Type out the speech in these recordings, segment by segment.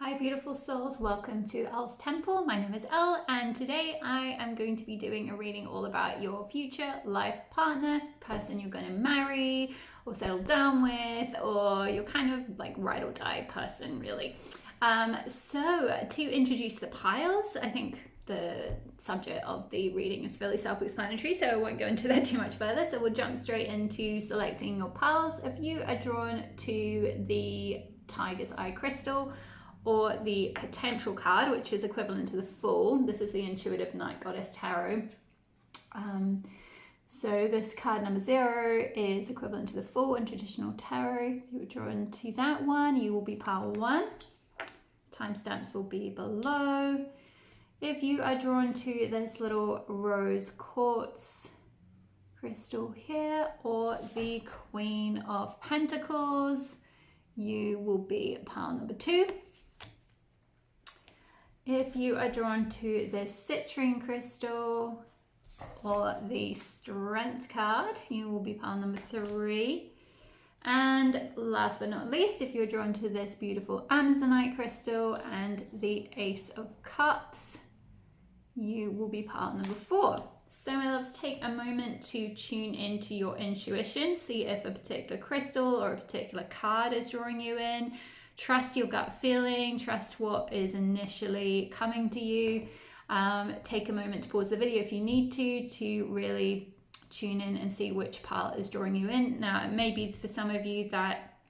Hi beautiful souls, welcome to Elle's Temple. My name is Elle and today I am going to be doing a reading all about your future life partner, person you're going to marry or settle down with, or you're kind of like ride or die person really. So to introduce the piles, I think the subject of the reading is fairly self-explanatory, so I won't go into that too much further. So we'll jump straight into selecting your piles. If you are drawn to the Tiger's Eye crystal, or the potential card, which is equivalent to the Fool. This is the Intuitive Night Goddess Tarot. So this card number 0 is equivalent to the Fool in traditional tarot. If you were drawn to that one, you will be pile 1. Timestamps will be below. If you are drawn to this little rose quartz crystal here, or the Queen of Pentacles, you will be pile number 2. If you are drawn to the citrine crystal or the strength card, you will be pile number 3. And last but not least, if you're drawn to this beautiful Amazonite crystal and the Ace of Cups, you will be pile number 4. So my loves, take a moment to tune into your intuition, see if a particular crystal or a particular card is drawing you in. Trust your gut feeling, trust what is initially coming to you. Take a moment to pause the video if you need to really tune in and see which pile is drawing you in. Now, it may be for some of you that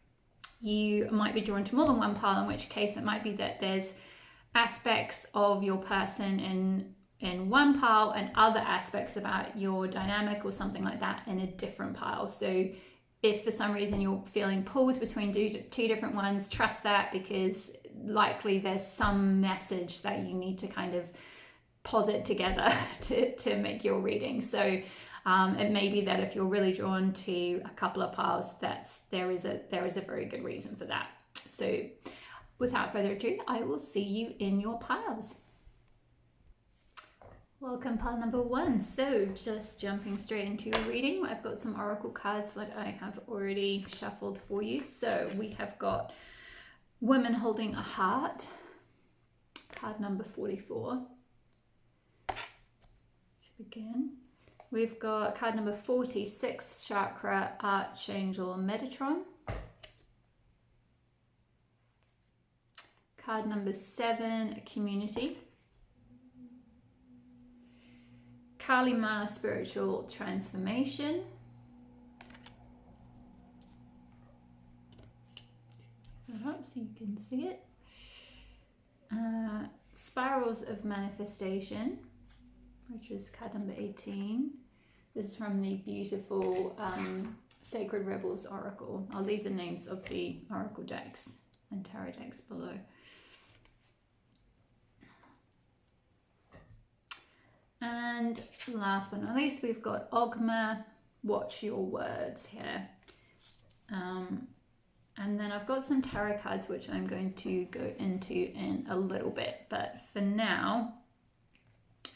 you might be drawn to more than one pile, in which case it might be that there's aspects of your person in one pile and other aspects about your dynamic or something like that in a different pile. So if for some reason you're feeling pulled between two different ones, trust that, because likely there's some message that you need to kind of posit together to make your reading. So it may be that if you're really drawn to a couple of piles, there is a very good reason for that. So without further ado, I will see you in your piles. Welcome pile number 1. So just jumping straight into your reading, I've got some oracle cards that I have already shuffled for you. So we have got Women Holding a Heart, card number 44. To begin, we've got card number 46, Chakra, Archangel Metatron. Card number 7, Community. Kali Ma, Spiritual Transformation. That up so you can see it. Spirals of Manifestation, which is card number 18. This is from the beautiful Sacred Rebels Oracle. I'll leave the names of the Oracle decks and tarot decks below. And last but not least, we've got Ogma, Watch Your Words here. And then I've got some tarot cards which I'm going to go into in a little bit. But for now,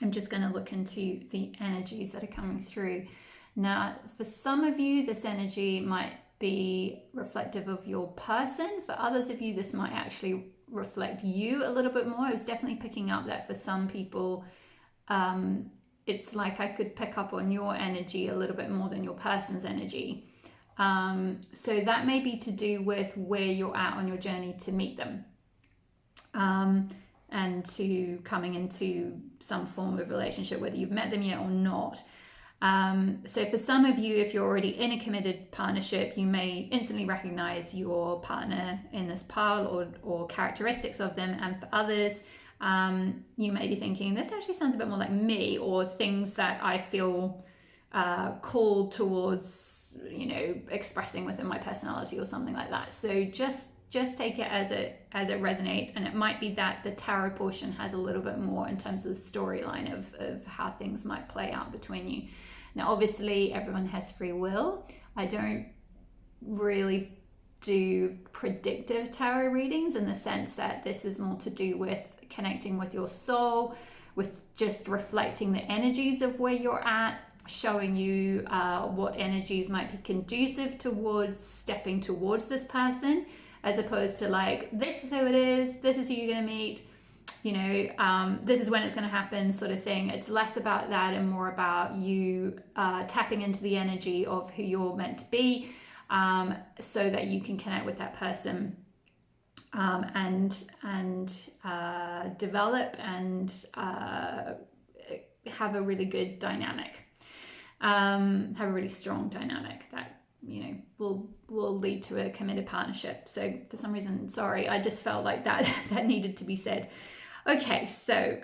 I'm just going to look into the energies that are coming through. Now, for some of you, this energy might be reflective of your person. For others of you, this might actually reflect you a little bit more. I was definitely picking up that for some people, it's like I could pick up on your energy a little bit more than your person's energy. So that may be to do with where you're at on your journey to meet them, and to coming into some form of relationship, whether you've met them yet or not. So for some of you, if you're already in a committed partnership, you may instantly recognize your partner in this pile or characteristics of them. And for others, you may be thinking, this actually sounds a bit more like me, or things that I feel called towards, expressing within my personality or something like that. So just take it as it resonates, and it might be that the tarot portion has a little bit more in terms of the storyline of how things might play out between you. Now, obviously, everyone has free will. I don't really do predictive tarot readings in the sense that this is more to do with connecting with your soul, with just reflecting the energies of where you're at, showing you what energies might be conducive towards stepping towards this person, as opposed to like, this is who it is, this is who you're going to meet, you know, this is when it's going to happen sort of thing. It's less about that and more about you tapping into the energy of who you're meant to be, so that you can connect with that person, and develop and have a really good dynamic, have a really strong dynamic that, you know, will lead to a committed partnership. So for some reason, sorry, I just felt like that needed to be said. Okay, so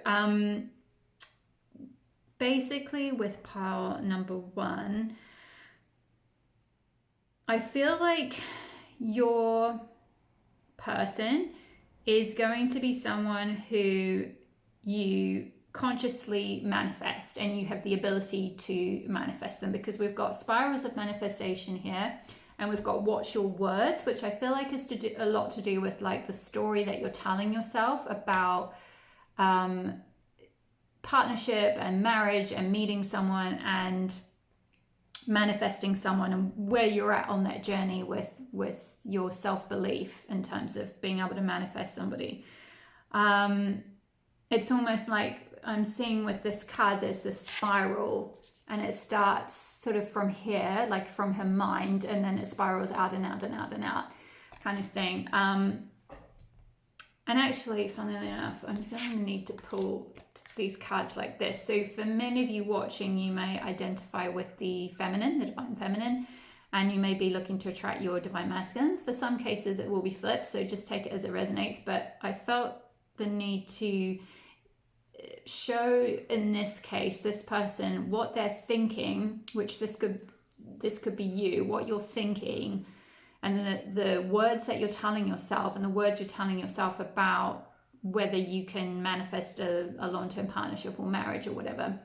basically with pile number 1, I feel like your person is going to be someone who you consciously manifest, and you have the ability to manifest them, because we've got spirals of manifestation here, and we've got watch your words, which I feel like is a lot to do with like the story that you're telling yourself about partnership and marriage and meeting someone and manifesting someone, and where you're at on that journey with your self-belief in terms of being able to manifest somebody. It's almost like I'm seeing with this card, there's this spiral, and it starts sort of from here, like from her mind, and then it spirals out and out and out and out kind of thing. And actually, funnily enough, I'm feeling the need to pull these cards like this. So for many of you watching, you may identify with the feminine, the divine feminine, and you may be looking to attract your divine masculine. For some cases, it will be flipped, so just take it as it resonates. But I felt the need to show, in this case, this person, what they're thinking, which this could be you, what you're thinking, and the words that you're telling yourself, and the words you're telling yourself about whether you can manifest a long-term partnership or marriage or whatever,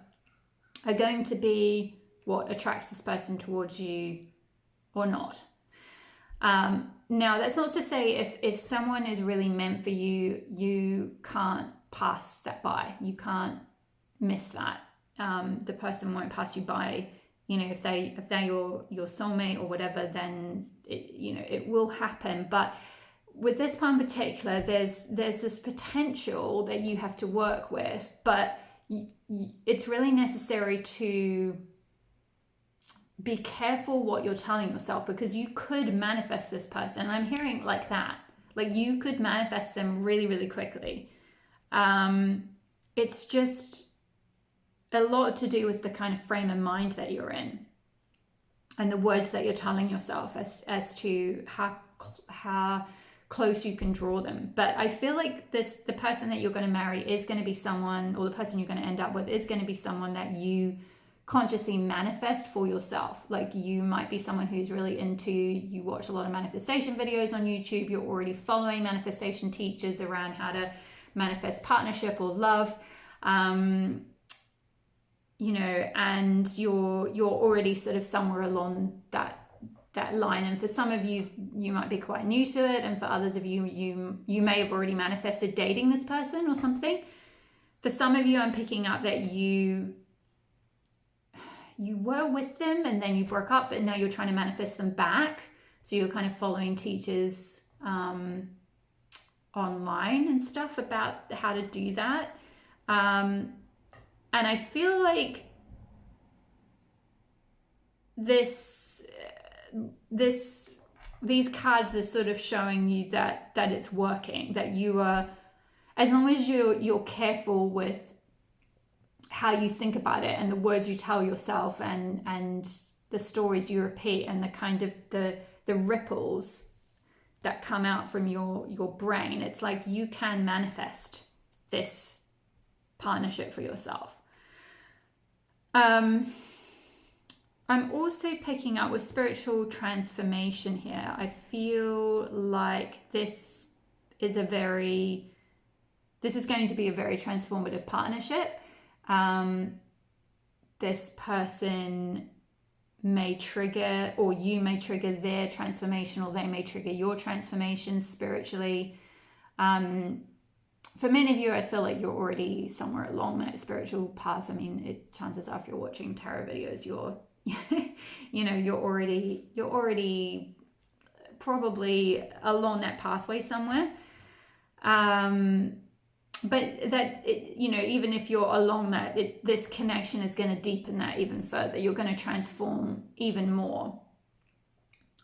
are going to be what attracts this person towards you or not. Now, that's not to say if someone is really meant for you, you can't pass that by. You can't miss that. The person won't pass you by. You know, if they're your soulmate or whatever, then it will happen. But with this part in particular, there's this potential that you have to work with, but it's really necessary to be careful what you're telling yourself, because you could manifest this person. And I'm hearing like that, like you could manifest them really, really quickly. It's just a lot to do with the kind of frame of mind that you're in, and the words that you're telling yourself as to how close you can draw them. But I feel like the person that you're going to marry is going to be someone, or the person you're going to end up with is going to be someone that you consciously manifest for yourself. Like you might be someone who's really you watch a lot of manifestation videos on YouTube, you're already following manifestation teachers around how to manifest partnership or love, and you're already sort of somewhere along that line. And for some of you, you might be quite new to it, and for others of you, you may have already manifested dating this person or something. For some of you, I'm picking up that you were with them and then you broke up, but now you're trying to manifest them back. So you're kind of following teachers online and stuff about how to do that. And I feel like these cards are sort of showing you that it's working, that you are, as long as you're careful with how you think about it and the words you tell yourself and the stories you repeat and the kind of the ripples that come out from your brain, it's like you can manifest this partnership for yourself. I'm also picking up with spiritual transformation here. I feel like this is going to be a very transformative partnership. This person may trigger, or you may trigger their transformation, or they may trigger your transformation spiritually. For many of you, I feel like you're already somewhere along that spiritual path. I mean, chances are if you're watching tarot videos, you're already probably along that pathway somewhere. But that, even if you're along that, this connection is going to deepen that even further. You're going to transform even more.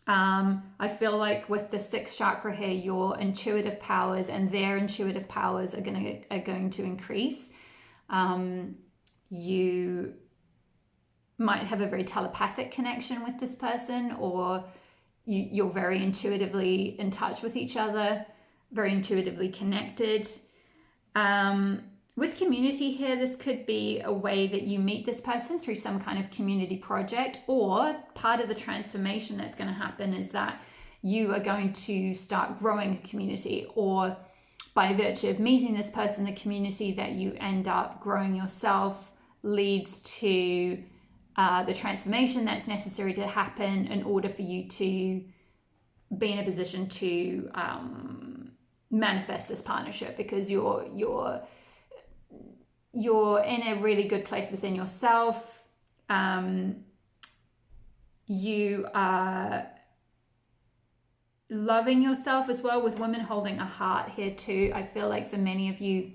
I feel like with the sixth chakra here, your intuitive powers and their intuitive powers are going to increase. You might have a very telepathic connection with this person, or you're very intuitively in touch with each other, very intuitively connected. With community here, this could be a way that you meet this person through some kind of community project, or part of the transformation that's going to happen is that you are going to start growing a community, or by virtue of meeting this person, the community that you end up growing yourself leads to the transformation that's necessary to happen in order for you to be in a position to manifest this partnership, because you're in a really good place within yourself. You are loving yourself as well, with women holding a heart here too. I feel like for many of you,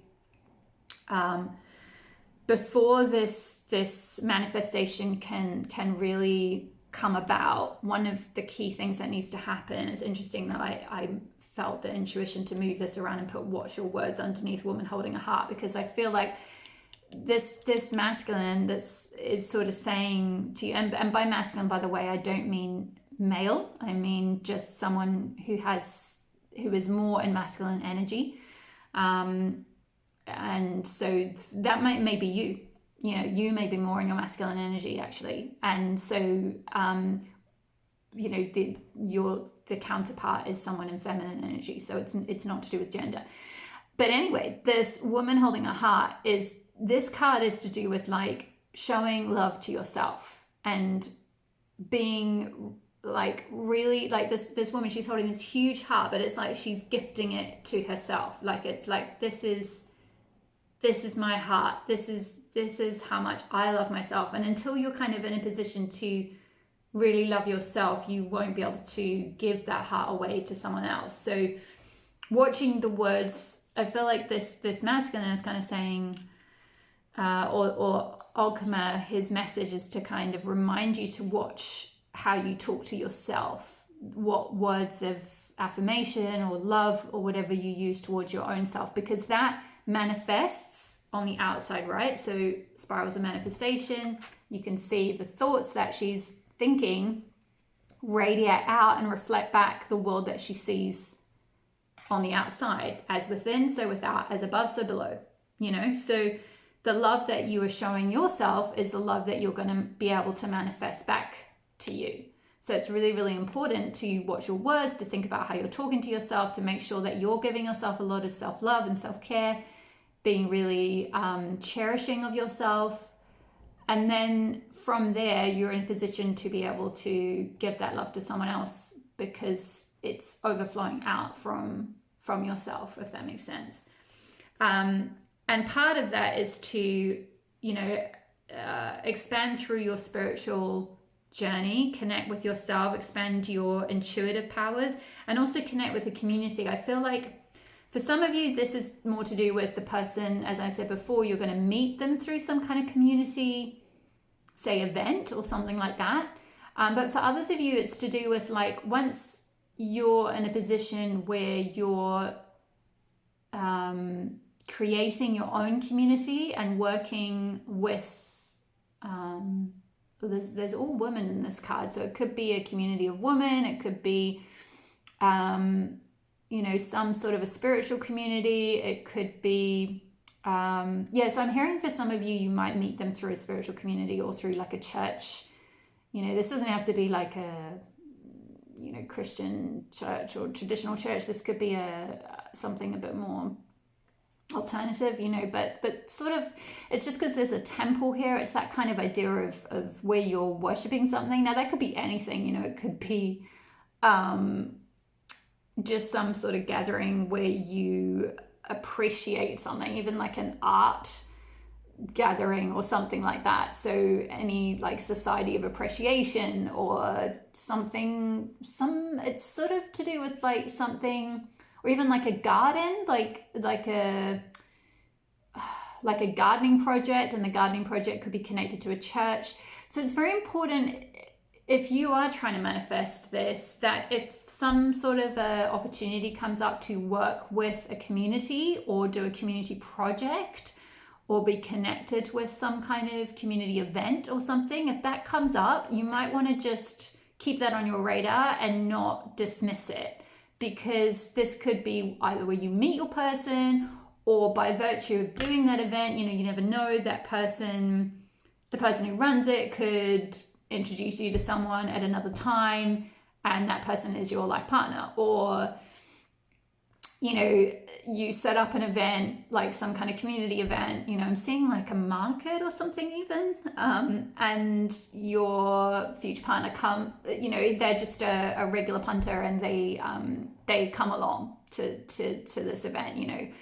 before this manifestation can really come about, one of the key things that needs to happen, it's interesting that I felt the intuition to move this around and put watch your words underneath woman holding a heart, because I feel like this masculine that's is sort of saying to you, and by masculine, by the way, I don't mean male, I mean just someone who is more in masculine energy, and so that may be you. You may be more in your masculine energy actually, and so the counterpart is someone in feminine energy, so it's not to do with gender. But anyway, this woman holding a heart this card is to do with like showing love to yourself and being like really like this woman, she's holding this huge heart, but it's like she's gifting it to herself. Like it's like this is my heart, this is how much I love myself. And until you're kind of in a position to really love yourself, you won't be able to give that heart away to someone else. So watching the words, I feel like this masculine is kind of saying, or Alchema, his message is to kind of remind you to watch how you talk to yourself, what words of affirmation or love or whatever you use towards your own self, because that manifests on the outside, right? So spirals of manifestation, you can see the thoughts that she's thinking radiate out and reflect back the world that she sees on the outside, as within, so without, as above, so below, so the love that you are showing yourself is the love that you're going to be able to manifest back to you. So it's really, really important to watch your words, to think about how you're talking to yourself, to make sure that you're giving yourself a lot of self-love and self-care, being really cherishing of yourself. And then from there, you're in a position to be able to give that love to someone else, because it's overflowing out from yourself, if that makes sense. And part of that is to, expand through your spiritual journey, connect with yourself, expand your intuitive powers, and also connect with the community. I feel like for some of you, this is more to do with the person, as I said before, you're going to meet them through some kind of community, say, event or something like that. But for others of you, it's to do with like once you're in a position where you're creating your own community and working with there's all women in this card, so it could be a community of women, it could be some sort of a spiritual community, it could be so I'm hearing for some of you, you might meet them through a spiritual community or through like a church. This doesn't have to be like a Christian church or traditional church. This could be something a bit more alternative, but sort of, it's just because there's a temple here. It's that kind of idea of where you're worshiping something. Now that could be anything, it could be just some sort of gathering where you appreciate something, even like an art gathering or something like that. So any like society of appreciation or something, it's sort of to do with like something, or even like a garden, like a gardening project, and the gardening project could be connected to a church. So it's very important, if you are trying to manifest this, that if some sort of a opportunity comes up to work with a community or do a community project or be connected with some kind of community event or something, if that comes up, you might want to just keep that on your radar and not dismiss it, because this could be either where you meet your person, or by virtue of doing that event, you never know, that person, the person who runs it could introduce you to someone at another time, and that person is your life partner. Or you set up an event, like some kind of community event, I'm seeing like a market or something even, and your future partner they're just a regular punter, and they come along to this event,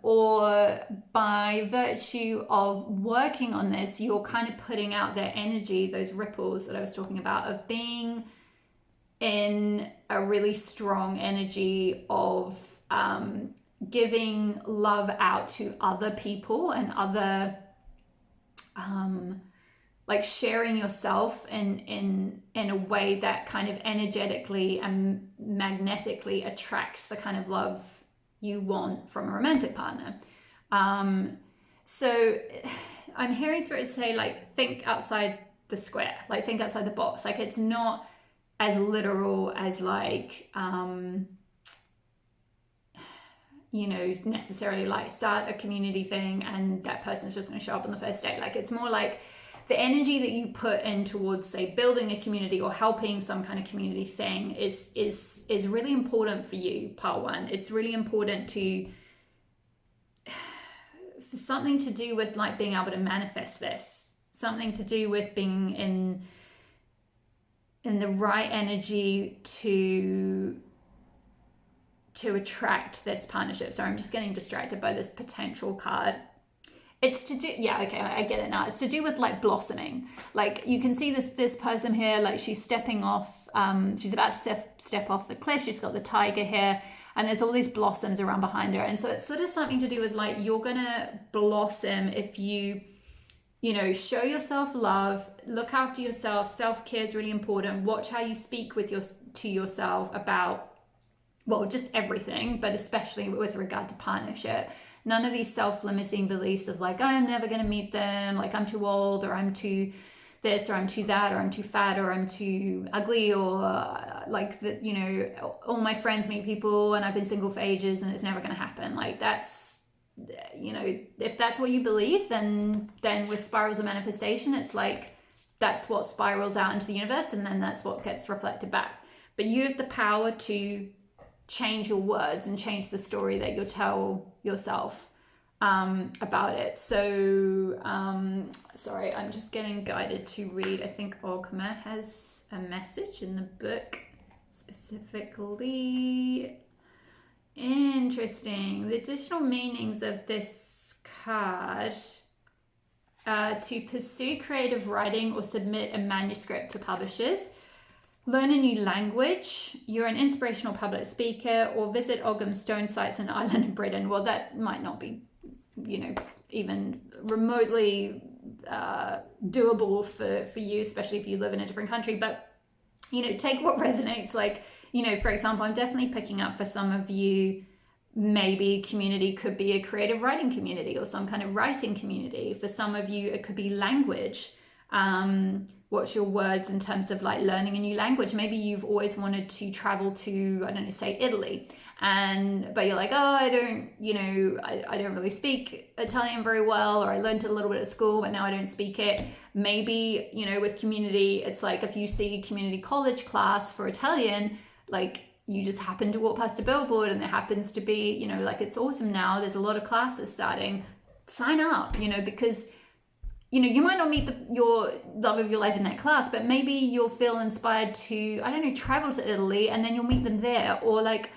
or by virtue of working on this, you're kind of putting out their energy, those ripples that I was talking about, of being in a really strong energy of giving love out to other people, and other like sharing yourself in a way that kind of energetically and magnetically attracts the kind of love you want from a romantic partner. So I'm hearing spirit say, like, think outside the square, like think outside the box. Like, it's not as literal as like necessarily like start a community thing and that person's just going to show up on the first day. Like, it's more like the energy that you put in towards, say, building a community or helping some kind of community thing is really important for you. Part one, it's really important for something to do with like being able to manifest this, something to do with being in the right energy to attract this partnership. Sorry, I'm just getting distracted by this potential card. It's to do, yeah, okay, I get it now. It's to do with like blossoming. Like, you can see this person here, like she's stepping off, she's about to step off the cliff. She's got the tiger here, and there's all these blossoms around behind her. And so it's sort of something to do with like, you're gonna blossom if you show yourself love, look after yourself. Self-care is really important. Watch how you speak to yourself about, well, just everything, but especially with regard to partnership. None of these self-limiting beliefs of like, I'm never going to meet them, like I'm too old, or I'm too this, or I'm too that, or I'm too fat, or I'm too ugly, or like that, all my friends meet people and I've been single for ages and it's never going to happen. Like, that's, if that's what you believe, then with spirals of manifestation, it's like, that's what spirals out into the universe, and then that's what gets reflected back. But you have the power to change your words and change the story that you'll tell yourself about it. So sorry, I'm just getting guided to read. I think Ogma has a message in the book specifically. Interesting. The additional meanings of this card: to pursue creative writing or submit a manuscript to publishers, learn a new language, you're an inspirational public speaker, or visit Ogham stone sites in Ireland and Britain. Well, that might not be, even remotely doable for you, especially if you live in a different country. But, take what resonates. Like, for example, I'm definitely picking up for some of you, maybe community could be a creative writing community or some kind of writing community. For some of you, it could be language. What's your words in terms of like learning a new language? Maybe you've always wanted to travel to, I don't know, say Italy, but you're like, oh, I don't really speak Italian very well, or I learned it a little bit at school, but now I don't speak it. Maybe, with community, it's like if you see community college class for Italian, like you just happen to walk past a billboard and there happens to be, like, it's awesome now, there's a lot of classes starting, sign up, because you might not meet your love of your life in that class, but maybe you'll feel inspired to, I don't know, travel to Italy, and then you'll meet them there, or like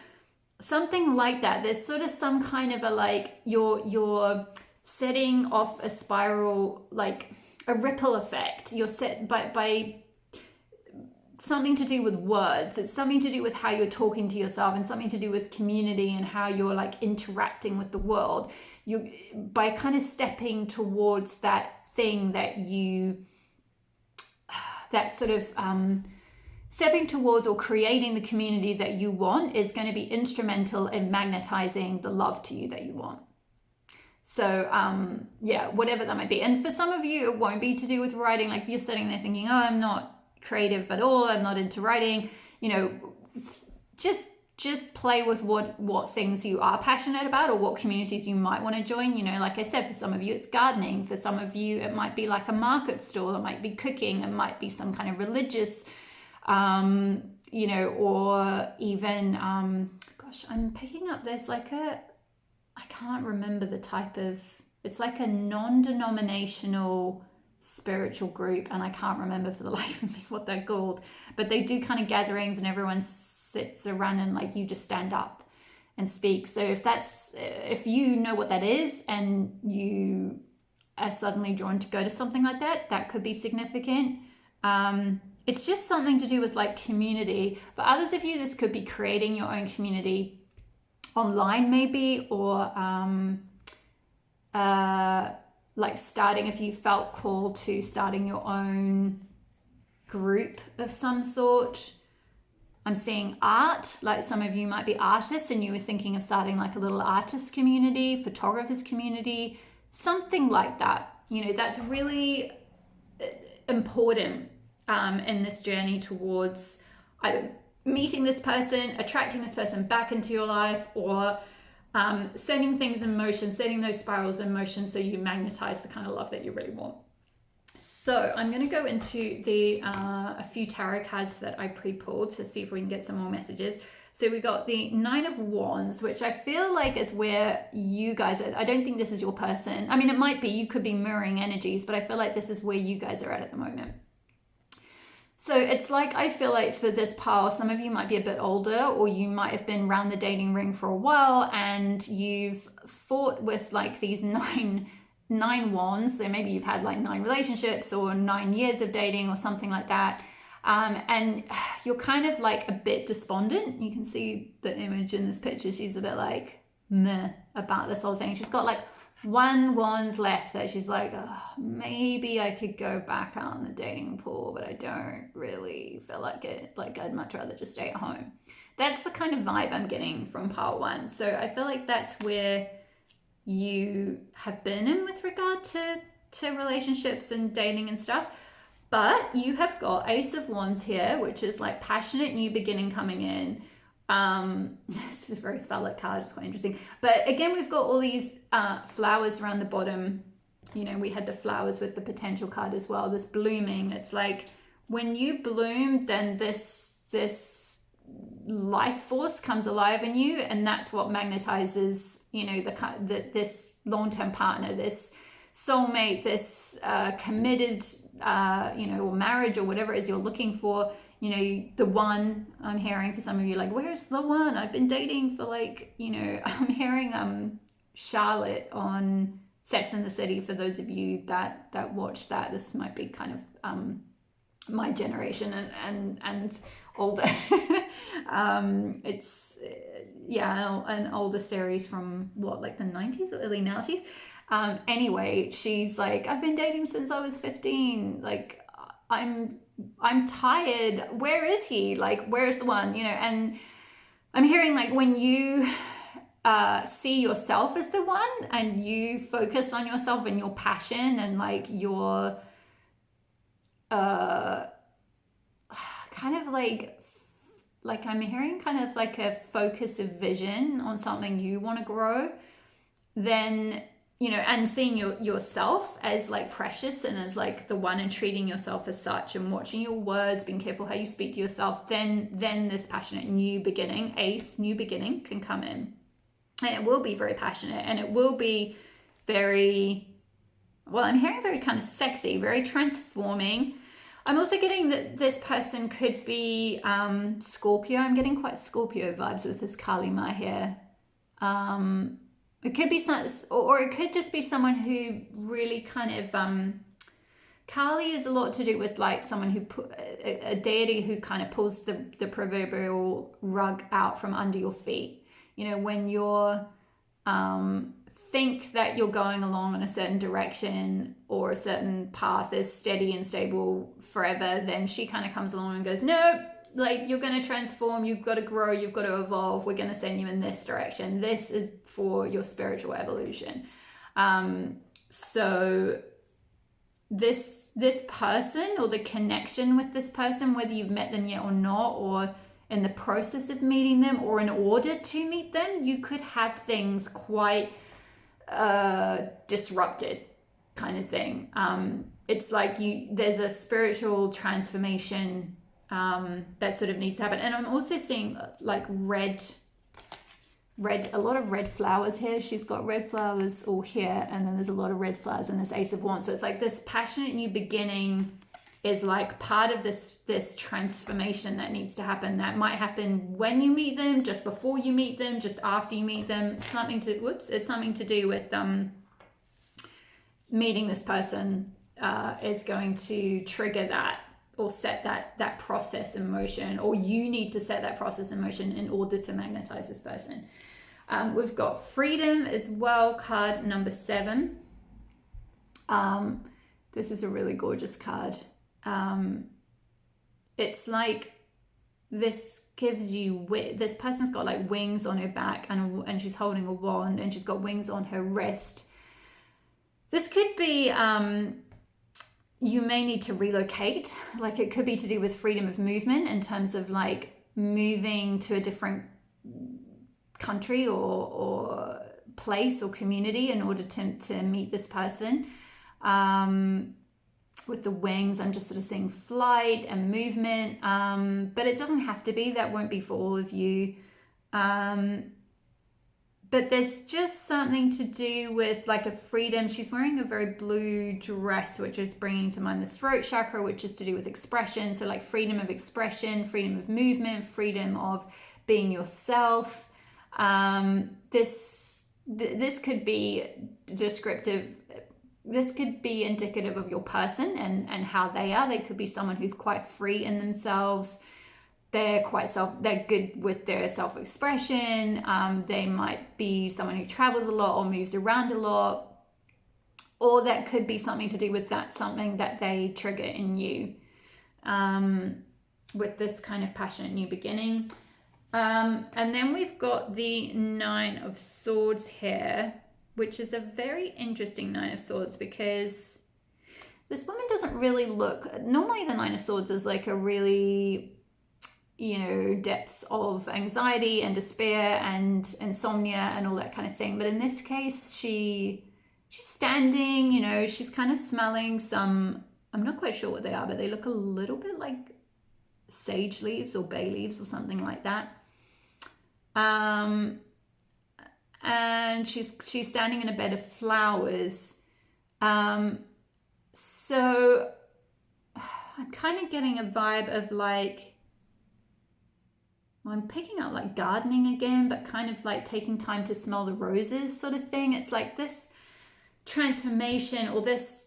something like that. There's sort of some kind of a, like, you're setting off a spiral, like a ripple effect. You're set by something to do with words. It's something to do with how you're talking to yourself, and something to do with community and how you're like interacting with the world. You, by kind of stepping towards that thing that you, that sort of stepping towards or creating the community that you want is going to be instrumental in magnetizing the love to you that you want. So yeah, whatever that might be. And for some of you, it won't be to do with writing. Like if you're sitting there thinking, oh, I'm not creative at all, I'm not into writing, you know, just play with what things you are passionate about, or what communities you might want to join. You know, like I said, for some of you it's gardening, for some of you it might be like a market stall, it might be cooking, it might be some kind of religious you know, or even gosh, I'm picking up, there's like a, I can't remember the type of, it's like a non-denominational spiritual group, and I can't remember for the life of me what they're called, but they do kind of gatherings and everyone sits around and like you just stand up and speak. So if you know what that is and you are suddenly drawn to go to something like that, that could be significant. It's just something to do with like community. For others of you, this could be creating your own community online maybe, or like starting, if you felt called to starting your own group of some sort. I'm seeing art, like some of you might be artists and you were thinking of starting like a little artist community, photographers community, something like that. You know, that's really important in this journey towards either meeting this person, attracting this person back into your life, or setting things in motion, setting those spirals in motion so you magnetize the kind of love that you really want. So I'm going to go into the a few tarot cards that I pre-pulled to see if we can get some more messages. So we got the Nine of Wands, which I feel like is where you guys are. I don't think this is your person. I mean, it might be, you could be mirroring energies, but I feel like this is where you guys are at the moment. So it's like, I feel like for this pile, some of you might be a bit older, or you might have been around the dating ring for a while and you've fought with like these nine wands. So maybe you've had like 9 relationships or 9 years of dating or something like that. And you're kind of like a bit despondent. You can see the image in this picture. She's a bit like meh about this whole thing. She's got like 1 wand left that she's like, oh, maybe I could go back out in the dating pool, but I don't really feel like it. Like I'd much rather just stay at home. That's the kind of vibe I'm getting from pile 1. So I feel like that's where you have been in with regard to relationships and dating and stuff. But you have got Ace of Wands here, which is like passionate new beginning coming in. This is a very phallic card, it's quite interesting. But again, we've got all these flowers around the bottom. You know, we had the flowers with the potential card as well, this blooming. It's like when you bloom, then this life force comes alive in you, and that's what magnetizes, you know, this long-term partner, this soulmate, this committed you know, or marriage or whatever it is you're looking for. You know, the one, I'm hearing for some of you, like, where's the one? I've been dating for like, you know, I'm hearing Charlotte on Sex and the City. For those of you that watched that, this might be kind of my generation and older. It's yeah, an older series from what, like the 90s or early 90s. Anyway, she's like, I've been dating since I was 15. Like, I'm tired. Where is he? Like, where's the one? You know, and I'm hearing like when you see yourself as the one and you focus on yourself and your passion and like your kind of like I'm hearing kind of like a focus of vision on something you want to grow, then, you know, and seeing yourself as like precious and as like the one, and treating yourself as such, and watching your words, being careful how you speak to yourself, then this passionate new beginning, Ace, new beginning, can come in. And it will be very passionate, and it will be very, well, I'm hearing very kind of sexy, very transforming. I'm also getting that this person could be Scorpio. I'm getting quite Scorpio vibes with this Kali Ma here. it could be some, or it could just be someone who really kind of Kali is a lot to do with like someone who a deity who kind of pulls the proverbial rug out from under your feet. You know, when you're think that you're going along in a certain direction or a certain path is steady and stable forever, then she kind of comes along and goes, no, like you're going to transform, you've got to grow, you've got to evolve, we're going to send you in this direction. This is for your spiritual evolution. So this person, or the connection with this person, whether you've met them yet or not, or in the process of meeting them, or in order to meet them, you could have things quite disrupted kind of thing. It's like there's a spiritual transformation that sort of needs to happen. And I'm also seeing like red, a lot of red flowers here. She's got red flowers all here, and then there's a lot of red flowers in this Ace of Wands. So it's like this passionate new beginning is like part of this transformation that needs to happen. That might happen when you meet them, just before you meet them, just after you meet them. It's something to do with meeting this person is going to trigger that, or set that process in motion, or you need to set that process in motion in order to magnetize this person. We've got freedom as well, card number 7. This is a really gorgeous card. It's like this gives you, this person's got like wings on her back, and she's holding a wand, and she's got wings on her wrist. This could be you may need to relocate. Like it could be to do with freedom of movement, in terms of like moving to a different country or place or community in order to meet this person. With the wings, I'm just sort of seeing flight and movement, but it doesn't have to be. That won't be for all of you. But there's just something to do with like a freedom. She's wearing a very blue dress, which is bringing to mind the throat chakra, which is to do with expression. So like freedom of expression, freedom of movement, freedom of being yourself. This could be descriptive. This could be indicative of your person and how they are. They could be someone who's quite free in themselves. They're good with their self-expression. They might be someone who travels a lot or moves around a lot. Or that could be something to do with something that they trigger in you. With this kind of passionate new beginning. And then we've got the 9 of Swords here, which is a very interesting 9 of Swords, because this woman doesn't really look, normally the 9 of Swords is like a really, depths of anxiety and despair and insomnia and all that kind of thing. But in this case, she's standing, she's kind of smelling some, I'm not quite sure what they are, but they look a little bit like sage leaves or bay leaves or something like that. And she's standing in a bed of flowers. So I'm kind of getting a vibe of like, I'm picking up like gardening again, but kind of like taking time to smell the roses sort of thing. It's like this transformation, or this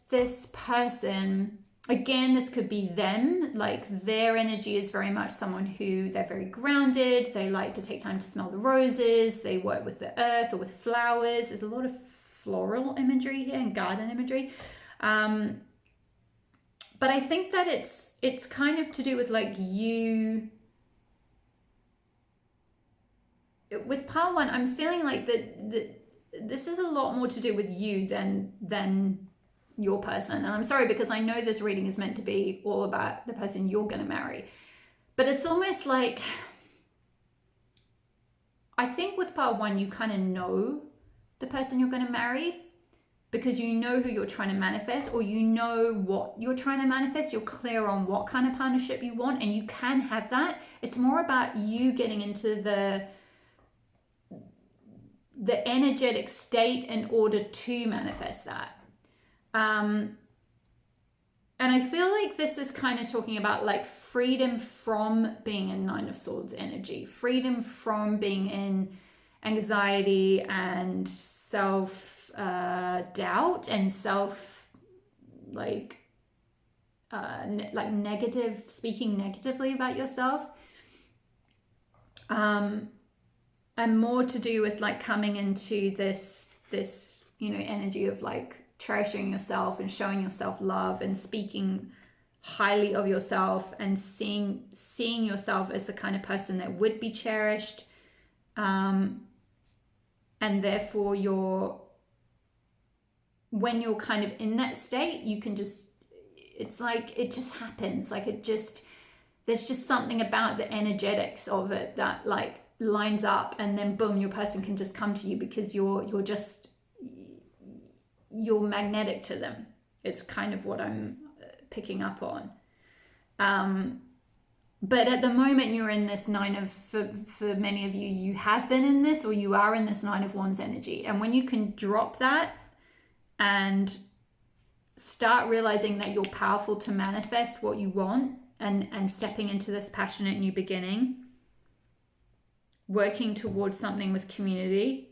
person, again, this could be them, like their energy is very much someone who they're very grounded. They like to take time to smell the roses. They work with the earth or with flowers. There's a lot of floral imagery here and garden imagery. But I think that it's kind of to do with like you. With pile 1, I'm feeling like that this is a lot more to do with you than your person. And I'm sorry, because I know this reading is meant to be all about the person you're going to marry. But it's almost like, I think with pile 1, you kind of know the person you're going to marry, because you know who you're trying to manifest, or you know what you're trying to manifest. You're clear on what kind of partnership you want, and you can have that. It's more about you getting into the energetic state in order to manifest that. And I feel like this is kind of talking about like freedom from being in 9 of Swords energy, freedom from being in anxiety and self doubt and self negative, speaking negatively about yourself, and more to do with like coming into this energy of like cherishing yourself and showing yourself love and speaking highly of yourself and seeing yourself as the kind of person that would be cherished, and therefore when you're kind of in that state, you can just, it's like it just happens, like there's just something about the energetics of it that like lines up, and then boom, your person can just come to you because you're magnetic to them. It's kind of what I'm picking up on. But at the moment you're in this for many of you, you have been in this, or you are in this 9 of Wands energy. And when you can drop that and start realizing that you're powerful to manifest what you want, and stepping into this passionate new beginning, working towards something with community.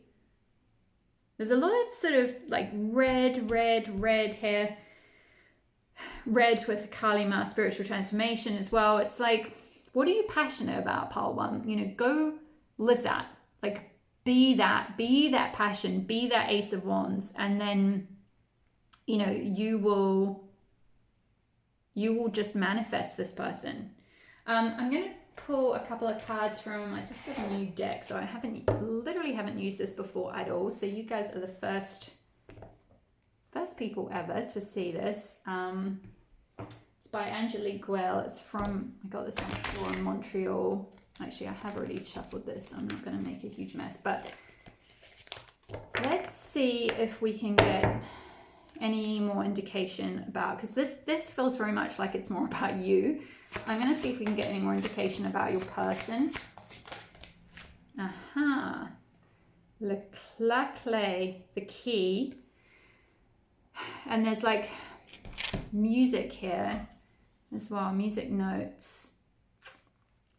There's a lot of sort of like red here. Red with Kali Ma, spiritual transformation as well. It's like, what are you passionate about, pile 1? Go live that. Like, be that passion, be that Ace of Wands. And then, you will just manifest this person. I'm going to pull a couple of cards from, I just got a new deck, so I literally haven't used this before at all. So you guys are the first people ever to see this. It's by Angelique Well. It's from, I got this from a store in Montreal. Actually, I have already shuffled this, so I'm not going to make a huge mess. But let's see if we can get any more indication about, because this feels very much like it's more about you. I'm going to see if we can get any more indication about your person. Aha. Le clé, the key. And there's like music here as well, music notes.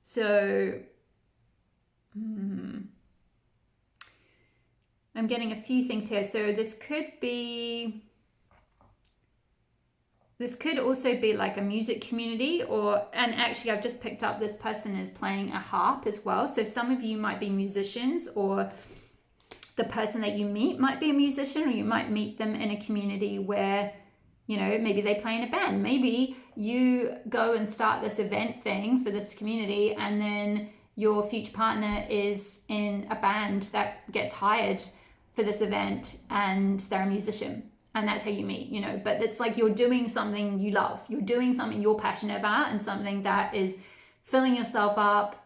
So I'm getting a few things here. So this could also be like a music community, and actually I've just picked up this person is playing a harp as well. So some of you might be musicians, or the person that you meet might be a musician, or you might meet them in a community where, maybe they play in a band. Maybe you go and start this event thing for this community, and then your future partner is in a band that gets hired for this event, and they're a musician. And that's how you meet, but it's like you're doing something you love. You're doing something you're passionate about, and something that is filling yourself up,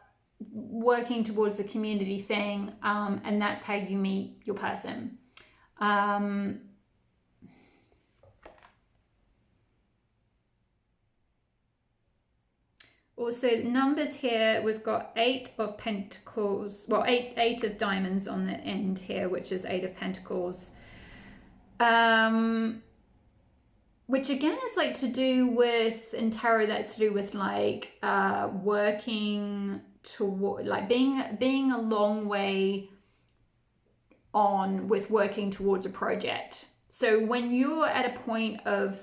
working towards a community thing, and that's how you meet your person. Also, numbers here, we've got 8 of Pentacles, well, eight of diamonds on the end here, which is 8 of Pentacles. Which again is like to do with, in tarot, that's to do with like working toward, like being a long way on with working towards a project. So when you're at a point of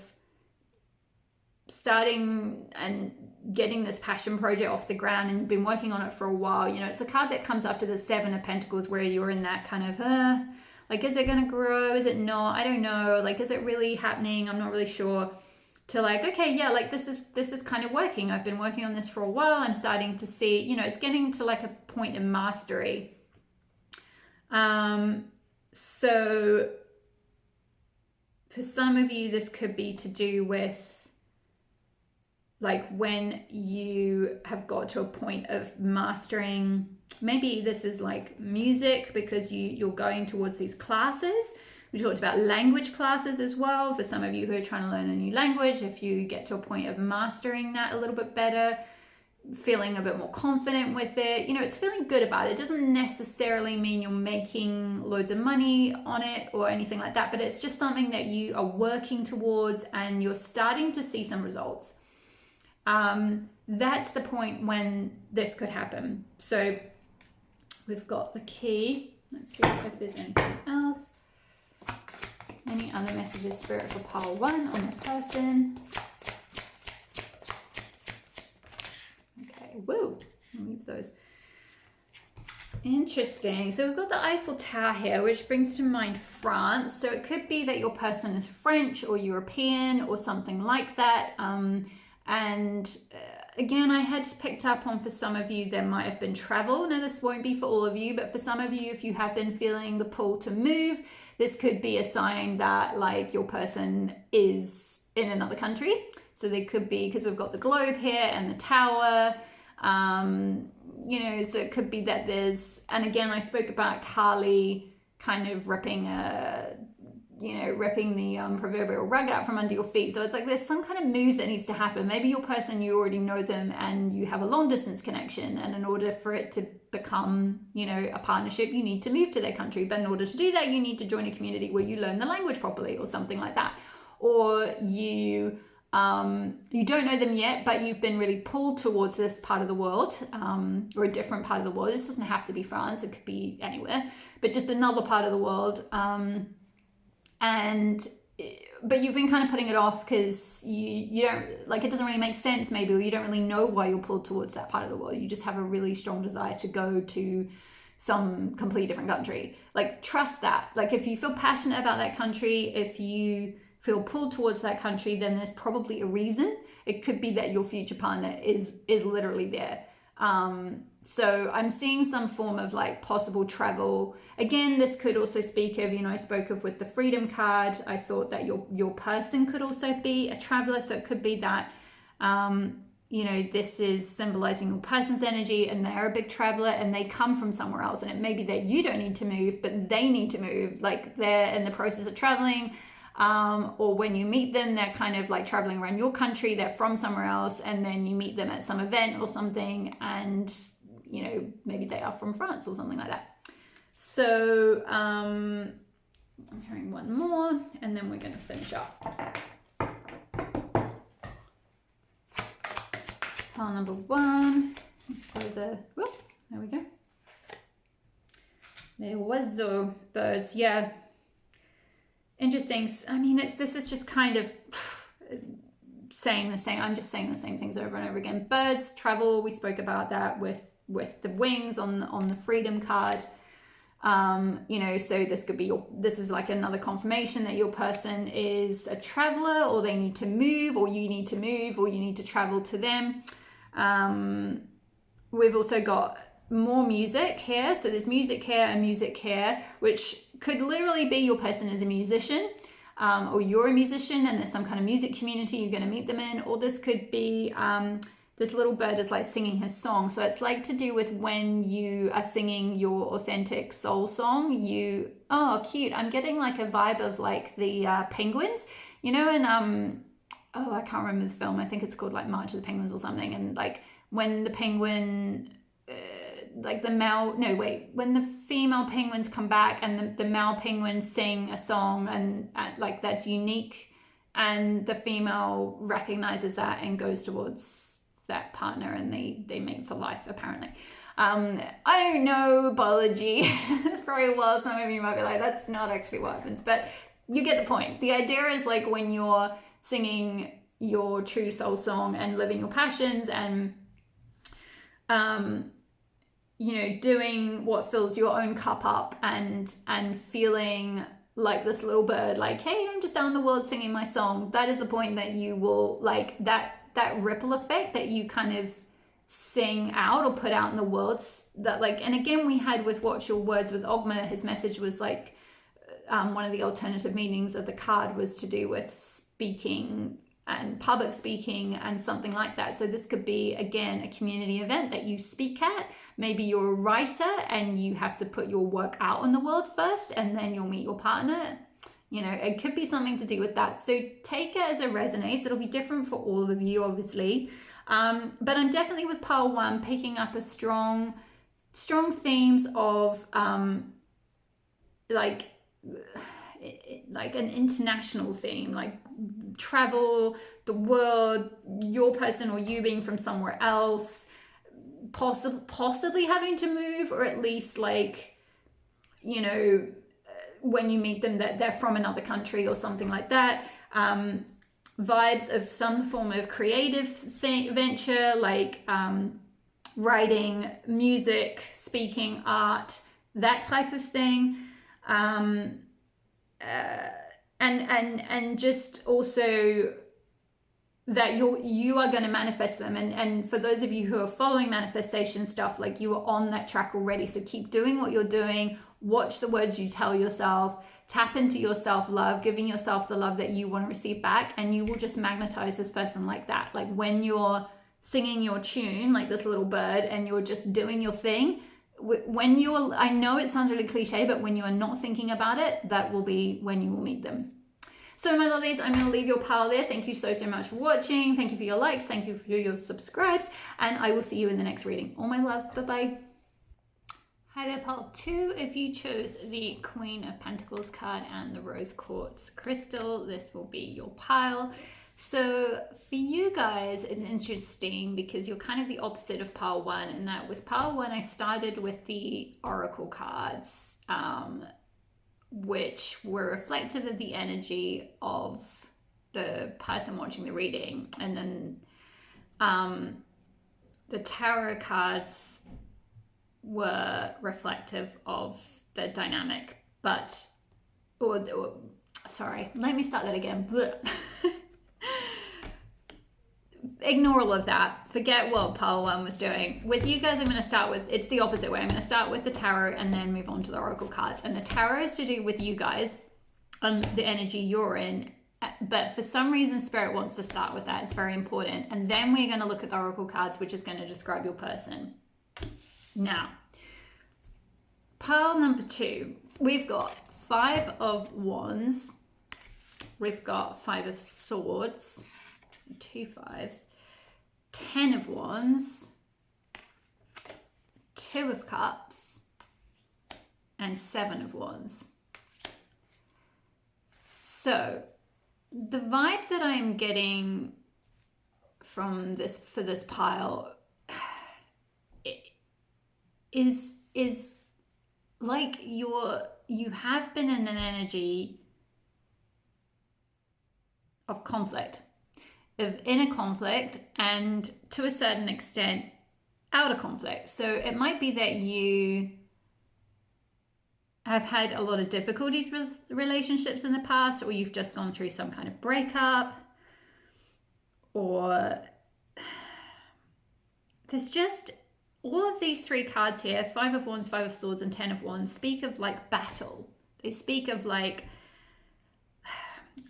starting and getting this passion project off the ground, and you've been working on it for a while, it's the card that comes after the 7 of Pentacles, where you're in that kind of like, is it going to grow? Is it not? I don't know. Like, is it really happening? I'm not really sure. To like, okay, yeah, like this is kind of working. I've been working on this for a while. I'm starting to see, it's getting to like a point of mastery. So for some of you, this could be to do with like when you have got to a point of mastering. Maybe this is like music, because you're going towards these classes. We talked about language classes as well. For some of you who are trying to learn a new language, if you get to a point of mastering that a little bit better, feeling a bit more confident with it, it's feeling good about it. It doesn't necessarily mean you're making loads of money on it or anything like that, but it's just something that you are working towards, and you're starting to see some results. That's the point when this could happen. So we've got the key. Let's see if there's anything else. Any other messages, Spirit, for pile 1 on the person? Okay, woo, I'll leave those. Interesting. So we've got the Eiffel Tower here, which brings to mind France. So it could be that your person is French or European or something like that. Again, I had picked up on, for some of you, there might have been travel. Now, this won't be for all of you, but for some of you, if you have been feeling the pull to move, this could be a sign that like your person is in another country. So they could be, because we've got the globe here and the tower, you know, so it could be that there's, and again, I spoke about Carly kind of ripping the proverbial rug out from under your feet. So it's like there's some kind of move that needs to happen. Maybe your person, you already know them and you have a long distance connection. And in order for it to become, you know, a partnership, you need to move to their country. But in order to do that, you need to join a community where you learn the language properly or something like that. Or you don't know them yet, but you've been really pulled towards this part of the world, or a different part of the world. This doesn't have to be France, it could be anywhere, but just another part of the world. But you've been kind of putting it off because you don't, like, it doesn't really make sense maybe, or you don't really know why you're pulled towards that part of the world. You just have a really strong desire to go to some completely different country. Like, trust that. Like, if you feel passionate about that country, if you feel pulled towards that country, then there's probably a reason. It could be that your future partner is literally there. So I'm seeing some form of like possible travel. Again, this could also speak of, you know, I spoke of with the freedom card, I thought that your person could also be a traveler. So it could be that, you know, this is symbolizing your person's energy and they're a big traveler and they come from somewhere else. And it may be that you don't need to move, but they need to move. Like they're in the process of traveling. Or when you meet them, they're kind of like traveling around your country, they're from somewhere else, and then you meet them at some event or something, and you know, maybe they are from France or something like that. So I'm hearing one more, and then we're going to finish up. Pile number 1. There we go. The oiseaux, birds, yeah. Interesting. I mean, this is just kind of saying the same. I'm just saying the same things over and over again. Birds, travel. We spoke about that with the wings on the freedom card. You know, so this could be this is like another confirmation that your person is a traveler, or they need to move, or you need to move, or you need to travel to them. We've also got more music here. So there's music here and music here, which could literally be your person is a musician, or you're a musician and there's some kind of music community you're going to meet them in. Or this could be this little bird is like singing his song. So it's like to do with when you are singing your authentic soul song. Oh, cute. I'm getting like a vibe of like the penguins, you know, and I can't remember the film. I think it's called like March of the Penguins or something. And like when the penguin when the female penguins come back and the male penguins sing a song and like that's unique, and the female recognizes that and goes towards that partner, and they mate for life apparently. I don't know biology very well. Some of you might be like, that's not actually what happens, but you get the point. The idea is like when you're singing your true soul song and living your passions and you know, doing what fills your own cup up and feeling like this little bird, like, hey, I'm just out in the world singing my song. That is the point that you will like that ripple effect that you kind of sing out or put out in the world. That like, and again, we had with Watch Your Words with Ogma, his message was like, one of the alternative meanings of the card was to do with speaking and public speaking and something like that. So this could be, again, a community event that you speak at. Maybe you're a writer and you have to put your work out in the world first and then you'll meet your partner. You know, it could be something to do with that. So take it as it resonates. It'll be different for all of you, obviously. But I'm definitely with pile 1 picking up a strong themes of like an international theme, like travel, the world, your person or you being from somewhere else, possibly having to move, or at least like you know, when you meet them, that they're from another country or something like that. Vibes of some form of creative venture, like writing, music, speaking, art, that type of thing. And just also that you are going to manifest them, and for those of you who are following manifestation stuff, like, you are on that track already. So keep doing what you're doing. Watch the words you tell yourself. Tap into your self-love, giving yourself the love that you want to receive back, and you will just magnetize this person like that. Like, when you're singing your tune like this little bird and you're just doing your thing, when you're, I know it sounds really cliche, but when you are not thinking about it, that will be when you will meet them. So my lovelies, I'm going to leave your pile there. Thank you so much for watching. Thank you for your likes. Thank you for your subscribes. And I will see you in the next reading. All my love. Bye-bye. Hi there, pile 2. If you chose the Queen of Pentacles card and the Rose Quartz crystal, this will be your pile. So for you guys, it's interesting because you're kind of the opposite of pile 1, in that with pile 1, I started with the Oracle cards, which were reflective of the energy of the person watching the reading. And then the tarot cards were reflective of the dynamic, sorry, let me start that again. Ignore all of that. Forget what pile 1 was doing. With you guys, I'm going to start with, it's the opposite way. I'm going to start with the tarot and then move on to the oracle cards. And the tarot is to do with you guys and the energy you're in. But for some reason, Spirit wants to start with that. It's very important. And then we're going to look at the oracle cards, which is going to describe your person. Now, pile number 2, we've got 5 of Wands. We've got 5 of Swords. 2 5s, 10 of Wands, 2 of Cups, and 7 of Wands. So the vibe that I'm getting from this, for this pile, is like you have been in an energy of conflict, of inner conflict, and to a certain extent outer conflict. So it might be that you have had a lot of difficulties with relationships in the past, or you've just gone through some kind of breakup, or there's just all of these 3 cards here, 5 of Wands, 5 of Swords, and 10 of Wands, speak of like battle. They speak of like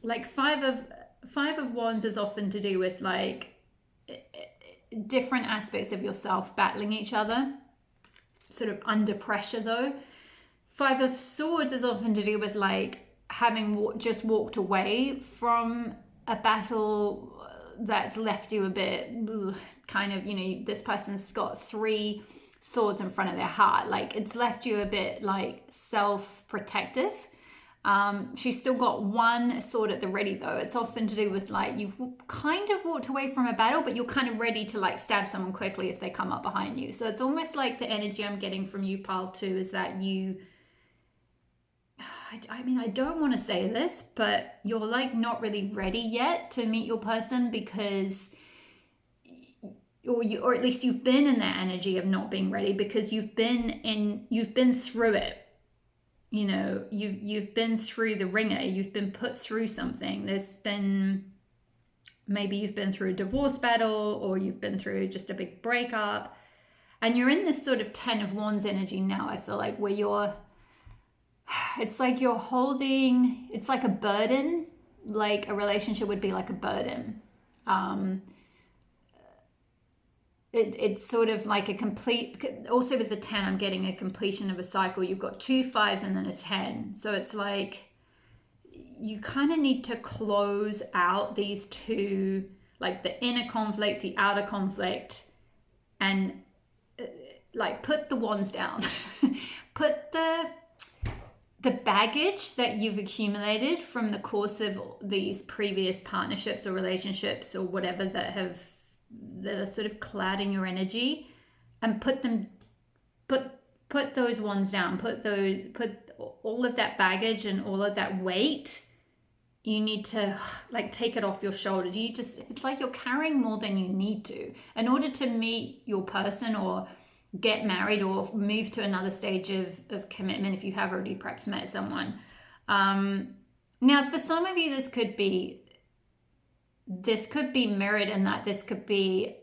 5 of Wands is often to do with like different aspects of yourself battling each other, sort of under pressure though. 5 of Swords is often to do with like having just walked away from a battle that's left you a bit kind of, you know, this person's got 3 swords in front of their heart. Like, it's left you a bit like self-protective. She's still got 1 sword at the ready though. It's often to do with like you've kind of walked away from a battle, but you're kind of ready to like stab someone quickly if they come up behind you. So it's almost like the energy I'm getting from you, pile 2, is that you, I mean, I don't want to say this, but you're like not really ready yet to meet your person, because or at least you've been in that energy of not being ready because you've been through it. You know, you've been through the ringer, you've been put through something. Maybe you've been through a divorce battle, or you've been through just a big breakup, and you're in this sort of 10 of Wands energy now, I feel like, where it's like you're holding, it's like a burden, like a relationship would be like a burden. It's sort of like a complete, also with the 10, I'm getting a completion of a cycle. You've got 2 5s and then a 10. So it's like you kind of need to close out these 2, like the inner conflict, the outer conflict, and like put the wands down. Put the baggage that you've accumulated from the course of these previous partnerships or relationships or whatever that are sort of clouding your energy, and put those ones down. Put all of that baggage and all of that weight, you need to like take it off your shoulders. It's like you're carrying more than you need to in order to meet your person or get married or move to another stage of commitment if you have already perhaps met someone. Now, for some of you, this could be mirrored in that this could be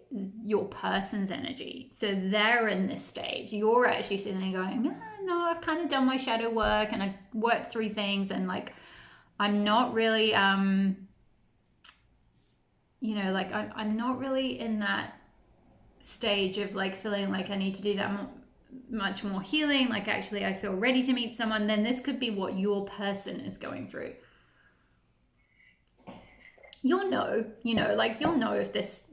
your person's energy. So they're in this stage. You're actually sitting there going, no, I've kind of done my shadow work and I've worked through things, and like I'm not really I'm not really in that stage of like feeling like I need to do that much more healing. Like actually I feel ready to meet someone. Then this could be what your person is going through. You'll know if this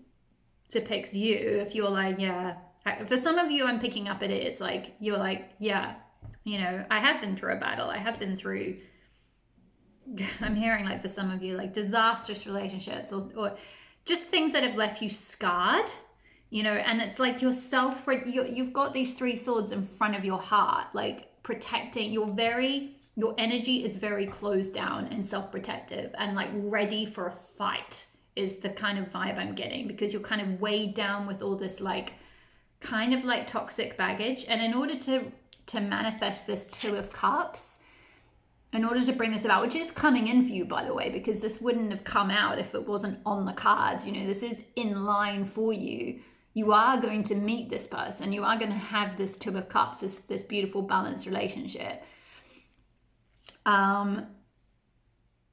depicts you, if you're like, yeah, for some of you, I'm picking up it is like, you're like, yeah, I have been through a battle. I have been through, I'm hearing like for some of you, like disastrous relationships or just things that have left you scarred, and it's like you've got these three swords in front of your heart, like protecting, your energy is very closed down and self-protective and like ready for a fight is the kind of vibe I'm getting, because you're kind of weighed down with all this like kind of like toxic baggage. And in order to manifest this Two of Cups, in order to bring this about, which is coming in for you, by the way, because this wouldn't have come out if it wasn't on the cards, this is in line for you. You are going to meet this person. You are going to have this Two of Cups, this beautiful balanced relationship.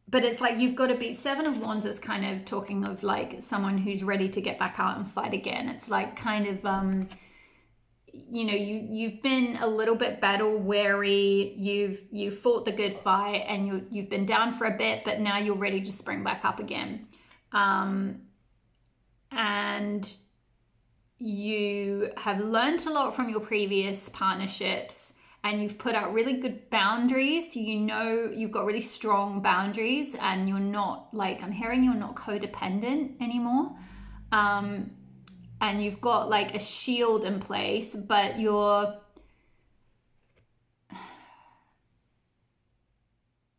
But it's like you've got to be, Seven of Wands is kind of talking of like someone who's ready to get back out and fight again. It's like kind of you've been a little bit battle weary, you've fought the good fight, and you've been down for a bit, but now you're ready to spring back up again. And you have learned a lot from your previous partnerships, and you've put out really good boundaries. You've got really strong boundaries, and you're not like, I'm hearing you're not codependent anymore. And you've got like a shield in place, but you're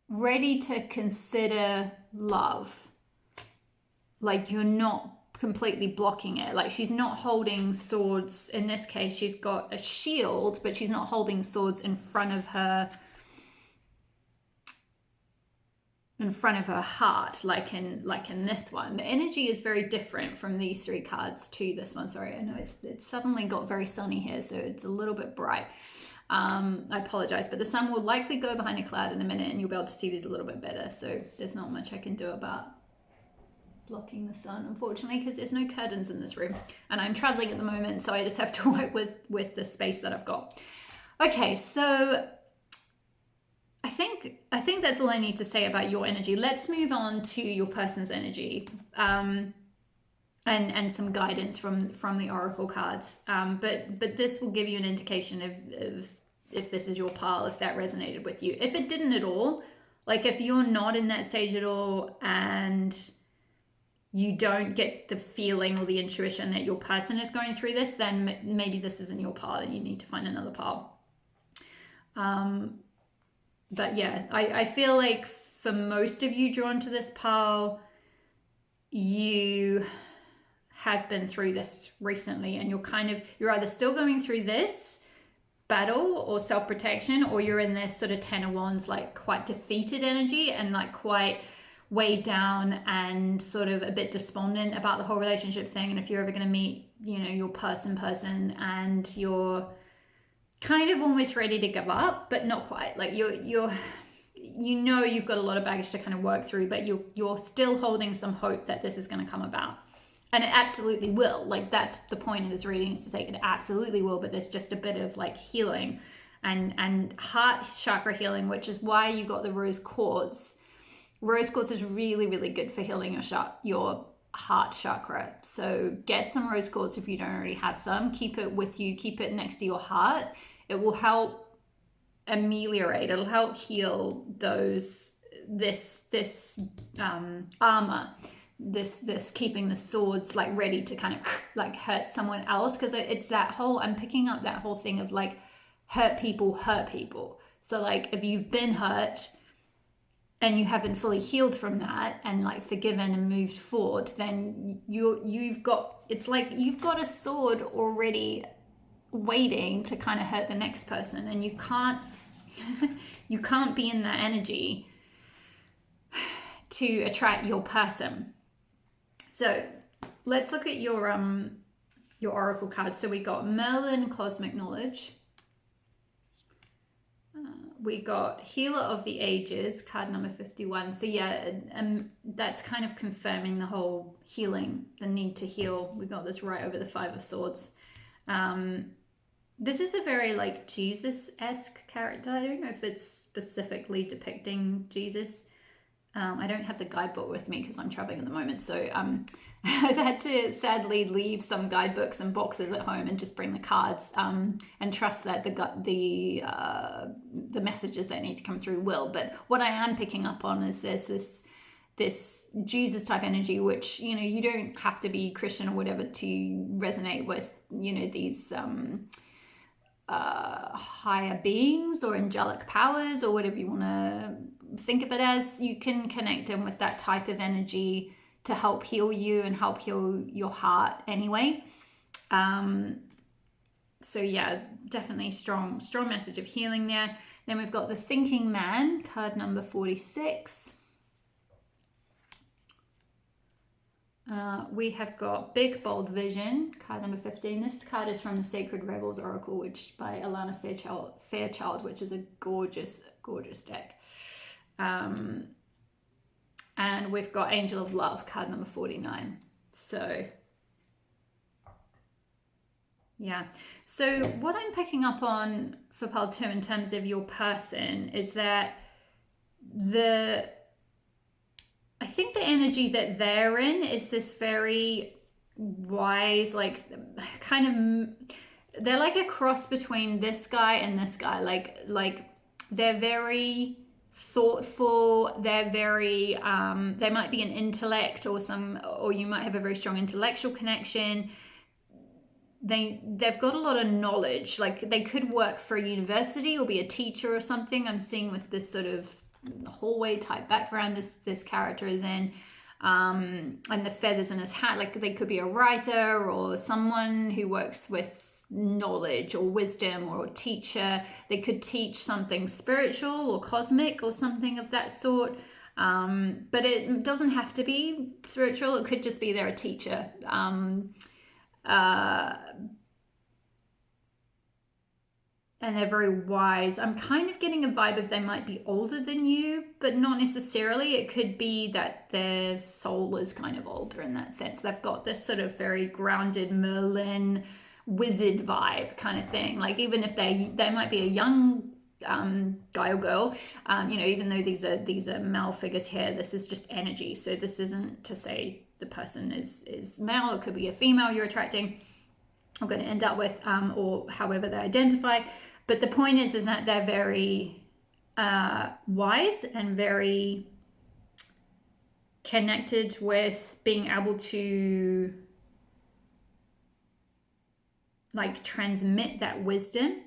ready to consider love. Like you're not completely blocking it. Like she's not holding swords. In this case, she's got a shield, but she's not holding swords in front of her heart, like in this one. The energy is very different from these three cards to this one. Sorry, I know it's suddenly got very sunny here, so it's a little bit bright. I apologize, but the sun will likely go behind a cloud in a minute and you'll be able to see these a little bit better. So there's not much I can do about blocking the sun, unfortunately, because there's no curtains in this room and I'm traveling at the moment, so I just have to work with the space that I've got. Okay, so I think that's all I need to say about your energy. Let's move on to your person's energy, and some guidance from the oracle cards. But this will give you an indication of if this is your pile, if that resonated with you. If it didn't at all, like if you're not in that stage at all and you don't get the feeling or the intuition that your person is going through this, then maybe this isn't your pile and you need to find another pile. But yeah, I feel like for most of you drawn to this pile, you have been through this recently, and you're either still going through this battle or self-protection, or you're in this sort of Ten of Wands, like quite defeated energy and like quite weighed down and sort of a bit despondent about the whole relationship thing. And if you're ever going to meet, your person and you're kind of almost ready to give up, but not quite. Like you've got a lot of baggage to kind of work through, but you're still holding some hope that this is going to come about. And it absolutely will. Like that's the point of this reading, is to say it absolutely will, but there's just a bit of like healing and heart chakra healing, which is why you got the rose quartz. Rose quartz is really, really good for healing your heart chakra. So get some rose quartz if you don't already have some. Keep it with you. Keep it next to your heart. It will help ameliorate. It'll help heal this armor. This keeping the swords like ready to kind of like hurt someone else, because it's that whole, I'm picking up that whole thing of like hurt people. So like if you've been hurt and you haven't fully healed from that and like forgiven and moved forward, then you've got, it's like you've got a sword already waiting to kind of hurt the next person, and you can't you can't be in that energy to attract your person. So let's look at your oracle cards. So we got Merlin, Cosmic Knowledge. We got Healer of the Ages, card number 51. So yeah, that's kind of confirming the whole healing, the need to heal. We got this right over the Five of Swords. This is a very like Jesus-esque character. I don't know if it's specifically depicting Jesus. I don't have the guidebook with me because I'm traveling at the moment. So I've had to sadly leave some guidebooks and boxes at home and just bring the cards and trust that the messages that need to come through will. But what I am picking up on is there's this Jesus type energy, which, you know, you don't have to be Christian or whatever to resonate with, you know, these higher beings or angelic powers or whatever you want to think of it as. You can connect in with that type of energy to help heal you and help heal your heart anyway. So yeah, definitely strong message of healing there. Then we've got the Thinking Man, card number 46. We have got Big Bold Vision, card number 15. This card is from the Sacred Rebels Oracle, which by Alana Fairchild, which is a gorgeous deck. And we've got Angel of Love, card number 49. So yeah. So what I'm picking up on for pile 2 in terms of your person is that I think the energy that they're in is this very wise, like kind of, they're like a cross between this guy and this guy. Like they're very thoughtful. They're very, they might be an intellect or you might have a very strong intellectual connection. They've got a lot of knowledge. Like they could work for a university or be a teacher or something. I'm seeing with this sort of hallway type background this character is in, and the feathers in his hat, like they could be a writer or someone who works with knowledge or wisdom or a teacher. They could teach something spiritual or cosmic or something of that sort, but it doesn't have to be spiritual. It could just be they're a teacher. And they're very wise. I'm kind of getting a vibe of they might be older than you, but not necessarily. It could be that their soul is kind of older in that sense. They've got this sort of very grounded Merlin wizard vibe kind of thing. Like even if they might be a young guy or girl, you know, even though these are male figures here, this is just energy. So this isn't to say the person is male. It could be a female you're attracting or going to end up with, or however they identify. But the point is that they're very wise and very connected with being able to like transmit that wisdom.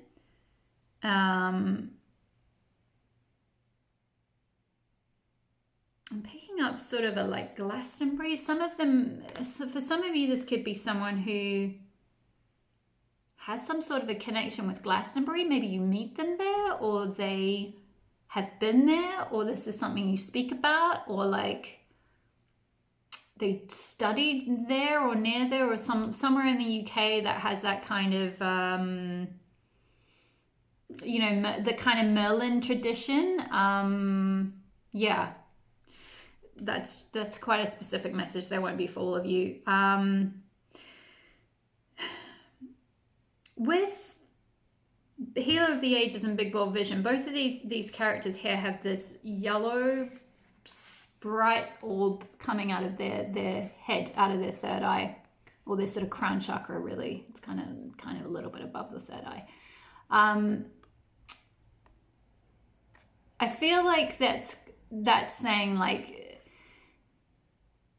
I'm picking up sort of a like Glastonbury. Some of them, so for some of you, this could be someone who has some sort of a connection with Glastonbury. Maybe you meet them there, or they have been there, or this is something you speak about, or like they studied there or near there, or somewhere in the UK that has that kind of you know, the kind of Merlin tradition. Yeah, that's quite a specific message. There won't be for all of you. With Healer of the Ages and Big Bold Vision, both of these characters here have this yellow bright orb coming out of their head, out of their third eye, or their sort of crown chakra. Really, it's kind of a little bit above the third eye. I feel like that's saying like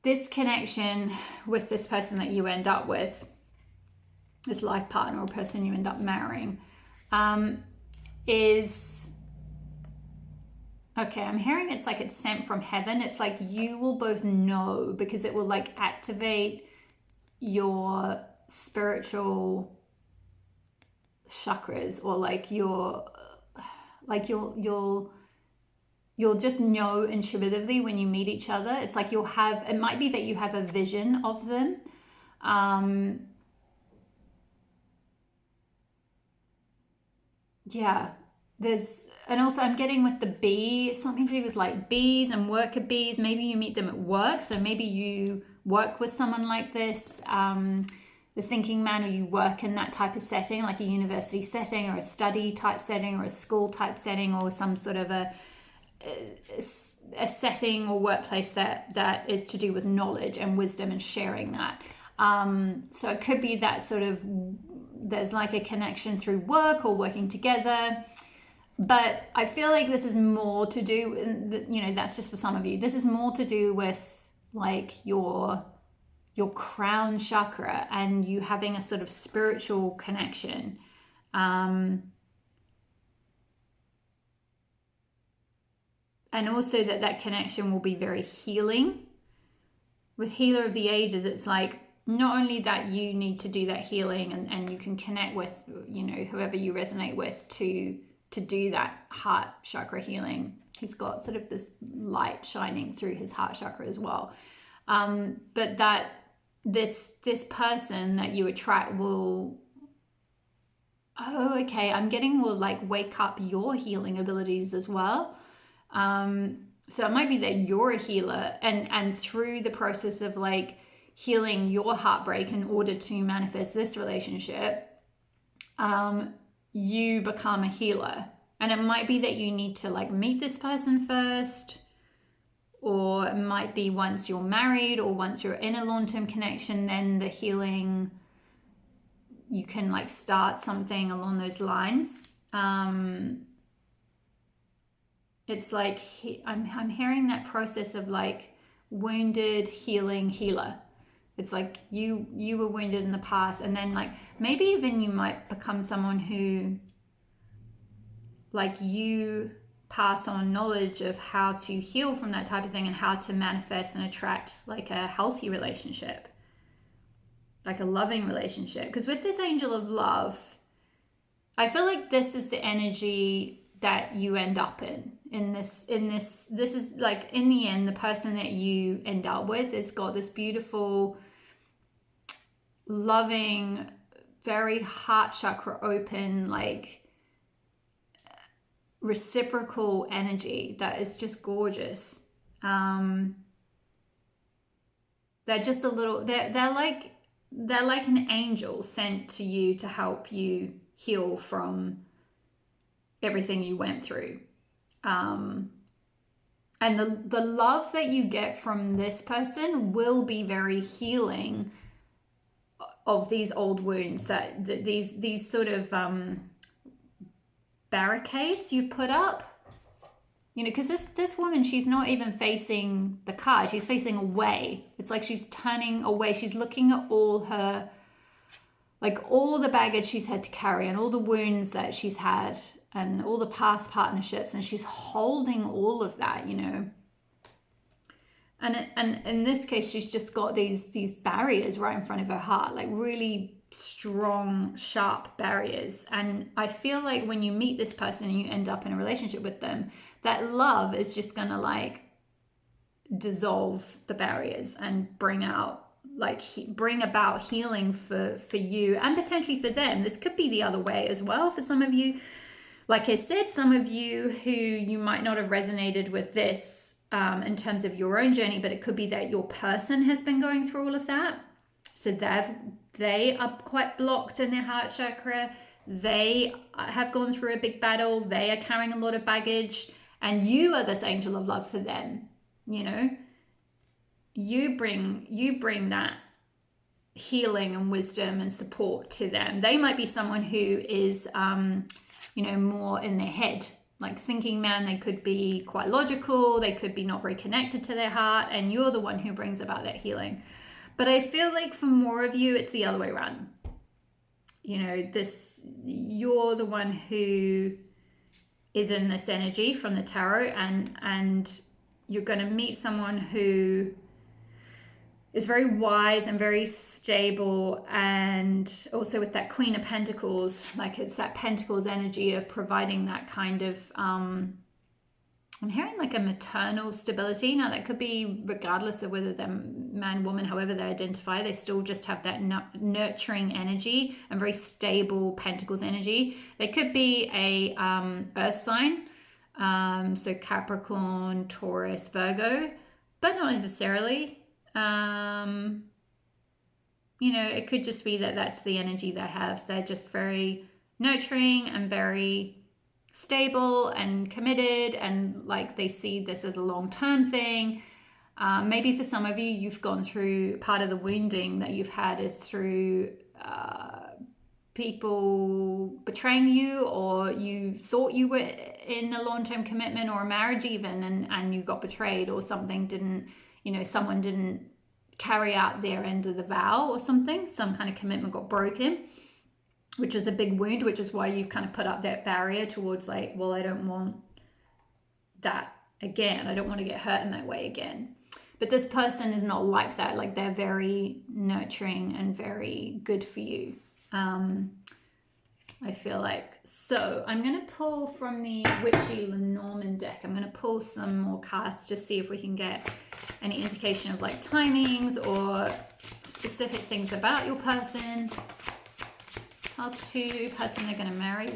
this connection with this person that you end up with, this life partner or person you end up marrying, is Okay, I'm hearing it's like it's sent from heaven. It's like you will both know because it will like activate your spiritual chakras, or like your like you'll just know intuitively when you meet each other. It's like you'll have, it might be that you have a vision of them. Yeah, there's, and also I'm getting with the bee, something to do with like bees and worker bees. Maybe you meet them at work, so maybe you work with someone like this, the thinking man, or you work in that type of setting, like a university setting or a study type setting or a school type setting, or some sort of a setting or workplace that is to do with knowledge and wisdom and sharing that. So it could be that sort of, there's like a connection through work or working together. But I feel like this is more to do, you know, that's just for some of you. This is more to do with like your crown chakra and you having a sort of spiritual connection. And also that connection will be very healing. With Healer of the Ages, it's like not only that you need to do that healing and you can connect with, you know, whoever you resonate with to do that heart chakra healing. He's got sort of this light shining through his heart chakra as well. But that this person that you attract will, I'm getting will like wake up your healing abilities as well. So it might be that you're a healer and through the process of like healing your heartbreak in order to manifest this relationship, you become a healer. And it might be that you need to like meet this person first, or it might be once you're married or once you're in a long-term connection, then the healing, you can like start something along those lines. It's like I'm hearing that process of like wounded healing healer. It's like you were wounded in the past, and then like maybe even you might become someone who like you pass on knowledge of how to heal from that type of thing and how to manifest and attract like a healthy relationship, like a loving relationship. Because with this angel of love, I feel like this is the energy that you end up in this is like, in the end, the person that you end up with has got this beautiful, loving, very heart chakra open, like reciprocal energy that is just gorgeous. They're just a little, they're like an angel sent to you to help you heal from everything you went through. And the love that you get from this person will be very healing of these old wounds, that these sort of barricades you've put up, you know, because this woman, she's not even facing the car, she's facing away. It's like she's turning away, she's looking at all her, like all the baggage she's had to carry and all the wounds that she's had and all the past partnerships, and she's holding all of that, you know. And in this case, she's just got these barriers right in front of her heart, like really strong, sharp barriers. And I feel like when you meet this person and you end up in a relationship with them, that love is just gonna like dissolve the barriers and bring about healing for you and potentially for them. This could be the other way as well for some of you. Like I said, some of you who you might not have resonated with this in terms of your own journey, but it could be that your person has been going through all of that. So they are quite blocked in their heart chakra. They have gone through a big battle. They are carrying a lot of baggage, and you are this angel of love for them. You know, you bring that healing and wisdom and support to them. They might be someone who is more in their head, like thinking man. They could be quite logical, they could be not very connected to their heart, and you're the one who brings about that healing. But I feel like for more of you, it's the other way around. You know, you're the one who is in this energy from the tarot, and you're going to meet someone who is very wise and very stable, and also with that Queen of Pentacles, like it's that Pentacles energy of providing that kind of I'm hearing like a maternal stability. Now that could be regardless of whether they're man, woman, however they identify, they still just have that nurturing energy and very stable Pentacles energy. They could be a earth sign, so Capricorn, Taurus, Virgo, but not necessarily. You know, it could just be that that's the energy they have. They're just very nurturing and very stable and committed, and like they see this as a long-term thing. Maybe for some of you, you've gone through part of the wounding that you've had is through people betraying you, or you thought you were in a long-term commitment or a marriage even, and you got betrayed, or something didn't, you know, someone didn't carry out their end of the vow or something, some kind of commitment got broken, which was a big wound, which is why you've kind of put up that barrier towards like, well, I don't want that again. I don't want to get hurt in that way again. But this person is not like that. Like they're very nurturing and very good for you. I feel like. So I'm going to pull from the Witchy Lenormand deck. I'm going to pull some more cards to see if we can get any indication of like timings or specific things about your person. How to person they're going to marry.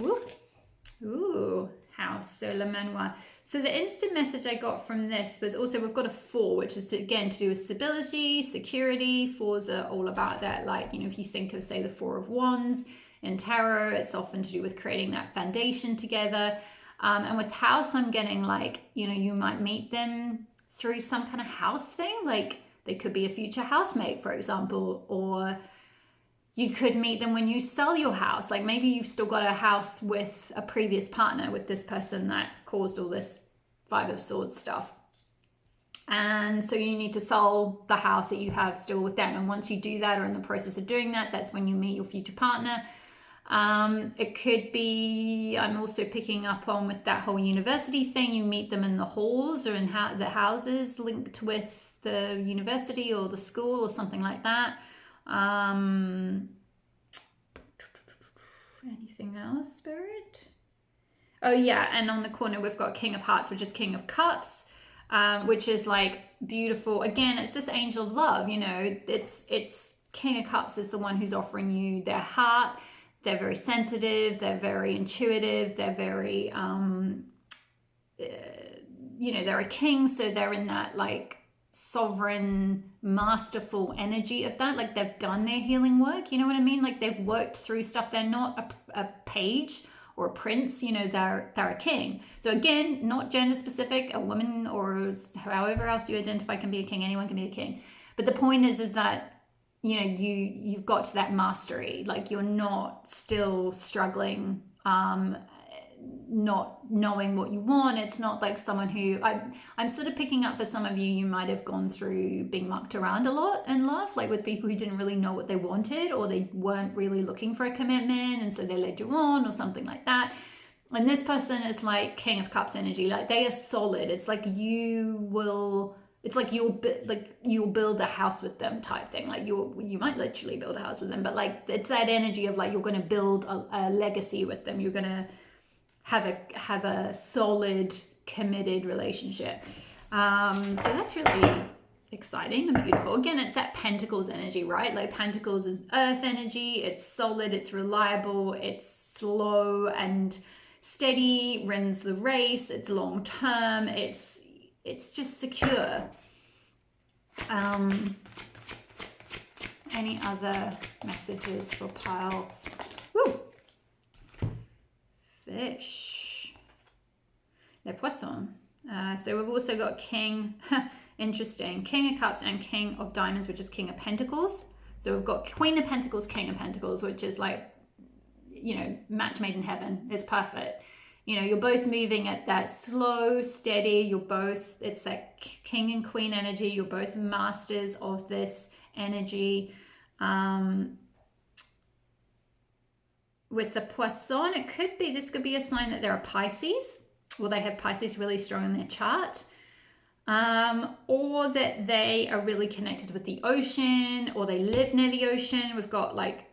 Ooh, house. So Le Manoir. So the instant message I got from this was also, we've got a 4, which is again to do with stability, security. 4s are all about that. Like, you know, if you think of, say, the 4 of Wands in tarot, it's often to do with creating that foundation together. And with house, I'm getting like, you know, you might meet them through some kind of house thing. Like they could be a future housemate, for example, or you could meet them when you sell your house. Like maybe you've still got a house with a previous partner, with this person that caused all this 5 of Swords stuff. And so you need to sell the house that you have still with them. And once you do that, or in the process of doing that, that's when you meet your future partner. It could be, I'm also picking up on with that whole university thing, you meet them in the halls or in the houses linked with the university or the school or something like that. Anything else, Spirit? Oh yeah, and on the corner we've got King of Hearts, which is King of Cups, which is like beautiful. Again, it's this angel of love, you know, it's King of Cups is the one who's offering you their heart. They're very sensitive, they're very intuitive, they're very, you know, they're a king, so they're in that like sovereign, masterful energy of that. Like they've done their healing work, you know what I mean? Like they've worked through stuff. They're not a page or a prince, you know, they're a king. So again, not gender specific, a woman or however else you identify can be a king, anyone can be a king. But the point is that, you know, you've got to that mastery. Like you're not still struggling, not knowing what you want. It's not like someone who I'm sort of picking up for some of you, you might have gone through being mucked around a lot in love, like with people who didn't really know what they wanted, or they weren't really looking for a commitment, and so they led you on or something like that. And this person is like King of Cups energy. Like they are solid. It's like it's like you'll build a house with them type thing. Like you might literally build a house with them, but like it's that energy of like you're going to build a legacy with them. You're going to have a solid, committed relationship. So that's really exciting and beautiful. Again, it's that Pentacles energy, right? Like Pentacles is earth energy. It's solid, it's reliable, it's slow and steady, runs the race, it's long term, it's just secure. Any other messages for pile? Woo! Fish. Les poissons. So we've also got King, interesting, King of Cups and King of Diamonds, which is King of Pentacles. So we've got Queen of Pentacles, King of Pentacles, which is like, you know, match made in heaven. It's perfect. You know, you're both moving at that slow, steady, it's that king and queen energy. You're both masters of this energy. With the Poisson, this could be a sign that they're a Pisces. or they have Pisces really strong in their chart, or that they are really connected with the ocean, or they live near the ocean. We've got like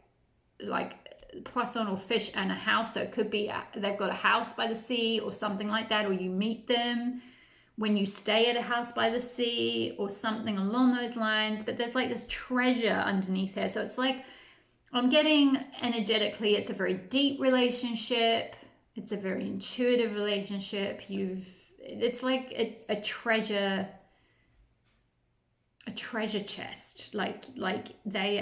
poisson or fish and a house, so it could be they've got a house by the sea or something like that, or you meet them when you stay at a house by the sea or something along those lines. But there's like this treasure underneath there, so it's like I'm getting energetically it's a very deep relationship, it's a very intuitive relationship. It's like a treasure chest, like they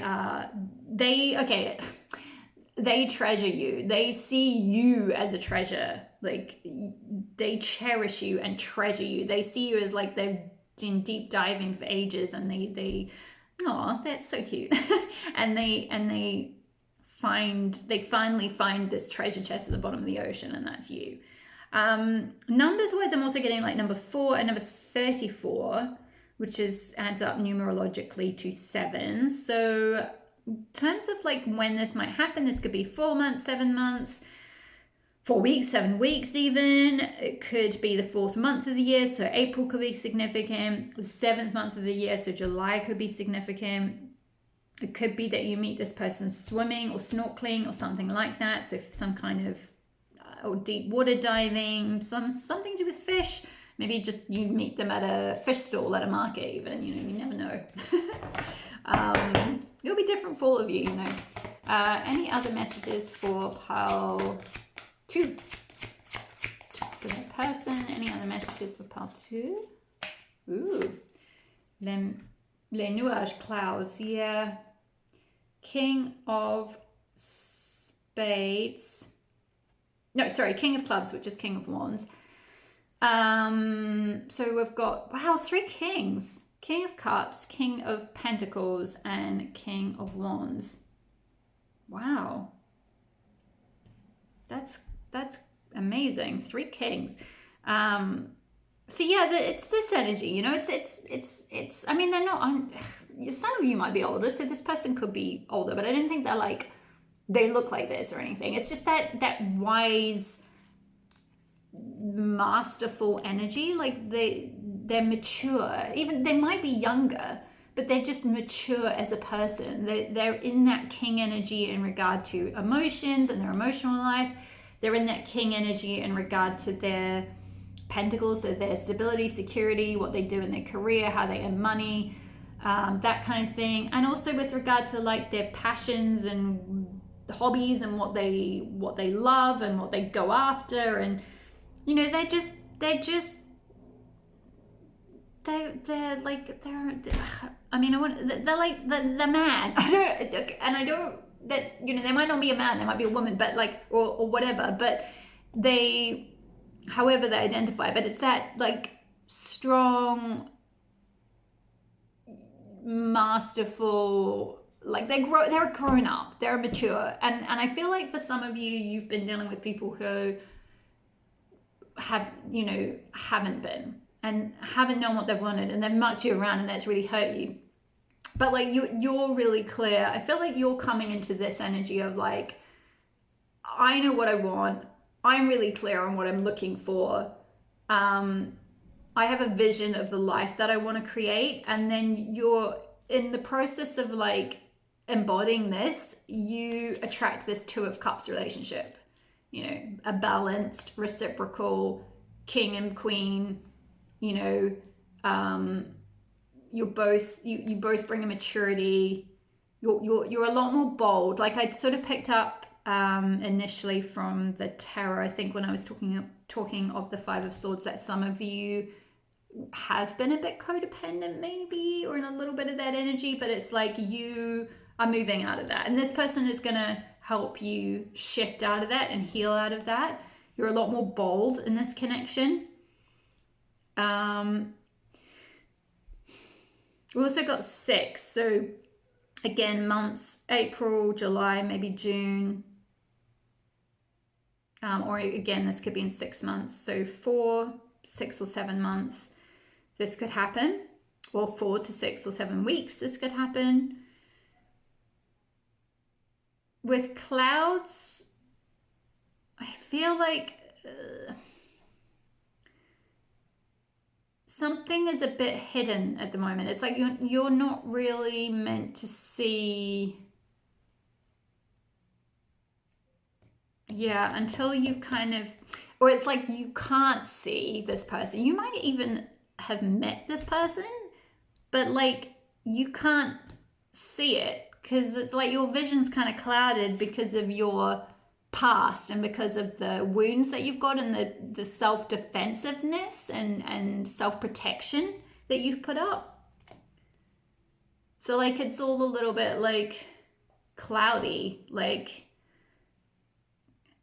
treasure you, they see you as a treasure, like they cherish you and treasure you, they see you as like they've been deep diving for ages, and they oh, that's so cute. and they finally find this treasure chest at the bottom of the ocean, and that's you. Numbers wise, I'm also getting like number 4 and number 34, which adds up numerologically to 7. So in terms of like when this might happen, this could be 4 months, 7 months, 4 weeks, 7 weeks even. It could be the 4th month of the year, so April could be significant. The 7th month of the year, so July could be significant. It could be that you meet this person swimming or snorkeling or something like that, so some kind of or deep water diving, something to do with fish. Maybe just you meet them at a fish stall at a market even, you never know. It'll be different for all of you, Any other messages for pile 2? For that person, any other messages for pile 2? Ooh, les nuages, clouds, yeah. King of spades. No, sorry, King of clubs, which is King of wands. So we've got, wow, 3 kings. King of cups, King of pentacles, and King of wands. Wow. That's amazing. 3 kings. So yeah, it's this energy, it's I mean, they're not, some of you might be older, so this person could be older, but I don't think they're like, they look like this or anything. It's just that wise, masterful energy. Like they're mature. Even they might be younger, but they're just mature as a person. They're in that king energy in regard to emotions and their emotional life. They're in that king energy in regard to their pentacles, so their stability, security, what they do in their career, how they earn money, that kind of thing. And also with regard to like their passions and hobbies and what they love and what they go after, and they're like they're like the man. I don't that they might not be a man, they might be a woman, but like or whatever, but however they identify, but it's that like strong, masterful, like they're grown up, they're mature, and I feel like for some of you, you've been dealing with people who haven't been and haven't known what they've wanted, and they've mucked you around, and that's really hurt you. But like you're really clear. I feel like you're coming into this energy of like, I know what I want. I'm really clear on what I'm looking for. I have a vision of the life that I want to create, and then you're in the process of like embodying this, you attract this 2 of Cups relationship, a balanced, reciprocal king and queen, you both bring a maturity. You're a lot more bold. Like I sort of picked up initially from the tarot, I think when I was talking of the 5 of Swords, that some of you have been a bit codependent maybe, or in a little bit of that energy, but it's like you are moving out of that, and this person is going to help you shift out of that and heal out of that. You're a lot more bold in this connection. We also got 6, so again, months, April, July, maybe June, or again, this could be in 6 months, so 4, 6 or 7 months this could happen, or 4 to 6 or 7 weeks this could happen. With clouds, I feel like something is a bit hidden at the moment. It's like you're not really meant to see, yeah, until you kind of, or it's like you can't see this person. You might even have met this person, but like you can't see it because it's like your vision's kind of clouded because of your past and because of the wounds that you've got and the self-defensiveness and self-protection that you've put up. So like it's all a little bit like cloudy, like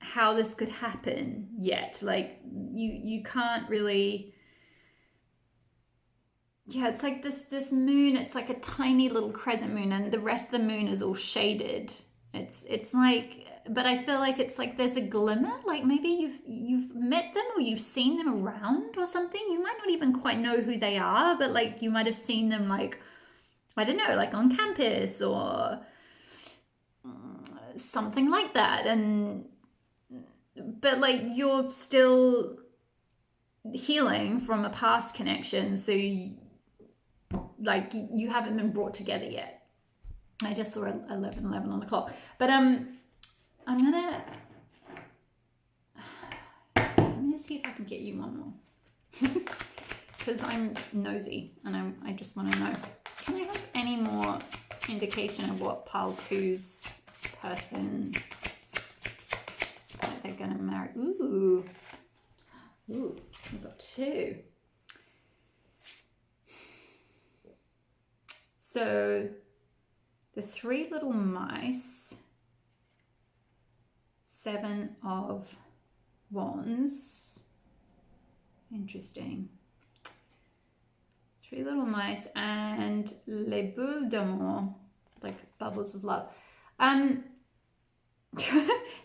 how this could happen yet. Like you can't really, yeah, it's like this moon, it's like a tiny little crescent moon and the rest of the moon is all shaded. It's like, but I feel like it's like there's a glimmer, like maybe you've met them or you've seen them around or something. You might not even quite know who they are, but like you might have seen them like, I don't know, like on campus or something like that. And but like you're still healing from a past connection, so you haven't been brought together yet. I just saw 11:11 on the clock, but I'm gonna see if I can get you one more because I'm nosy and I just want to know. Can I have any more indication of what pile 2's person that they're gonna marry? Ooh, we've got 2. So the 3 little mice, 7 of wands. Interesting. 3 little mice and les boules d'amour, like bubbles of love.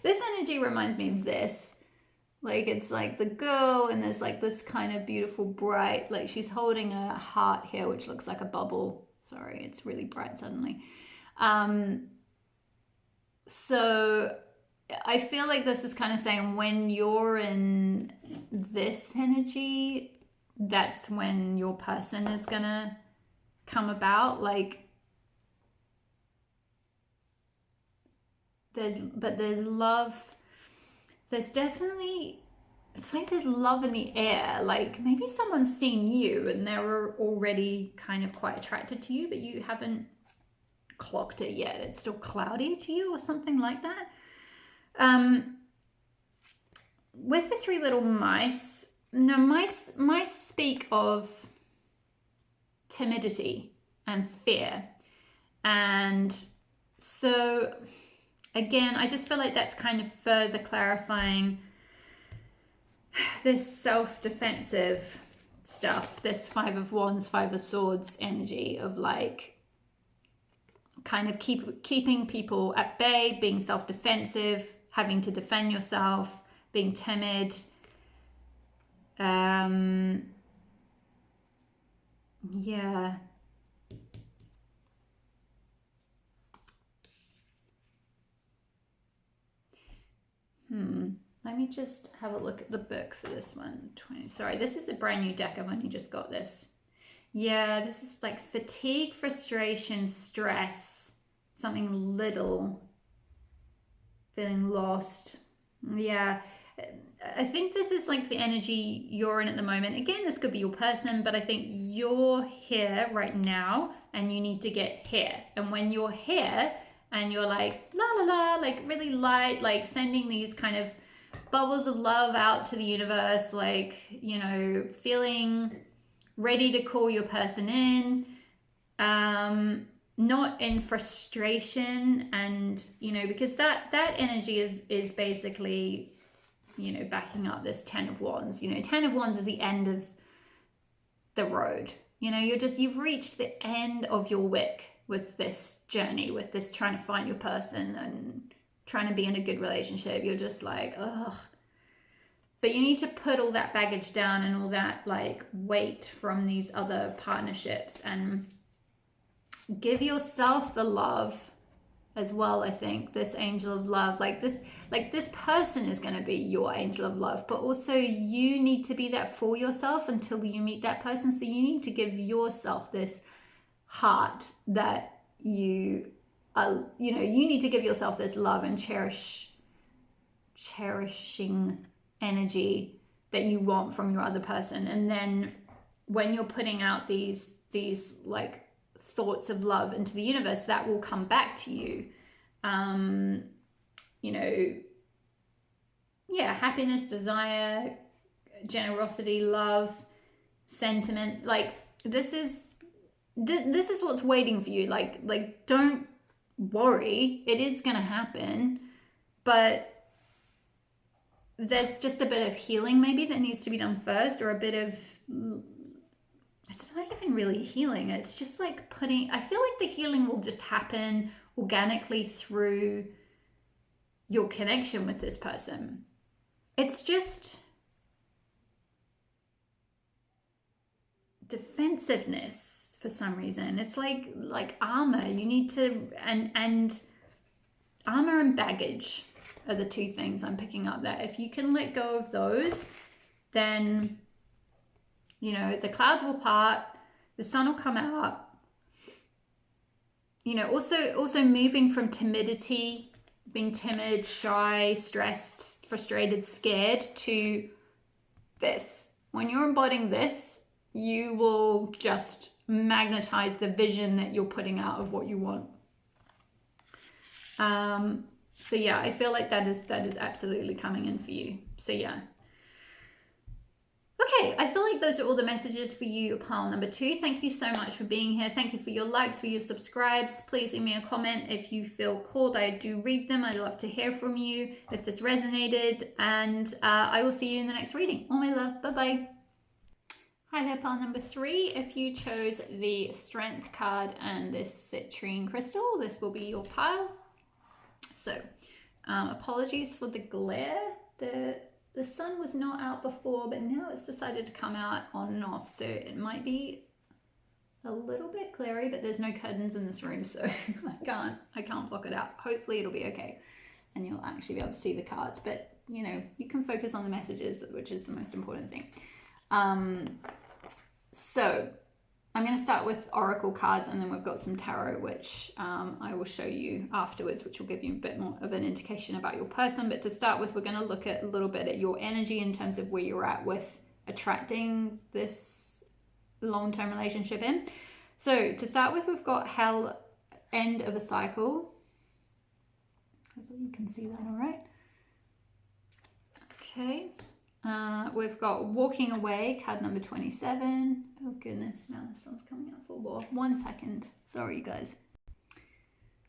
This energy reminds me of this. Like it's like the girl and there's like this kind of beautiful bright, like she's holding a heart here which looks like a bubble. Sorry, it's really bright suddenly. So I feel like this is kind of saying when you're in this energy, that's when your person is gonna come about. Like there's love. There's definitely, it's like there's love in the air. Like maybe someone's seen you and they're already kind of quite attracted to you, but you haven't clocked it yet. It's still cloudy to you or something like that. With the 3 little mice, now mice speak of timidity and fear. And so again, I just feel like that's kind of further clarifying this self-defensive stuff, this 5 of wands, 5 of swords energy of like kind of keeping people at bay, being self-defensive, having to defend yourself, being timid. Yeah. Let me just have a look at the book for this one. Sorry, this is a brand new deck. I've only just got this. Yeah, this is like fatigue, frustration, stress, something little, feeling lost. Yeah, I think this is like the energy you're in at the moment. Again, this could be your person, but I think you're here right now and you need to get here. And when you're here and you're like, la la la, like really light, like sending these kind of bubbles of love out to the universe, like, you know, feeling ready to call your person in, not in frustration, and you know, because that energy is basically, you know, backing up this 10 of wands. You know, 10 of wands is the end of the road. You know, you've reached the end of your wick with this journey, with this trying to find your person and trying to be in a good relationship. You're just like, ugh. But you need to put all that baggage down and all that like weight from these other partnerships and give yourself the love as well. I think this angel of love, like this person is going to be your angel of love, but also you need to be that for yourself until you meet that person. So you need to give yourself this heart that you are, you know, you need to give yourself this love and cherishing energy that you want from your other person. And then when you're putting out these like thoughts of love into the universe, that will come back to you. You know, yeah, happiness, desire, generosity, love, sentiment. Like this is what's waiting for you. Like don't worry, it is going to happen, but there's just a bit of healing maybe that needs to be done first, or a bit of, it's not even really healing, it's just like I feel like the healing will just happen organically through your connection with this person. It's just defensiveness for some reason. It's like armor. You need to, and armor and baggage are the two things I'm picking up there. If you can let go of those, then, you know, the clouds will part, the sun will come out. You know, also moving from timidity, being timid, shy, stressed, frustrated, scared, to this. When you're embodying this, you will just magnetize the vision that you're putting out of what you want. So yeah, I feel like that is absolutely coming in for you. So yeah. Okay, I feel like those are all the messages for you, pile number 2. Thank you so much for being here. Thank you for your likes, for your subscribes. Please leave me a comment if you feel called. I do read them. I'd love to hear from you if this resonated. And I will see you in the next reading. All my love. Bye-bye. Hi there, pile number 3. If you chose the Strength card and this citrine crystal, this will be your pile. So, apologies for the glare. The sun was not out before, but now it's decided to come out on and off. So it might be a little bit glary, but there's no curtains in this room, so I can't block it out. Hopefully it'll be okay, and you'll actually be able to see the cards. But you know, you can focus on the messages, which is the most important thing. So I'm going to start with oracle cards, and then we've got some tarot, which I will show you afterwards, which will give you a bit more of an indication about your person. But to start with, we're going to look at a little bit at your energy in terms of where you're at with attracting this long-term relationship in. So to start with, we've got hell, end of a cycle. Hopefully you can see that all right. Okay. We've got walking away, card number 27. Oh goodness, now the sun's coming out full bore. 1 second. Sorry, you guys.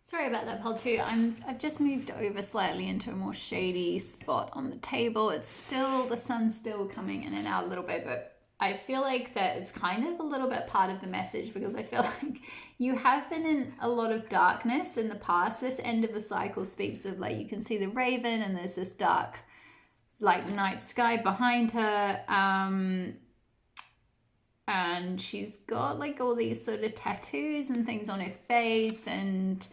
Sorry about that, pile 2. I've just moved over slightly into a more shady spot on the table. It's still, the sun's still coming in and out a little bit, but I feel like that is kind of a little bit part of the message, because I feel like you have been in a lot of darkness in the past. This end of a cycle speaks of, like, you can see the raven and there's this dark, like, night sky behind her, and she's got like all these sort of tattoos and things on her face, and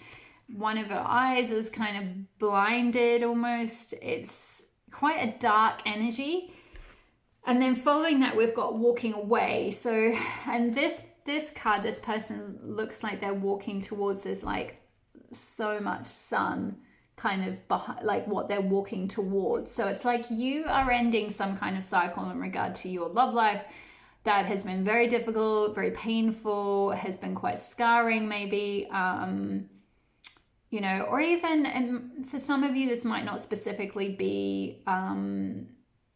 one of her eyes is kind of blinded almost. It's quite a dark energy. And then following that, we've got walking away. So, and this card, this person looks like they're walking towards this, like, so much sun kind of behind, like what they're walking towards. So it's like you are ending some kind of cycle in regard to your love life that has been very difficult, very painful, has been quite scarring maybe, you know, or even, and for some of you, this might not specifically be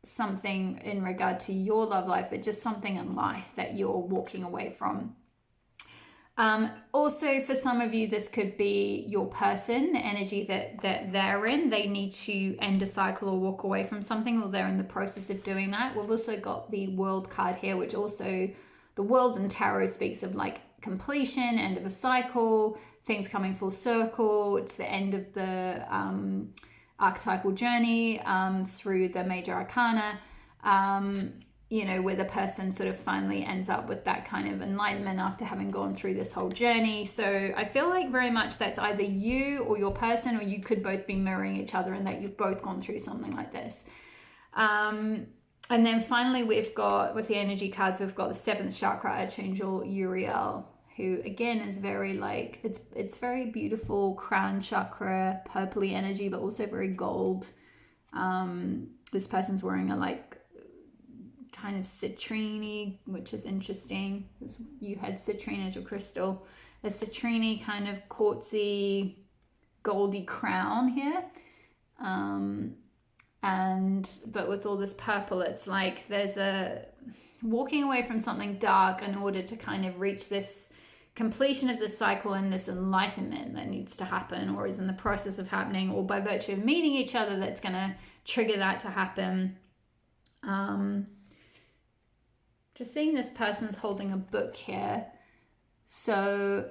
something in regard to your love life, but just something in life that you're walking away from. Also, for some of you, this could be your person, the energy that they're in. They need to end a cycle or walk away from something, or they're in the process of doing that. We've also got the World card here, which also, the World in tarot speaks of like completion, end of a cycle, things coming full circle. It's the end of the archetypal journey through the major arcana. you know, where the person sort of finally ends up with that kind of enlightenment after having gone through this whole journey. So I feel like very much that's either you or your person, or you could both be mirroring each other and that you've both gone through something like this. And then finally we've got, with the energy cards, we've got the 7th chakra archangel Uriel, who again is very like, it's very beautiful crown chakra, purpley energy, but also very gold. This person's wearing a like kind of citrine, which is interesting. You had citrine as your crystal, a citrine kind of quartzy goldy crown here, but with all this purple, it's like there's a walking away from something dark in order to kind of reach this completion of the cycle and this enlightenment that needs to happen, or is in the process of happening, or by virtue of meeting each other that's going to trigger that to happen. Just seeing this person's holding a book here. So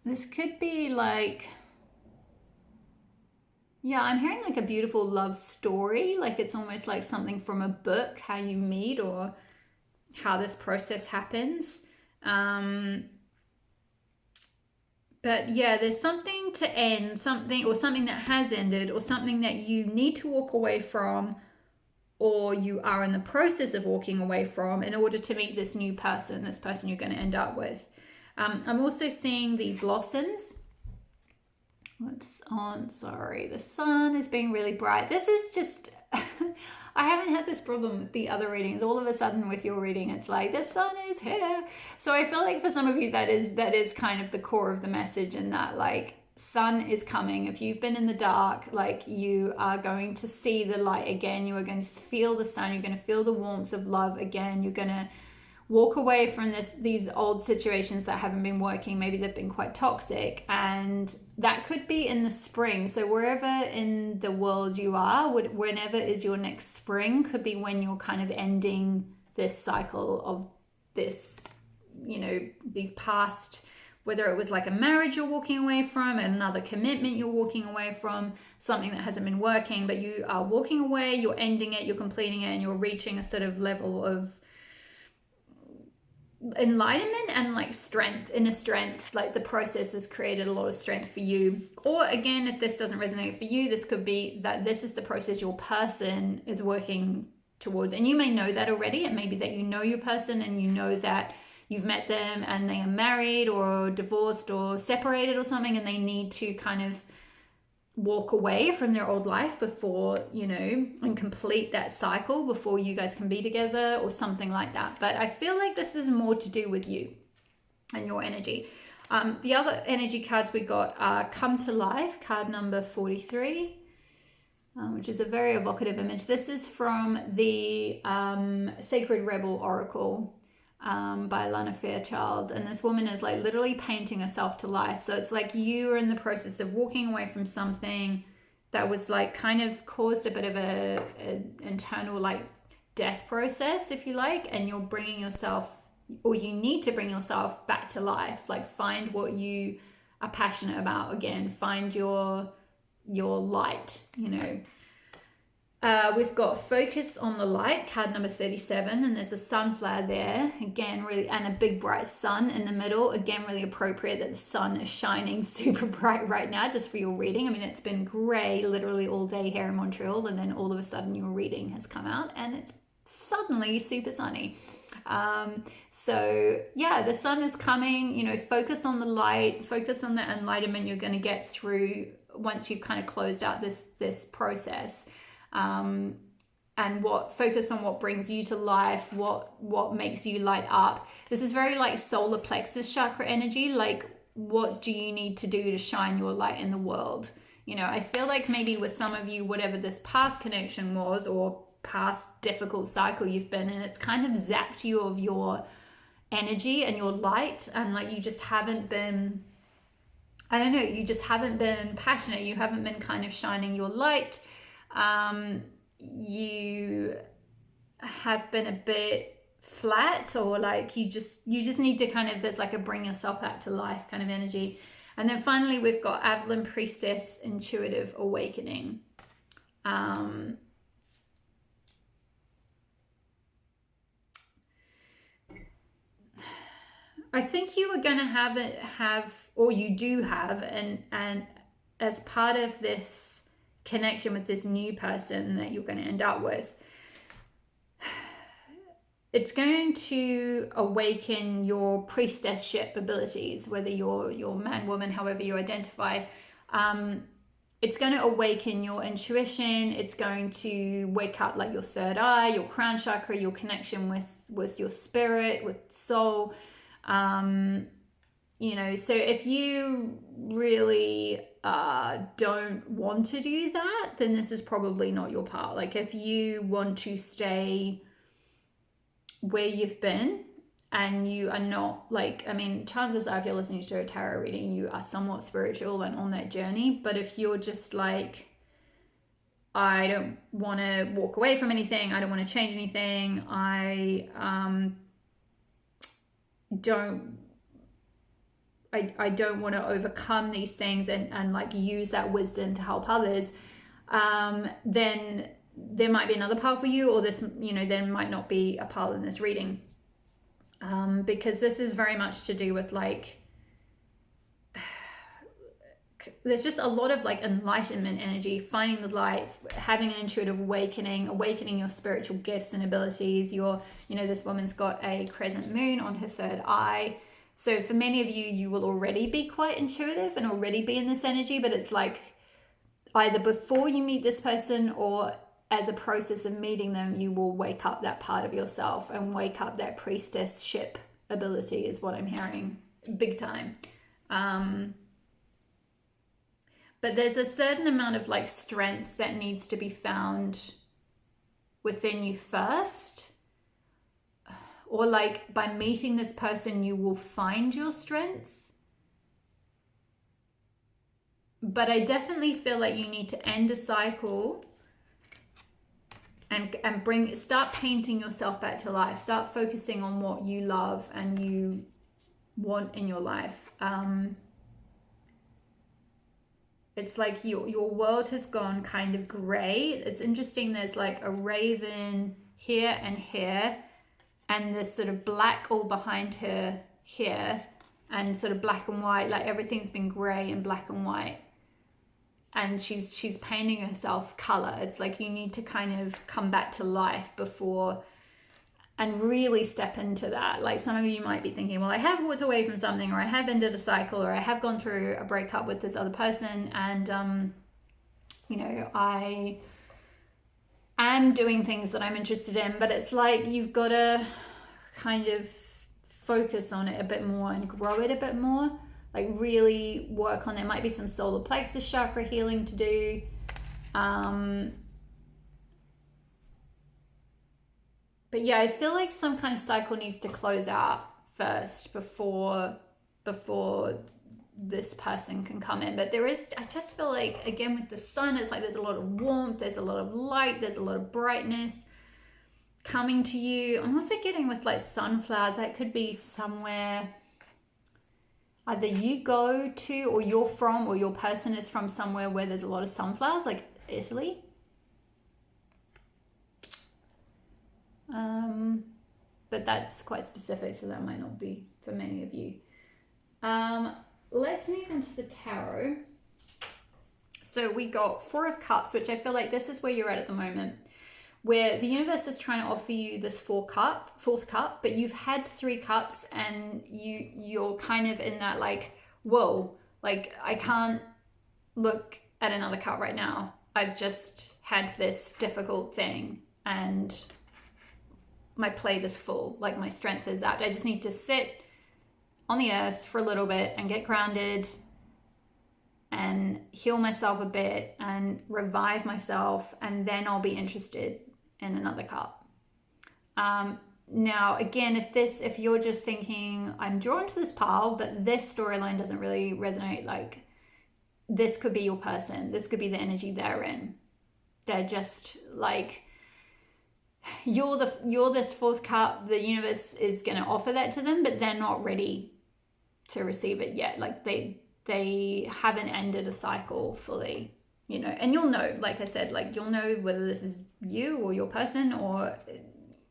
this could be like, yeah, I'm hearing like a beautiful love story. Like it's almost like something from a book, how you meet or how this process happens. But yeah, there's something to end, something that has ended, or something that you need to walk away from, or you are in the process of walking away from, in order to meet this new person, this person you're going to end up with. I'm also seeing the blossoms. Whoops, sorry. The sun is being really bright. This is just, I haven't had this problem with the other readings. All of a sudden with your reading, it's like, the sun is here. So I feel like for some of you, that is kind of the core of the message, and that like, sun is coming. If you've been in the dark, like you are going to see the light again. You are going to feel the sun. You're going to feel the warmth of love again. You're going to walk away from these old situations that haven't been working. Maybe they've been quite toxic, and that could be in the spring. So wherever in the world you are, whenever is your next spring, could be when you're kind of ending this cycle of this, you know, these past, whether it was like a marriage you're walking away from, another commitment you're walking away from, something that hasn't been working, but you are walking away, you're ending it, you're completing it, and you're reaching a sort of level of enlightenment and like strength, inner strength. Like the process has created a lot of strength for you. Or again, if this doesn't resonate for you, this could be that this is the process your person is working towards. And you may know that already. It may be that you know your person and you know that you've met them and they are married or divorced or separated or something, and they need to kind of walk away from their old life before, you know, and complete that cycle before you guys can be together or something like that. But I feel like this is more to do with you and your energy. The other energy cards we got are Come to Life, card number 43. Which is a very evocative image. This is from the Sacred Rebel Oracle by Lana Fairchild, and this woman is like literally painting herself to life. So it's like you are in the process of walking away from something that was like kind of caused a bit of a internal like death process, if you like, and you're bringing yourself, or you need to bring yourself back to life. Like find what you are passionate about again, find your light, you know. We've got Focus on the Light, card number 37, and there's a sunflower there, again really, and a big bright sun in the middle. Again, really appropriate that the sun is shining super bright right now just for your reading. I mean, it's been grey literally all day here in Montreal, and then all of a sudden your reading has come out and it's suddenly super sunny. So yeah, the sun is coming, you know, focus on the light, focus on the enlightenment you're going to get through once you've kind of closed out this process. And focus on what brings you to life, what makes you light up. This is very like solar plexus chakra energy. Like, what do you need to do to shine your light in the world? You know, I feel like maybe with some of you, whatever this past connection was or past difficult cycle you've been in, it's kind of zapped you of your energy and your light, and like you just haven't been, I don't know, you just haven't been passionate. You haven't been kind of shining your light. You have been a bit flat, or like you just need to kind of, there's like a bring yourself back to life kind of energy. And then finally we've got Avalon Priestess, Intuitive Awakening. I think you are going to have, or you do have, and as part of this connection with this new person that you're going to end up with, it's going to awaken your priestess-ship abilities, whether you're man, woman, however you identify. It's going to awaken your intuition. It's going to wake up like your third eye, your crown chakra, your connection with your spirit, with soul. You know, so if you really don't want to do that, then this is probably not your part. Like if you want to stay where you've been and you are not, like, I mean, chances are if you're listening to a tarot reading, you are somewhat spiritual and on that journey. But if you're just like, I don't want to walk away from anything, I don't want to change anything, I don't want to overcome these things and like use that wisdom to help others, then there might be another path for you, or this, you know, there might not be a path in this reading, because this is very much to do with like, there's just a lot of like enlightenment energy, finding the light, having an intuitive awakening your spiritual gifts and abilities. You know, this woman's got a crescent moon on her third eye. So for many of you, you will already be quite intuitive and already be in this energy, but it's like either before you meet this person or as a process of meeting them, you will wake up that part of yourself and wake up that priestess-ship ability is what I'm hearing big time. But there's a certain amount of like strength that needs to be found within you first. Or like by meeting this person, you will find your strength. But I definitely feel like you need to end a cycle and start painting yourself back to life. Start focusing on what you love and you want in your life. It's like your world has gone kind of gray. It's interesting. There's like a raven here and here, and there's sort of black all behind her here, and sort of black and white. Like everything's been gray and black and white. And she's painting herself color. It's like you need to kind of come back to life before and really step into that. Like some of you might be thinking, well, I have walked away from something, or I have ended a cycle, or I have gone through a breakup with this other person, and you know, I am doing things that I'm interested in, but it's like you've got to kind of focus on it a bit more and grow it a bit more. Like really work on, there might be some solar plexus chakra healing to do. But yeah, I feel like some kind of cycle needs to close out first before this person can come in. But I just feel like, again, with the sun, it's like there's a lot of warmth, there's a lot of light, there's a lot of brightness coming to you. I'm also getting with like sunflowers. That could be somewhere either you go to, or you're from, or your person is from somewhere where there's a lot of sunflowers, like Italy. But that's quite specific, so that might not be for many of you. Let's move into the tarot. So we got Four of Cups, which I feel like this is where you're at the moment, where the universe is trying to offer you this fourth cup, but you've had 3 cups and you're kind of in that like, whoa, like I can't look at another cup right now. I've just had this difficult thing and my plate is full, like my strength is out. I just need to sit on the earth for a little bit and get grounded and heal myself a bit and revive myself, and then I'll be interested in another cup. Now, again, if you're just thinking, I'm drawn to this pile, but this storyline doesn't really resonate, like this could be your person. This could be the energy they're in. They're just like, you're this fourth cup. The universe is going to offer that to them, but they're not ready to receive it yet. Like they haven't ended a cycle fully, you know. And you'll know, like I said, like you'll know whether this is you or your person, or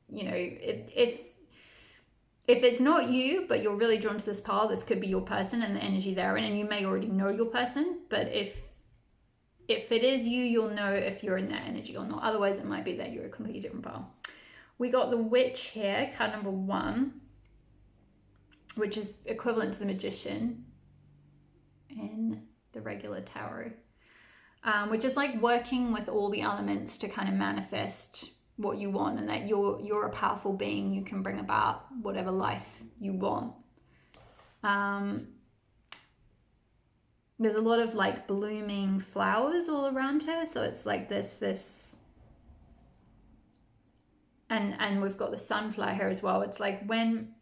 you know, if if it's not you, but you're really drawn to this pile, this could be your person and the energy they're in, and you may already know your person, but if it is you, you'll know if you're in that energy or not. Otherwise, it might be that you're a completely different pile. We got the Witch here, card number 1, which is equivalent to the Magician in the regular tarot, which is like working with all the elements to kind of manifest what you want, and that you're a powerful being. You can bring about whatever life you want. There's a lot of like blooming flowers all around her, so it's like this and we've got the sunflower here as well. It's like when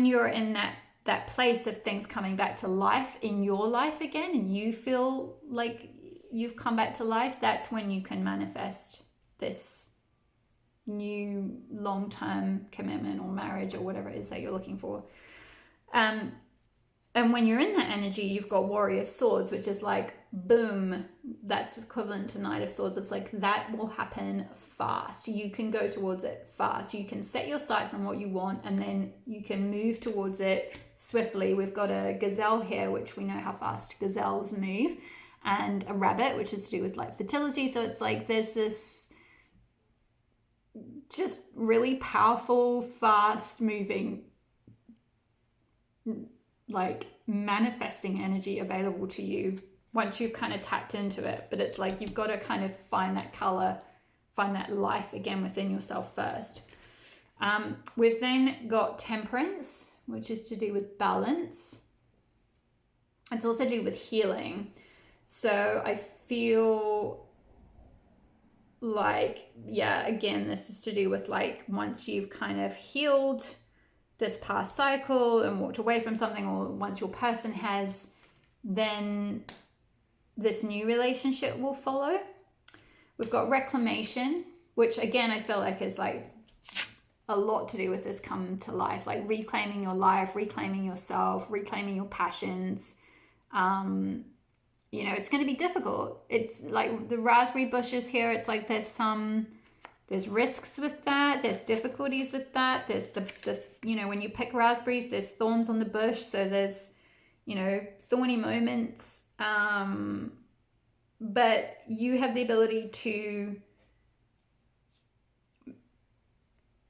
you're in that place of things coming back to life in your life again, and you feel like you've come back to life, that's when you can manifest this new long-term commitment or marriage or whatever it is that you're looking for. And when you're in that energy, you've got Warrior of Swords, which is like, boom, that's equivalent to Knight of Swords. It's like that will happen fast. You can go towards it fast. You can set your sights on what you want, and then you can move towards it swiftly. We've got a gazelle here, which we know how fast gazelles move, and a rabbit, which is to do with like fertility. So it's like there's this just really powerful, fast moving, like manifesting energy available to you once you've kind of tapped into it. But it's like you've got to kind of find that color, find that life again within yourself first. We've then got Temperance, which is to do with balance. It's also to do with healing. So I feel like, yeah, again, this is to do with like once you've kind of healed this past cycle and walked away from something, or once your person has, then this new relationship will follow. We've got Reclamation, which again I feel like is like a lot to do with this come to life, like reclaiming your life, reclaiming yourself, reclaiming your passions. You know, it's going to be difficult. It's like the raspberry bushes here. It's like there's risks with that. There's difficulties with that. There's the you know, when you pick raspberries, there's thorns on the bush. So there's, you know, thorny moments. But you have the ability to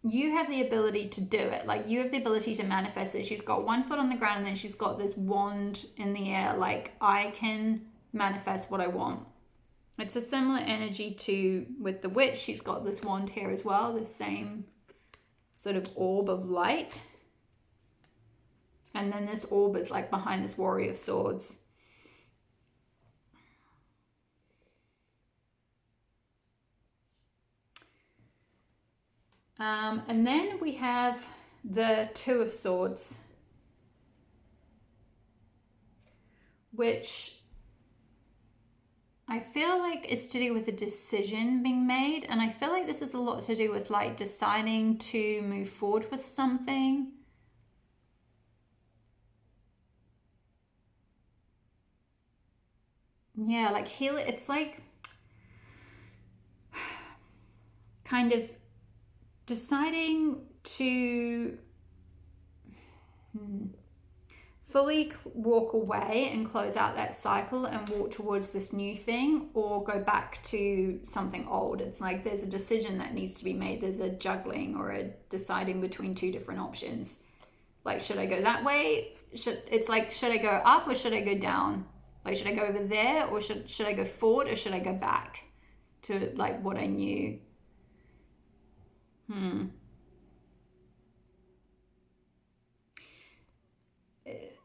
do it. Like you have the ability to manifest it. She's got one foot on the ground and then she's got this wand in the air. Like, I can manifest what I want. It's a similar energy to with the witch. She's got this wand here as well, the same sort of orb of light. And then this orb is like behind this Warrior of Swords. And then we have the Two of Swords, which I feel like is to do with a decision being made. And I feel like this is a lot to do with like deciding to move forward with something. Yeah, like heal it. It's like kind of deciding to fully walk away and close out that cycle and walk towards this new thing, or go back to something old. It's like there's a decision that needs to be made. There's a juggling or a deciding between two different options. Like, should I go that way? Should I go up or should I go down? Like, should I go over there, or should I go forward, or should I go back to like what I knew?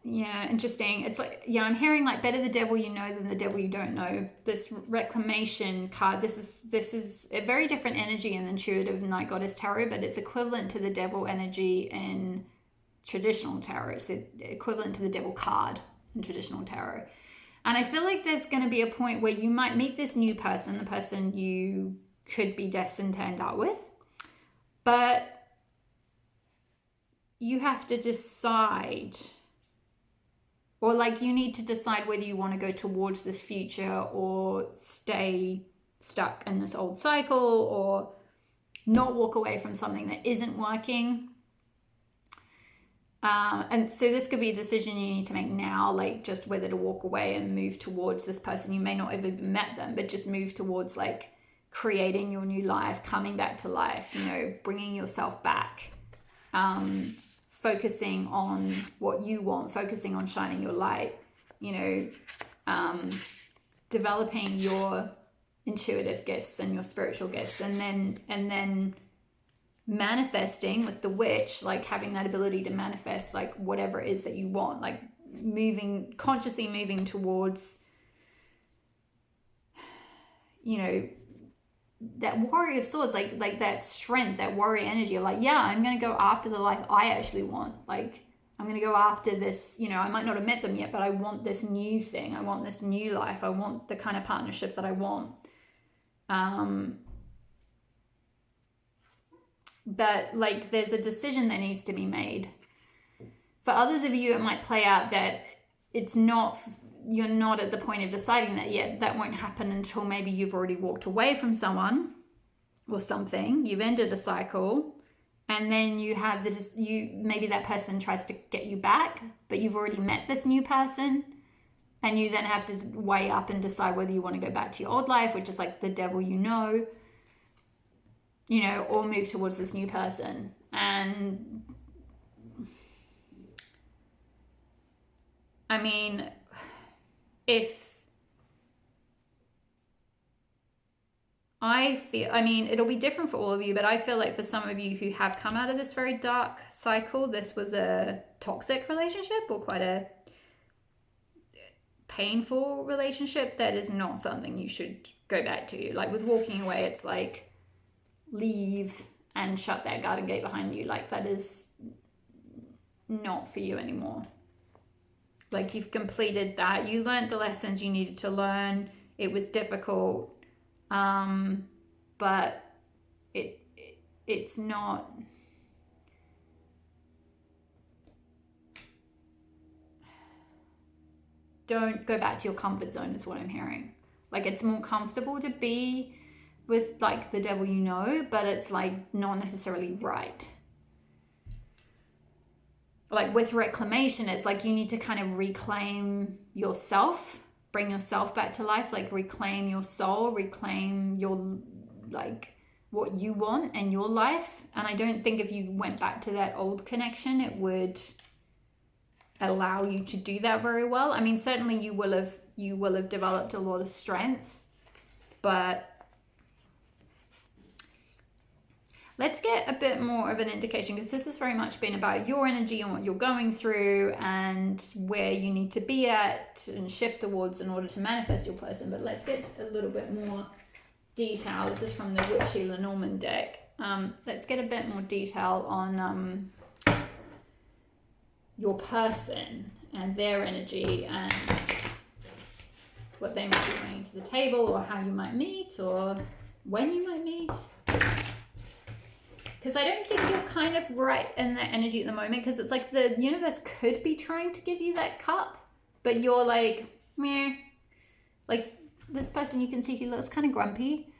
Yeah, interesting. It's like, yeah, I'm hearing like better the devil you know than the devil you don't know. This Reclamation card, this is a very different energy in the intuitive Night Goddess Tarot, but it's equivalent to the devil energy in traditional tarot. It's the equivalent to the devil card in traditional tarot. And I feel like there's going to be a point where you might meet this new person, the person you could be destined to end up with, but you have to decide, or like you need to decide whether you want to go towards this future or stay stuck in this old cycle, or not walk away from something that isn't working. And so this could be a decision you need to make now, like just whether to walk away and move towards this person. You may not have even met them, but just move towards like creating your new life, coming back to life, you know, bringing yourself back, focusing on what you want, focusing on shining your light, you know, developing your intuitive gifts and your spiritual gifts, and then manifesting with the witch, like having that ability to manifest like whatever it is that you want, like consciously moving towards, you know, that warrior of swords, like that strength, that warrior energy of like, yeah, I'm going to go after the life I actually want. Like, I'm going to go after this, you know, I might not have met them yet, but I want this new thing. I want this new life. I want the kind of partnership that I want. But like there's a decision that needs to be made. For others of you, it might play out that you're not at the point of deciding that yet. That won't happen until maybe you've already walked away from someone or something. You've ended a cycle, and then you have maybe that person tries to get you back, but you've already met this new person, and you then have to weigh up and decide whether you want to go back to your old life, which is like the devil you know, or move towards this new person. And I mean, it'll be different for all of you, but I feel like for some of you who have come out of this very dark cycle, this was a toxic relationship or quite a painful relationship that is not something you should go back to. Like with walking away, it's like, leave and shut that garden gate behind you. Like that is not for you anymore. Like you've completed that. You learned the lessons you needed to learn. It was difficult, but it's not. Don't go back to your comfort zone is what I'm hearing. Like it's more comfortable to be with like the devil you know, but it's like not necessarily right. Like with reclamation, it's like you need to kind of reclaim yourself, bring yourself back to life, like reclaim your soul, reclaim your, like what you want and your life. And I don't think if you went back to that old connection, it would allow you to do that very well. I mean, certainly you will have developed a lot of strength, but let's get a bit more of an indication, because this has very much been about your energy and what you're going through and where you need to be at and shift towards in order to manifest your person. But let's get a little bit more detail. This is from the Witchy Lenormand deck. Let's get a bit more detail on your person and their energy and what they might be bringing to the table, or how you might meet, or when you might meet. Because I don't think you're kind of right in that energy at the moment, because it's like the universe could be trying to give you that cup, but you're like, meh. Like this person, you can see he looks kind of grumpy.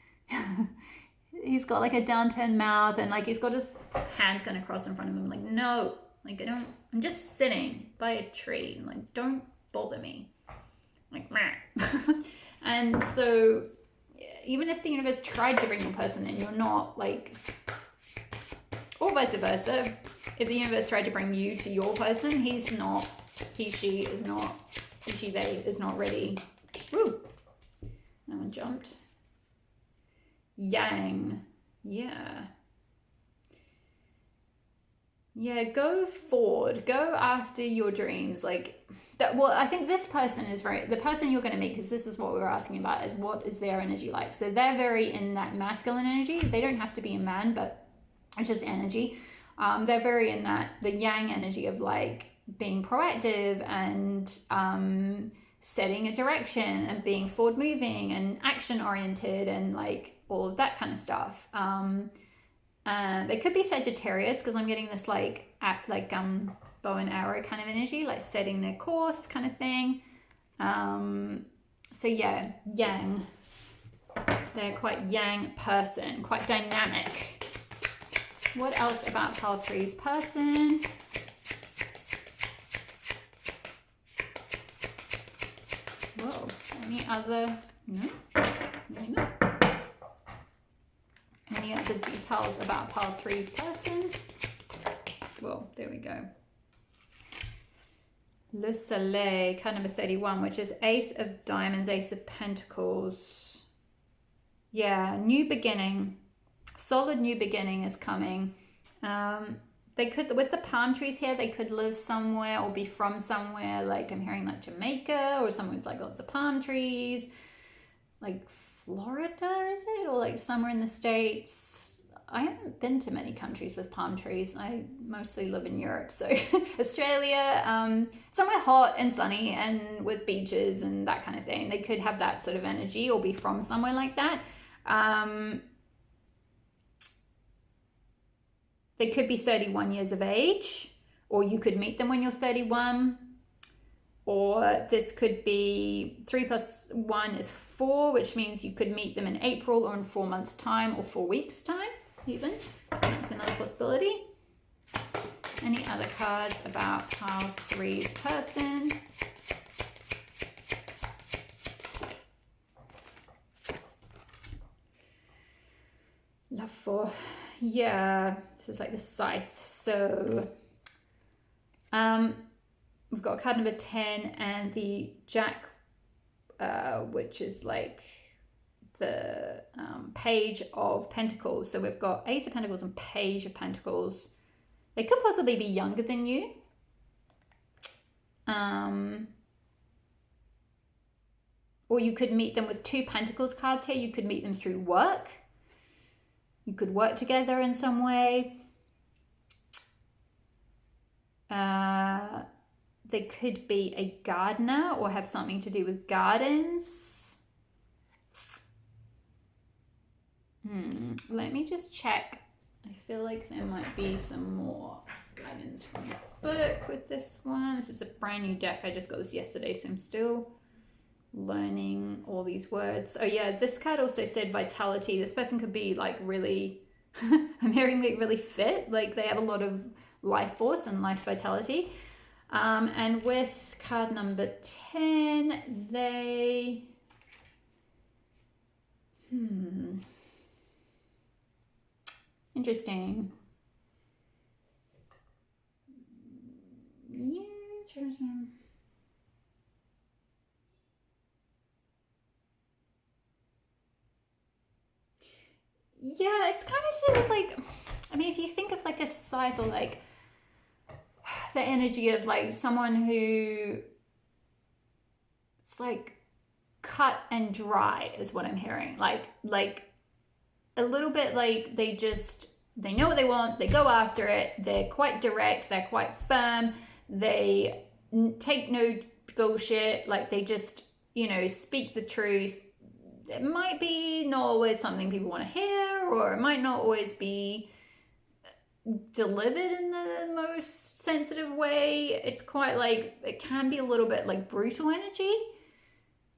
He's got like a downturned mouth, and like he's got his hands kind of crossed in front of him. Like, no, like I'm just sitting by a tree. Like, don't bother me. Like, meh. And so even if the universe tried to bring your person in, you're not like, or vice versa, if the universe tried to bring you to your person, they is not ready. Woo! That one jumped. Yang. Yeah, go forward. Go after your dreams. Like that. Well, I think this person is the person you're going to meet, because this is what we were asking about, is what is their energy like. So they're very in that masculine energy. They don't have to be a man, but it's just energy. They're very in the yang energy of like being proactive and setting a direction and being forward moving and action oriented and like all of that kind of stuff. They could be Sagittarius, because I'm getting this like bow and arrow kind of energy, like setting their course kind of thing. So yeah, yang. They're quite yang person, quite dynamic. What else about pile three's person? Whoa, any other, no, maybe not. Any other details about pile three's person? Well, there we go. Le Soleil, card number 31, which is Ace of Diamonds, Ace of Pentacles. Yeah, new beginning. Solid new beginning is coming. They could, with the palm trees here, they could live somewhere or be from somewhere, like I'm hearing like Jamaica or somewhere with like lots of palm trees. Like Florida, is it? Or like somewhere in the States. I haven't been to many countries with palm trees. I mostly live in Europe, so Australia, somewhere hot and sunny and with beaches and that kind of thing. They could have that sort of energy or be from somewhere like that. They could be 31 years of age, or you could meet them when you're 31. Or this could be 3 + 1 is 4, which means you could meet them in April or in 4 months' time or 4 weeks' time, even. That's another possibility. Any other cards about pile three's person? Love 4. Yeah, this is like the scythe. So, we've got card number 10 and the Jack, which is like the Page of Pentacles. So we've got Ace of Pentacles and Page of Pentacles. They could possibly be younger than you. Or you could meet them with 2 Pentacles cards here. You could meet them through work. You could work together in some way. They could be a gardener or have something to do with gardens. Let me just check. I feel like there might be some more guidance from the book with this one. This is a brand new deck. I just got this yesterday, so I'm still learning all these words. Oh yeah, this card also said vitality. This person could be like really, I'm hearing like really fit. Like they have a lot of life force and life vitality. And with card number 10, they, interesting. Yeah, yeah, it's kind of sort of like, I mean, if you think of like a scythe or like the energy of like someone who it's like cut and dry is what I'm hearing. Like a little bit like they know what they want, they go after it, they're quite direct, they're quite firm, they take no bullshit, like they just, speak the truth. It might be not always something people want to hear, or it might not always be delivered in the most sensitive way. It's quite like, it can be a little bit like brutal energy.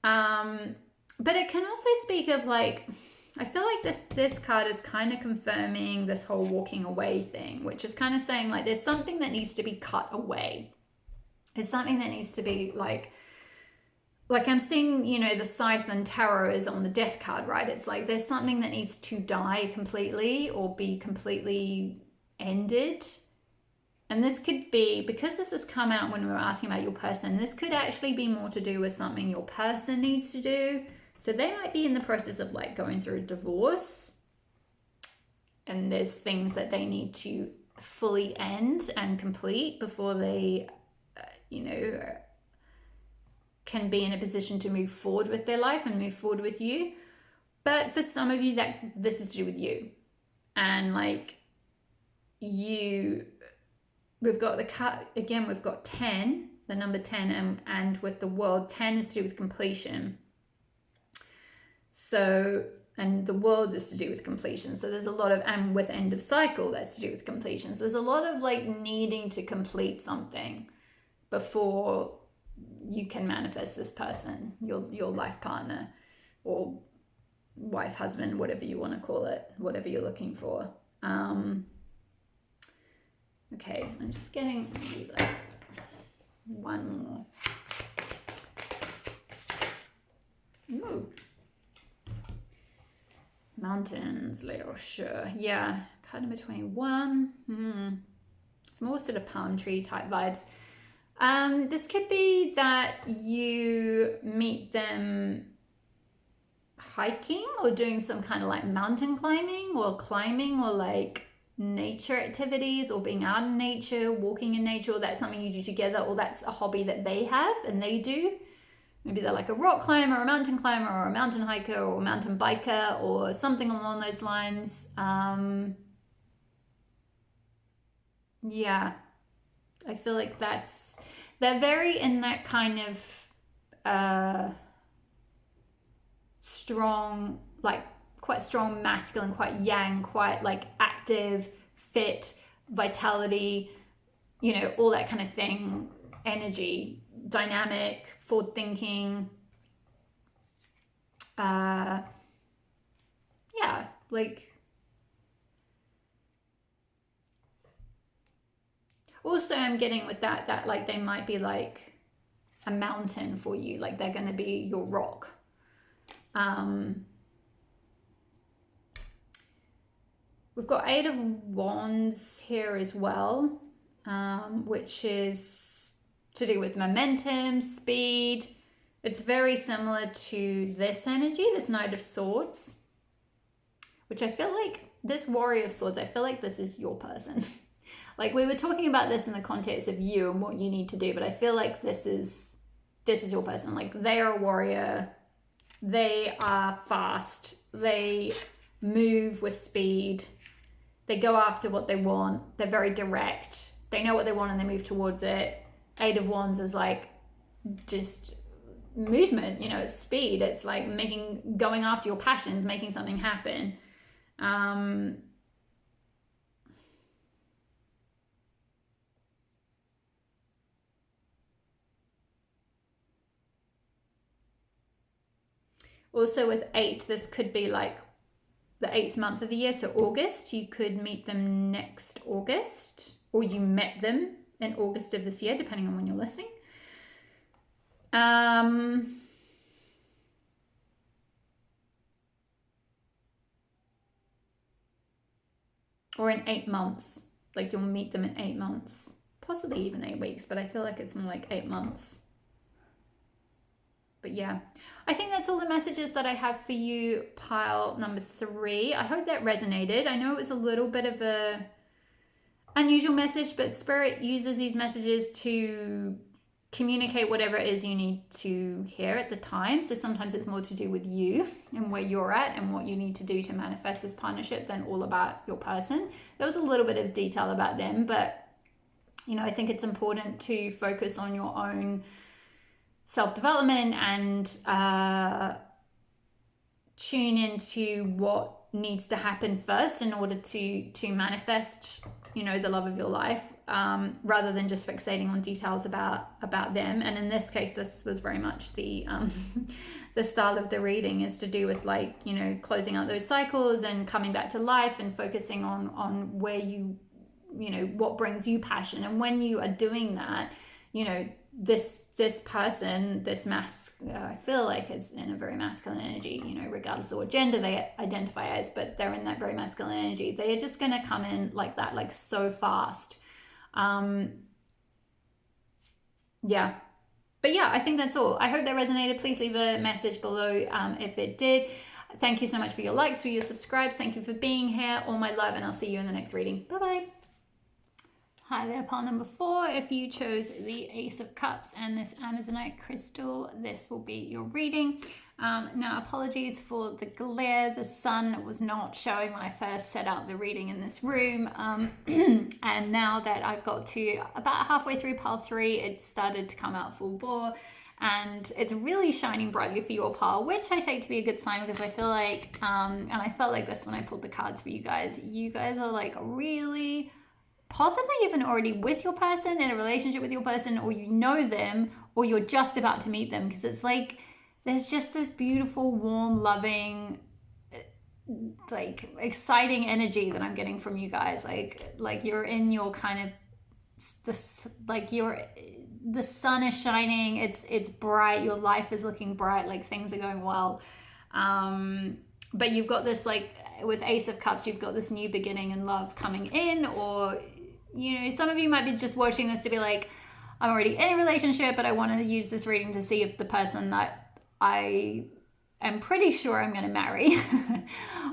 But it can also speak of like, I feel like this card is kind of confirming this whole walking away thing, which is kind of saying like there's something that needs to be cut away. There's something that needs to be like I'm seeing, the scythe and tarot is on the death card, right? It's like there's something that needs to die completely or be completely ended. And this could be, because this has come out when we were asking about your person, this could actually be more to do with something your person needs to do. So they might be in the process of like going through a divorce, and there's things that they need to fully end and complete before they, can be in a position to move forward with their life and move forward with you. But for some of you, that this is to do with you. And like we've got the card, again, we've got 10, the number 10, and with the world, 10 is to do with completion. So, and the world is to do with completion. So there's a lot of, and with end of cycle, that's to do with completion. So there's a lot of like needing to complete something before you can manifest this person, your life partner or wife, husband, whatever you want to call it, whatever you're looking for. Okay, I'm just getting maybe like one more. Ooh. Mountains, Leo, sure. Yeah, card number 21. It's more sort of palm tree type vibes. This could be that you meet them hiking or doing some kind of like mountain climbing or like nature activities or being out in nature, walking in nature, or that's something you do together, or that's a hobby that they have and they do. Maybe they're like a rock climber or a mountain climber or a mountain hiker or a mountain biker or something along those lines. Yeah, I feel like they're very in that kind of strong, like quite strong masculine, quite yang, quite like active, fit, vitality, you know, all that kind of thing, energy, dynamic, forward thinking. Yeah, like also I'm getting with that like they might be like a mountain for you, like they're going to be your rock. We've got 8 of Wands here as well, which is to do with momentum, speed. It's very similar to this energy, this Knight of Swords, which I feel like this Warrior of Swords, I feel like this is your person. Like we were talking about this in the context of you and what you need to do, but I feel like this is your person. Like they are a warrior. They are fast. They move with speed. They go after what they want. They're very direct. They know what they want and they move towards it. 8 of Wands is like just movement, you know, it's speed. It's like going after your passions, making something happen. Also with 8, this could be like the 8th month of the year, so August. You could meet them next August, or you met them in August of this year, depending on when you're listening. Or in 8 months, like you'll meet them in 8 months, possibly even 8 weeks, but I feel like it's more like 8 months. But yeah, I think that's all the messages that I have for you, pile number 3. I hope that resonated. I know it was a little bit of a unusual message, but Spirit uses these messages to communicate whatever it is you need to hear at the time. So sometimes it's more to do with you and where you're at and what you need to do to manifest this partnership than all about your person. There was a little bit of detail about them, but you know, I think it's important to focus on your own self-development and tune into what needs to happen first in order to manifest, you know, the love of your life, rather than just fixating on details about them. And in this case, this was very much the the style of the reading is to do with, like, you know, closing out those cycles and coming back to life and focusing on where you know, what brings you passion. And when you are doing that, you know, this person, I feel like it's in a very masculine energy, you know, regardless of what gender they identify as, but they're in that very masculine energy. They are just going to come in like that, like so fast. Yeah. But yeah, I think that's all. I hope that resonated. Please leave a message below if it did. Thank you so much for your likes, for your subscribes. Thank you for being here. All my love, and I'll see you in the next reading. Bye-bye. Hi there, pile number 4. If you chose the Ace of Cups and this Amazonite crystal, this will be your reading. Now, apologies for the glare. The sun was not showing when I first set out the reading in this room. And now that I've got to about halfway through pile 3, it started to come out full bore. And it's really shining brightly for your pile, which I take to be a good sign, because I feel like, and I felt like this when I pulled the cards for you guys are like really possibly even already with your person, in a relationship with your person, or you know them, or you're just about to meet them, because it's like there's just this beautiful, warm, loving, like exciting energy that I'm getting from you guys. Like you're in your kind of the sun is shining, it's bright, your life is looking bright, like things are going well. But you've got this, like with Ace of Cups, you've got this new beginning in love coming in, or some of you might be just watching this to be like, I'm already in a relationship, but I want to use this reading to see if the person that I am pretty sure I'm going to marry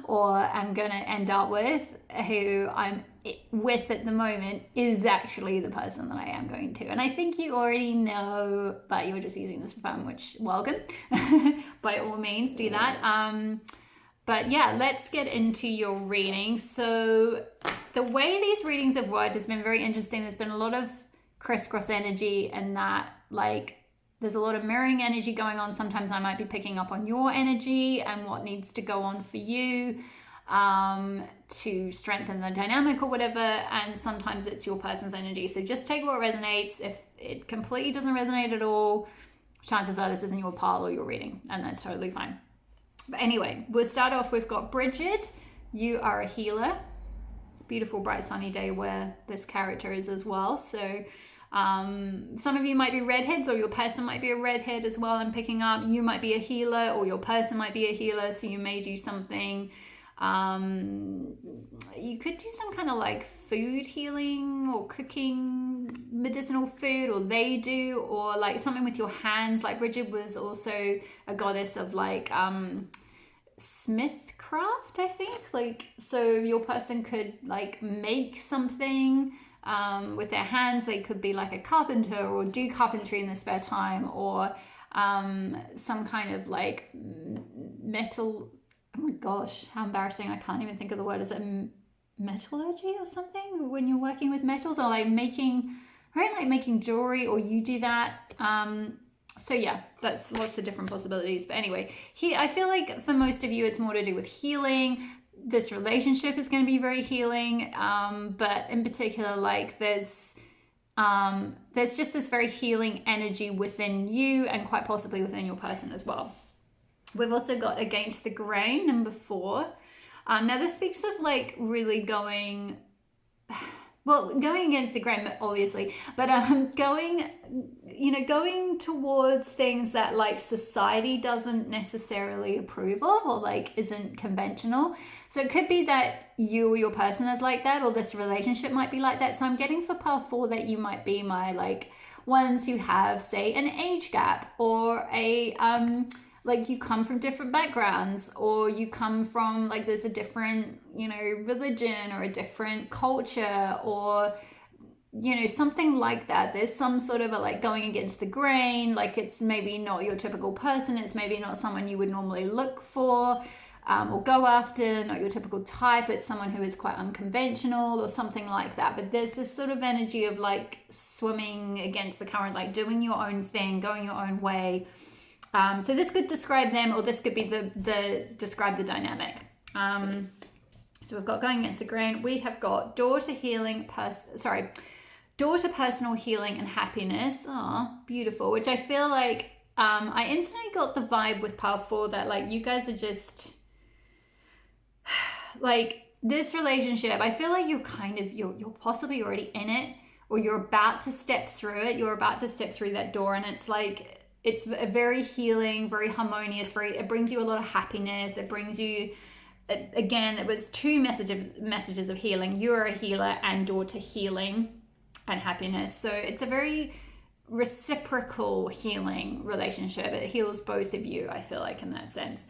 or I'm going to end up with, who I'm with at the moment, is actually the person that I am going to. And I think you already know, but you're just using this for fun, which, welcome. By all means, do that. But yeah, let's get into your reading. So the way these readings have worked has been very interesting. There's been a lot of crisscross energy, and that, like, there's a lot of mirroring energy going on. Sometimes I might be picking up on your energy and what needs to go on for you to strengthen the dynamic or whatever. And sometimes it's your person's energy. So just take what resonates. If it completely doesn't resonate at all, chances are this isn't your pile or your reading, and that's totally fine. But anyway, we'll start off. We've got Bridget. You are a healer. Beautiful, bright, sunny day where this character is as well. So some of you might be redheads, or your person might be a redhead as well. I'm picking up. You might be a healer, or your person might be a healer. So you may do something. You could do some kind of like food healing or cooking medicinal food, or they do, or like something with your hands. Like Bridget was also a goddess of like smithcraft, I think. Like, so your person could like make something with their hands. They could be like a carpenter or do carpentry in their spare time, or some kind of like metal. Oh my gosh, how embarrassing. I can't even think of the word. Is it metallurgy or something when you're working with metals, or like making jewelry, or you do that. So yeah, that's lots of different possibilities. But anyway, I feel like for most of you, it's more to do with healing. This relationship is going to be very healing. But in particular, like there's just this very healing energy within you, and quite possibly within your person as well. We've also got Against the Grain, number 4. Now this speaks of like really going against the grain, obviously, but going towards things that like society doesn't necessarily approve of, or like isn't conventional. So it could be that you or your person is like that, or this relationship might be like that. So I'm getting for pile 4 that you might be my like ones who have, say, an age gap, or a like you come from different backgrounds, or you come from like there's a different, religion or a different culture, or, something like that. There's some sort of a like going against the grain, like it's maybe not your typical person. It's maybe not someone you would normally look for or go after, not your typical type. It's someone who is quite unconventional or something like that. But there's this sort of energy of like swimming against the current, like doing your own thing, going your own way. So this could describe them, or this could be describe the dynamic. So we've got going against the grain. We have got daughter personal healing and happiness. Oh, beautiful. Which I feel like I instantly got the vibe with pile 4 that like you guys are just like this relationship. I feel like you're possibly already in it, or you're about to step through it. You're about to step through that door, and it's like it's a very healing, very harmonious, it brings you a lot of happiness. It brings you, again, it was 2 messages of healing. You're a healer, and daughter healing and happiness. So it's a very reciprocal healing relationship. It heals both of you, I feel like, in that sense.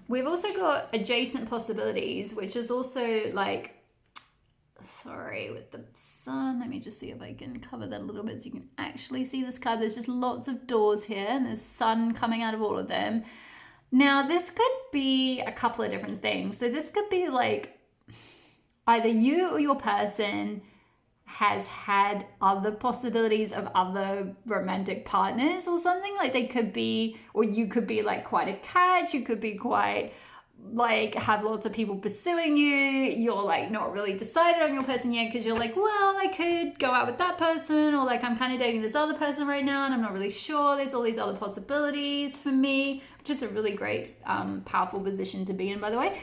We've also got adjacent possibilities, which is also like, with the sun, let me just see if I can cover that a little bit so you can actually see this card. There's just lots of doors here, and there's sun coming out of all of them. Now this could be a couple of different things. So this could be like either you or your person has had other possibilities of other romantic partners or something. Like they could be, or you could be like quite a catch. You could be quite like have lots of people pursuing you. You're like not really decided on your person yet, because you're like, well, I could go out with that person, or like I'm kind of dating this other person right now and I'm not really sure. There's all these other possibilities for me, which is a really great powerful position to be in, by the way.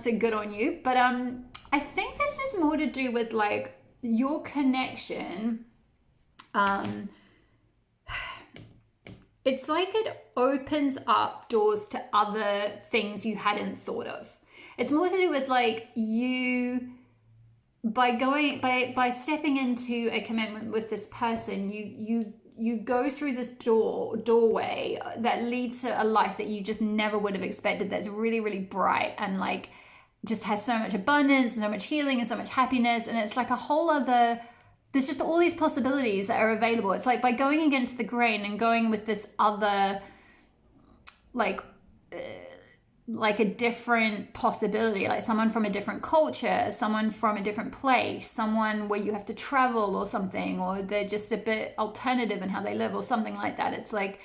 So good on you. But I think this is more to do with like your connection, it's like it opens up doors to other things you hadn't thought of. It's more to do with like you, by stepping into a commitment with this person, you go through this doorway that leads to a life that you just never would have expected, that's really, really bright and like just has so much abundance and so much healing and so much happiness. And it's like a whole other, there's just all these possibilities that are available. It's like by going against the grain and going with this other, like a different possibility, like someone from a different culture, someone from a different place, someone where you have to travel or something, or they're just a bit alternative in how they live or something like that. It's like,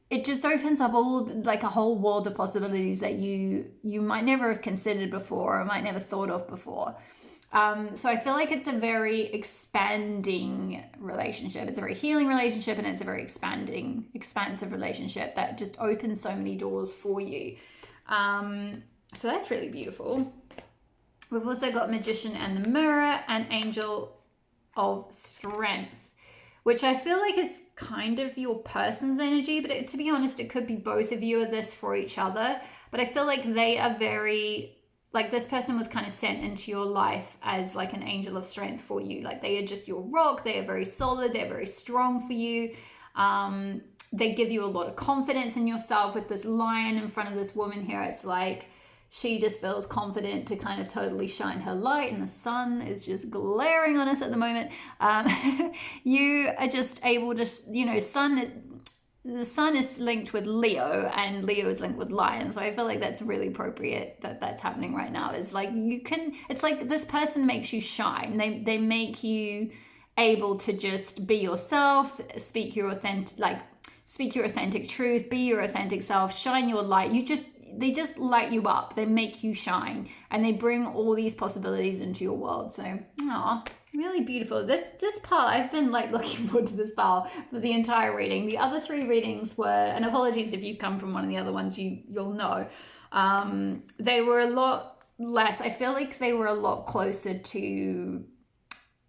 it just opens up all like a whole world of possibilities that you might never have considered before or might never thought of before. So I feel like it's a very expanding relationship. It's a very healing relationship, and it's a very expansive relationship that just opens so many doors for you. So that's really beautiful. We've also got Magician and the Mirror and Angel of Strength, which I feel like is kind of your person's energy, but to be honest, it could be both of you are this for each other. But I feel like they are very, like this person was kind of sent into your life as like an angel of strength for you. Like they are just your rock. They are very solid. They're very strong for you. They give you a lot of confidence in yourself. With this lion in front of this woman here, it's like she just feels confident to kind of totally shine her light, and the sun is just glaring on us at the moment. You are just able to, the sun is linked with Leo, and Leo is linked with lion. So I feel like that's really appropriate that that's happening right now. Is like it's like this person makes you shine. They make you able to just be yourself, speak your authentic truth, be your authentic self, shine your light. They just light you up. They make you shine, and they bring all these possibilities into your world. So, really beautiful. This part, I've been like looking forward to this part for the entire reading. The other 3 readings were, and apologies if you come from one of the other ones, you'll know, they were a lot less. I feel like they were a lot closer to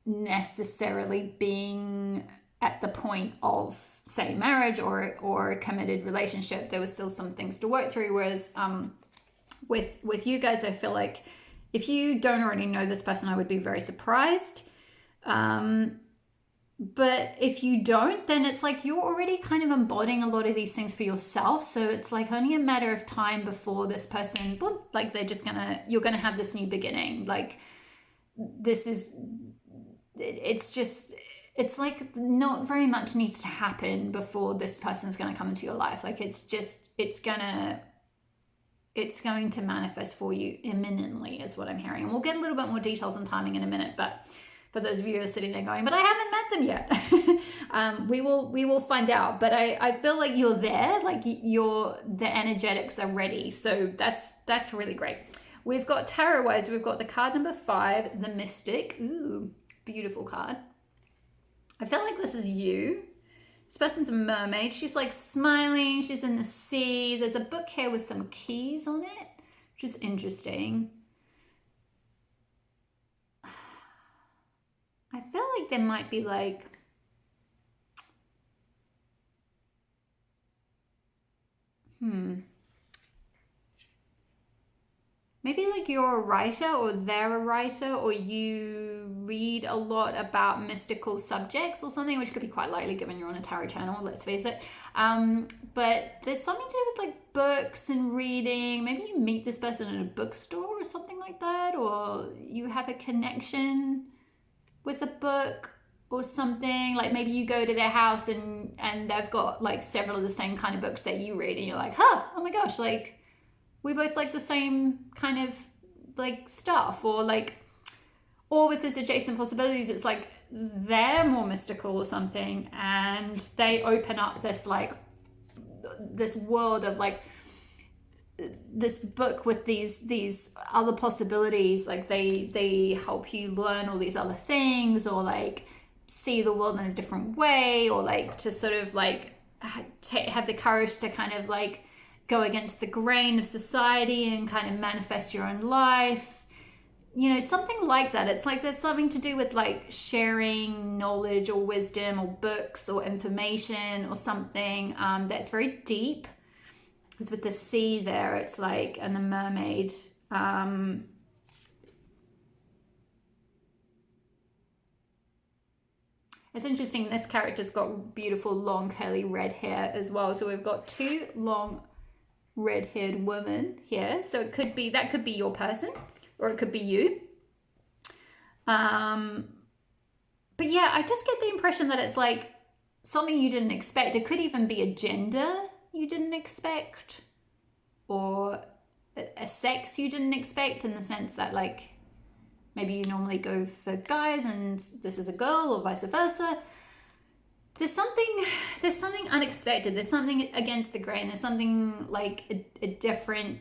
necessarily being at the point of, say, marriage or a committed relationship. There was still some things to work through, whereas with you guys, I feel like if you don't already know this person, I would be very surprised. But if you don't, then it's like you're already kind of embodying a lot of these things for yourself. So it's like only a matter of time before this person, boom, like you're gonna have this new beginning. Like it's like not very much needs to happen before this person's going to come into your life. Like it's going to manifest for you imminently is what I'm hearing. And we'll get a little bit more details and timing in a minute, but for those of you who are sitting there going, but I haven't met them yet. We will find out, but I feel like you're there, like the energetics are ready. So that's really great. We've got tarot wise, we've got the card number 5, the Mystic. Ooh, beautiful card. I feel like this is you. This person's a mermaid. She's like smiling. She's in the sea. There's a book here with some keys on it, which is interesting. I feel like there might be like, maybe like you're a writer or they're a writer, or you read a lot about mystical subjects or something, which could be quite likely given you're on a tarot channel, let's face it. But there's something to do with like books and reading. Maybe you meet this person in a bookstore or something like that, or you have a connection with a book or something. Like maybe you go to their house and they've got like several of the same kind of books that you read, and you're like, oh my gosh, like we both like the same kind of like stuff. Or with this adjacent possibilities, it's like they're more mystical or something, and they open up this world of like this book with these other possibilities. Like they help you learn all these other things, or like see the world in a different way, or like to sort of like have the courage to kind of like go against the grain of society and kind of manifest your own life. you know, something like that. It's like there's something to do with like sharing knowledge or wisdom or books or information or something that's very deep. Because with the sea there, it's like, and the mermaid, it's interesting, this character's got beautiful long curly red hair as well. So we've got two long red-haired women here. So it could be, that could be your person, or it could be you. But yeah, I just get the impression that it's like something you didn't expect. It could even be a gender you didn't expect, or a sex you didn't expect, in the sense that like maybe you normally go for guys and this is a girl, or vice versa. There's something unexpected. There's something against the grain. There's something like a different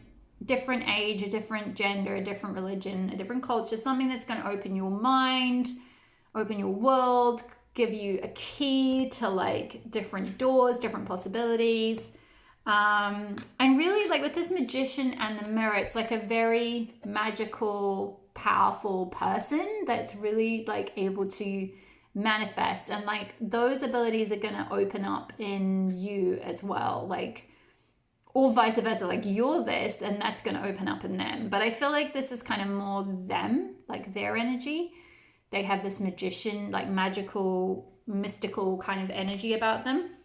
age, a different gender, a different religion, a different culture, something that's going to open your mind, open your world, give you a key to like different doors, different possibilities. And really, like with this magician and the mirror, it's like a very magical, powerful person that's really like able to manifest, and like those abilities are going to open up in you as well, like, or vice versa, like you're this and that's going to open up in them. But I feel like this is kind of more them, like their energy. They have this magician, like magical, mystical kind of energy about them.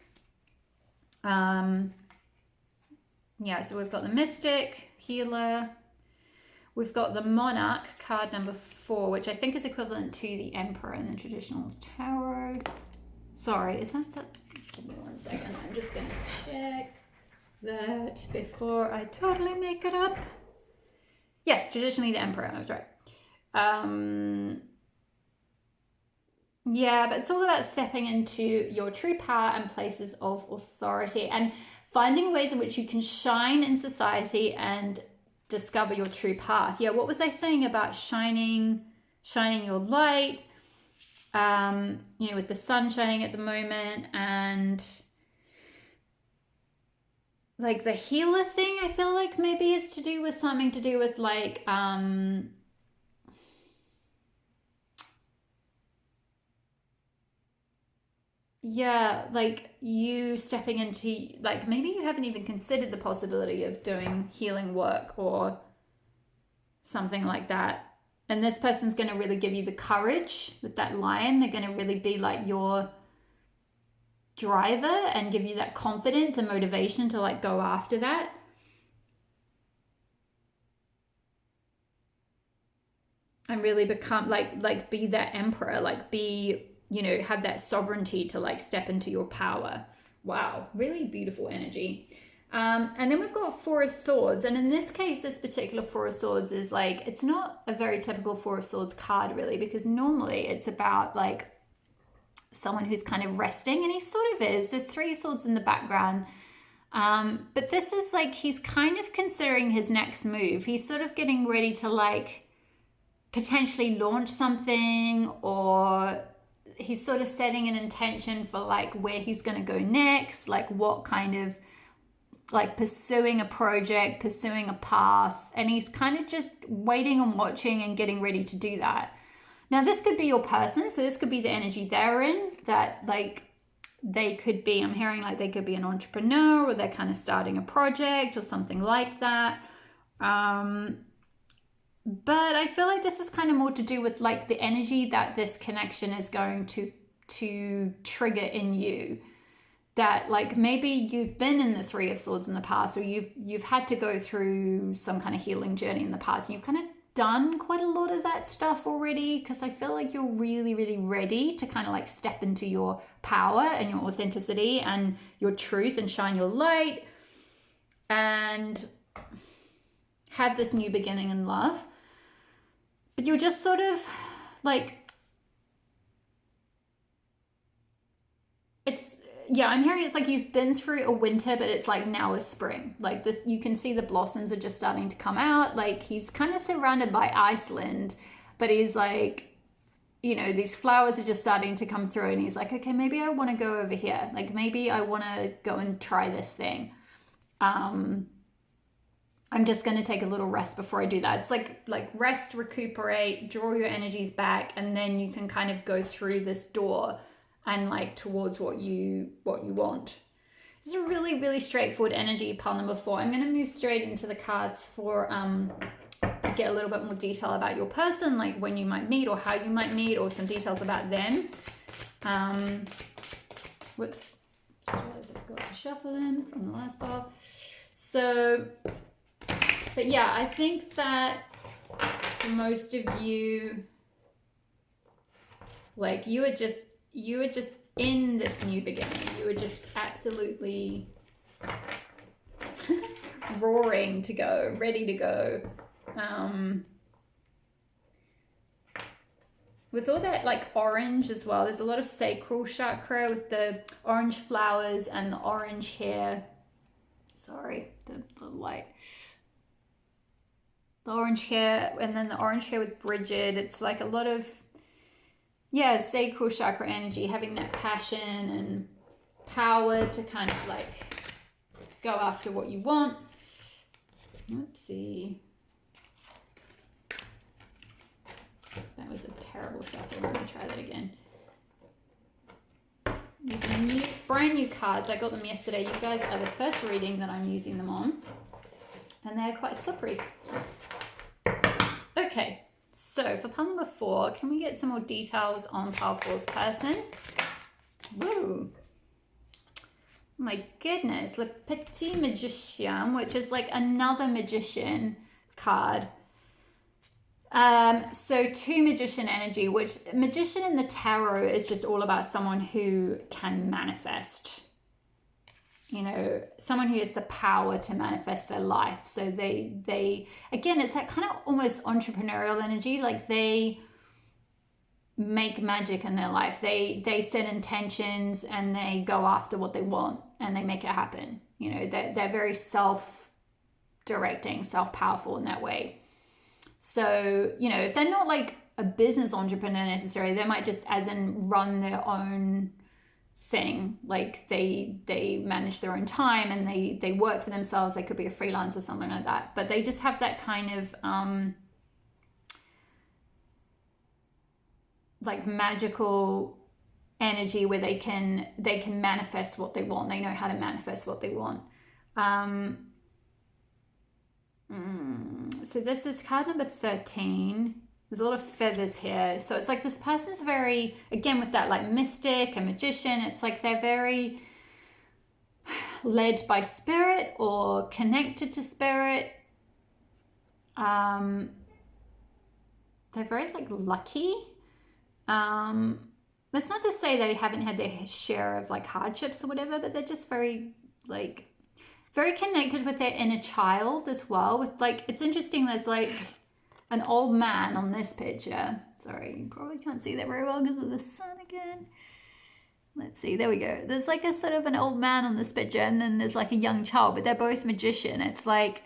Yeah, so we've got the mystic, healer. We've got the monarch, card number 4, which I think is equivalent to the emperor in the traditional tarot. Sorry, is that the... Give me 1 second. I'm just going to check that before I totally make it up. Yes, traditionally the emperor. I was right. Yeah, but it's all about stepping into your true power and places of authority, and finding ways in which you can shine in society and discover your true path. Yeah, what was I saying about shining your light? You know, with the sun shining at the moment, and like the healer thing, I feel like maybe it's to do with something to do with like yeah, like you stepping into, like maybe you haven't even considered the possibility of doing healing work or something like that. And this person's going to really give you the courage with that lion. They're going to really be like your driver and give you that confidence and motivation to like go after that. And really become like be that emperor, like be, you know, have that sovereignty to like step into your power. Wow, really beautiful energy. And then we've got 4 of Swords. And in this case, this particular 4 of Swords is like, it's not a very typical 4 of Swords card really, because normally it's about like someone who's kind of resting, and he sort of is. There's 3 swords in the background. But this is like, he's kind of considering his next move. He's sort of getting ready to like potentially launch something, or he's sort of setting an intention for like where he's going to go next, like what kind of like pursuing a project, pursuing a path, and he's kind of just waiting and watching and getting ready to do that. Now this could be your person, so this could be the energy they're in, that like they could be, I'm hearing like they could be an entrepreneur, or they're kind of starting a project or something like that. But I feel like this is kind of more to do with like the energy that this connection is going to trigger in you. That like maybe you've been in the 3 of Swords in the past, or you've had to go through some kind of healing journey in the past. You've kind of done quite a lot of that stuff already, because I feel like you're really, really ready to kind of like step into your power and your authenticity and your truth and shine your light and have this new beginning in love. But you're just sort of like, it's, yeah, I'm hearing it's like you've been through a winter, but it's like now is spring. Like this, you can see the blossoms are just starting to come out. Like he's kind of surrounded by Iceland, but he's like, you know, these flowers are just starting to come through, and he's like, okay, maybe I want to go over here. Like maybe I want to go and try this thing. I'm just going to take a little rest before I do that. It's like rest, recuperate, draw your energies back, and then you can kind of go through this door and like towards what you want. It's a really, really straightforward energy, pile number 4. I'm going to move straight into the cards for to get a little bit more detail about your person, like when you might meet or how you might meet, or some details about them. Whoops, just realized I forgot to shuffle them from the last bar. So, but yeah, I think that for most of you, like you were just in this new beginning. You were just absolutely roaring to go, ready to go. With all that like orange as well, there's a lot of sacral chakra with the orange flowers and the orange hair. Sorry, the light. The orange hair, and then the orange hair with Bridget. It's like a lot of, yeah, sacral chakra energy, having that passion and power to kind of like go after what you want. Oopsie. That was a terrible shuffle. Let me try that again. These brand new cards. I got them yesterday. You guys are the first reading that I'm using them on. And they're quite slippery. Okay, so for pile number 4, can we get some more details on pile 4's person? Woo! My goodness, Le Petit Magicien, which is like another magician card. So 2 magician energy, which magician in the tarot is just all about someone who can manifest. You know, someone who has the power to manifest their life. So they again, it's that kind of almost entrepreneurial energy. Like they make magic in their life. They set intentions and they go after what they want and they make it happen. You know, they're very self-directing, self-powerful in that way. So, you know, if they're not like a business entrepreneur necessarily, they might just as in run their own thing. Like they manage their own time and they work for themselves. They could be a freelancer or something like that. But they just have that kind of like magical energy where they can manifest what they want. They know how to manifest what they want. So this is card number 13. There's a lot of feathers here. So it's like this person's very, again, with that like mystic and magician, it's like they're very led by spirit or connected to spirit. They're very like lucky. That's not to say they haven't had their share of like hardships or whatever, but they're just very like very connected with their inner child as well. With like, it's interesting, there's like an old man on this picture. Sorry, you probably can't see that very well because of the sun again. Let's see, there we go. There's like a sort of an old man on this picture and then there's like a young child, but they're both magician. It's like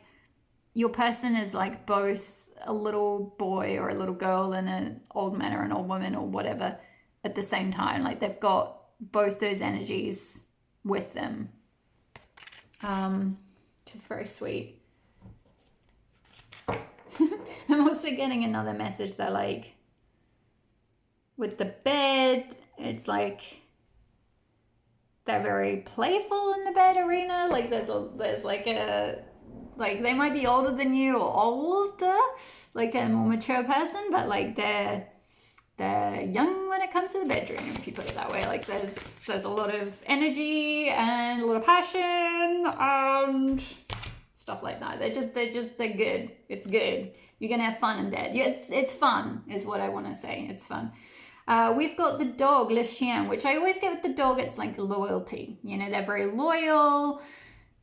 your person is like both a little boy or a little girl and an old man or an old woman or whatever at the same time. Like they've got both those energies with them. Which is very sweet. I'm also getting another message that like with the bed, it's like they're very playful in the bed arena. Like there's like a, like they might be older than you or older, like a more mature person, but like they're young when it comes to the bedroom, if you put it that way. Like there's a lot of energy and a lot of passion and stuff like that. They're good. It's good. You're gonna have fun in bed. It's fun is what I want to say. It's fun. We've got the dog, Le Chien, which I always get with the dog. It's like loyalty. You know, they're very loyal.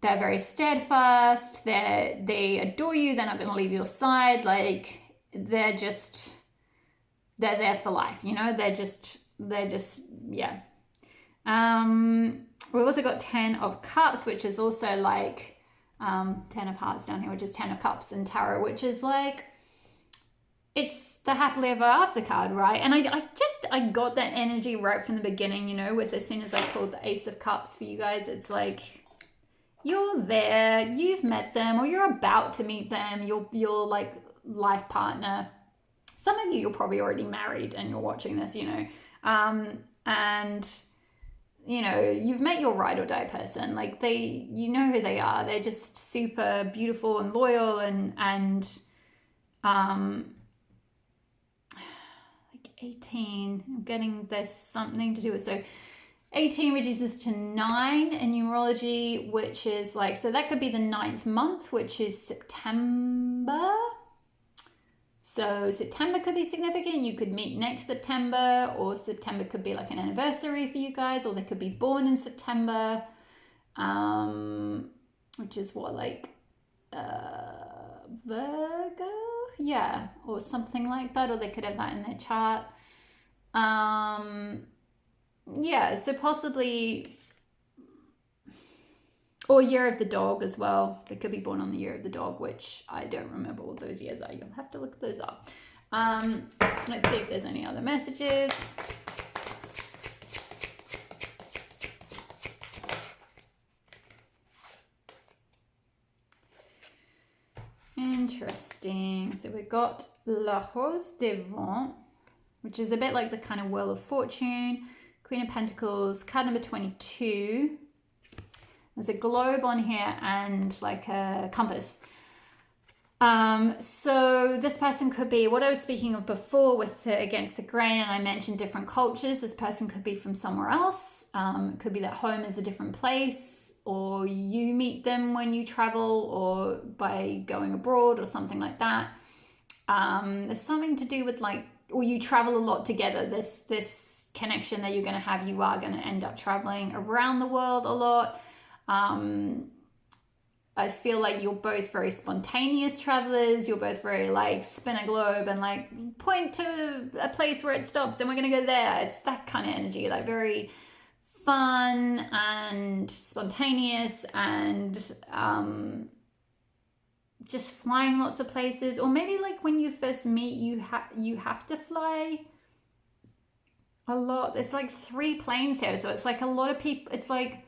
They're very steadfast. They adore you. They're not going to leave your side. Like they're there for life. You know, they're just yeah. We've also got 10 of Cups, which is also like 10 of Hearts down here, which is 10 of Cups in tarot, which is like, it's the happily ever after card, right? And I got that energy right from the beginning, you know, with as soon as I pulled the Ace of Cups for you guys, it's like you're there, you've met them, or you're about to meet them, your like life partner. Some of you're probably already married and you're watching this, and you've met your ride or die person. Like you know who they are. They're just super beautiful and loyal and like 18. I'm getting there's something to do with, so 18 reduces to 9 in numerology, which is like, so that could be the 9th month, which is September. So September could be significant. You could meet next September, or September could be like an anniversary for you guys, or they could be born in September, which is what, like Virgo? Yeah, or something like that, or they could have that in their chart. Yeah, so possibly, or year of the dog as well. They could be born on the year of the dog, which I don't remember what those years are. You'll have to look those up. Let's see if there's any other messages. Interesting. So we've got La Rose des Vents, which is a bit like the kind of Wheel of Fortune. Queen of Pentacles, card number 22. There's a globe on here and like a compass. So this person could be what I was speaking of before with the against the grain, and I mentioned different cultures. This person could be from somewhere else. It could be that home is a different place, or you meet them when you travel or by going abroad or something like that. There's something to do with like, or you travel a lot together. This connection that you're going to have, you are going to end up traveling around the world a lot. I feel like you're both very spontaneous travelers. You're both very like spin a globe and like point to a place where it stops and we're going to go there. It's that kind of energy, like very fun and spontaneous and just flying lots of places. Or maybe like when you first meet, you have to fly a lot. There's like 3 planes here, so it's like a lot of people, it's like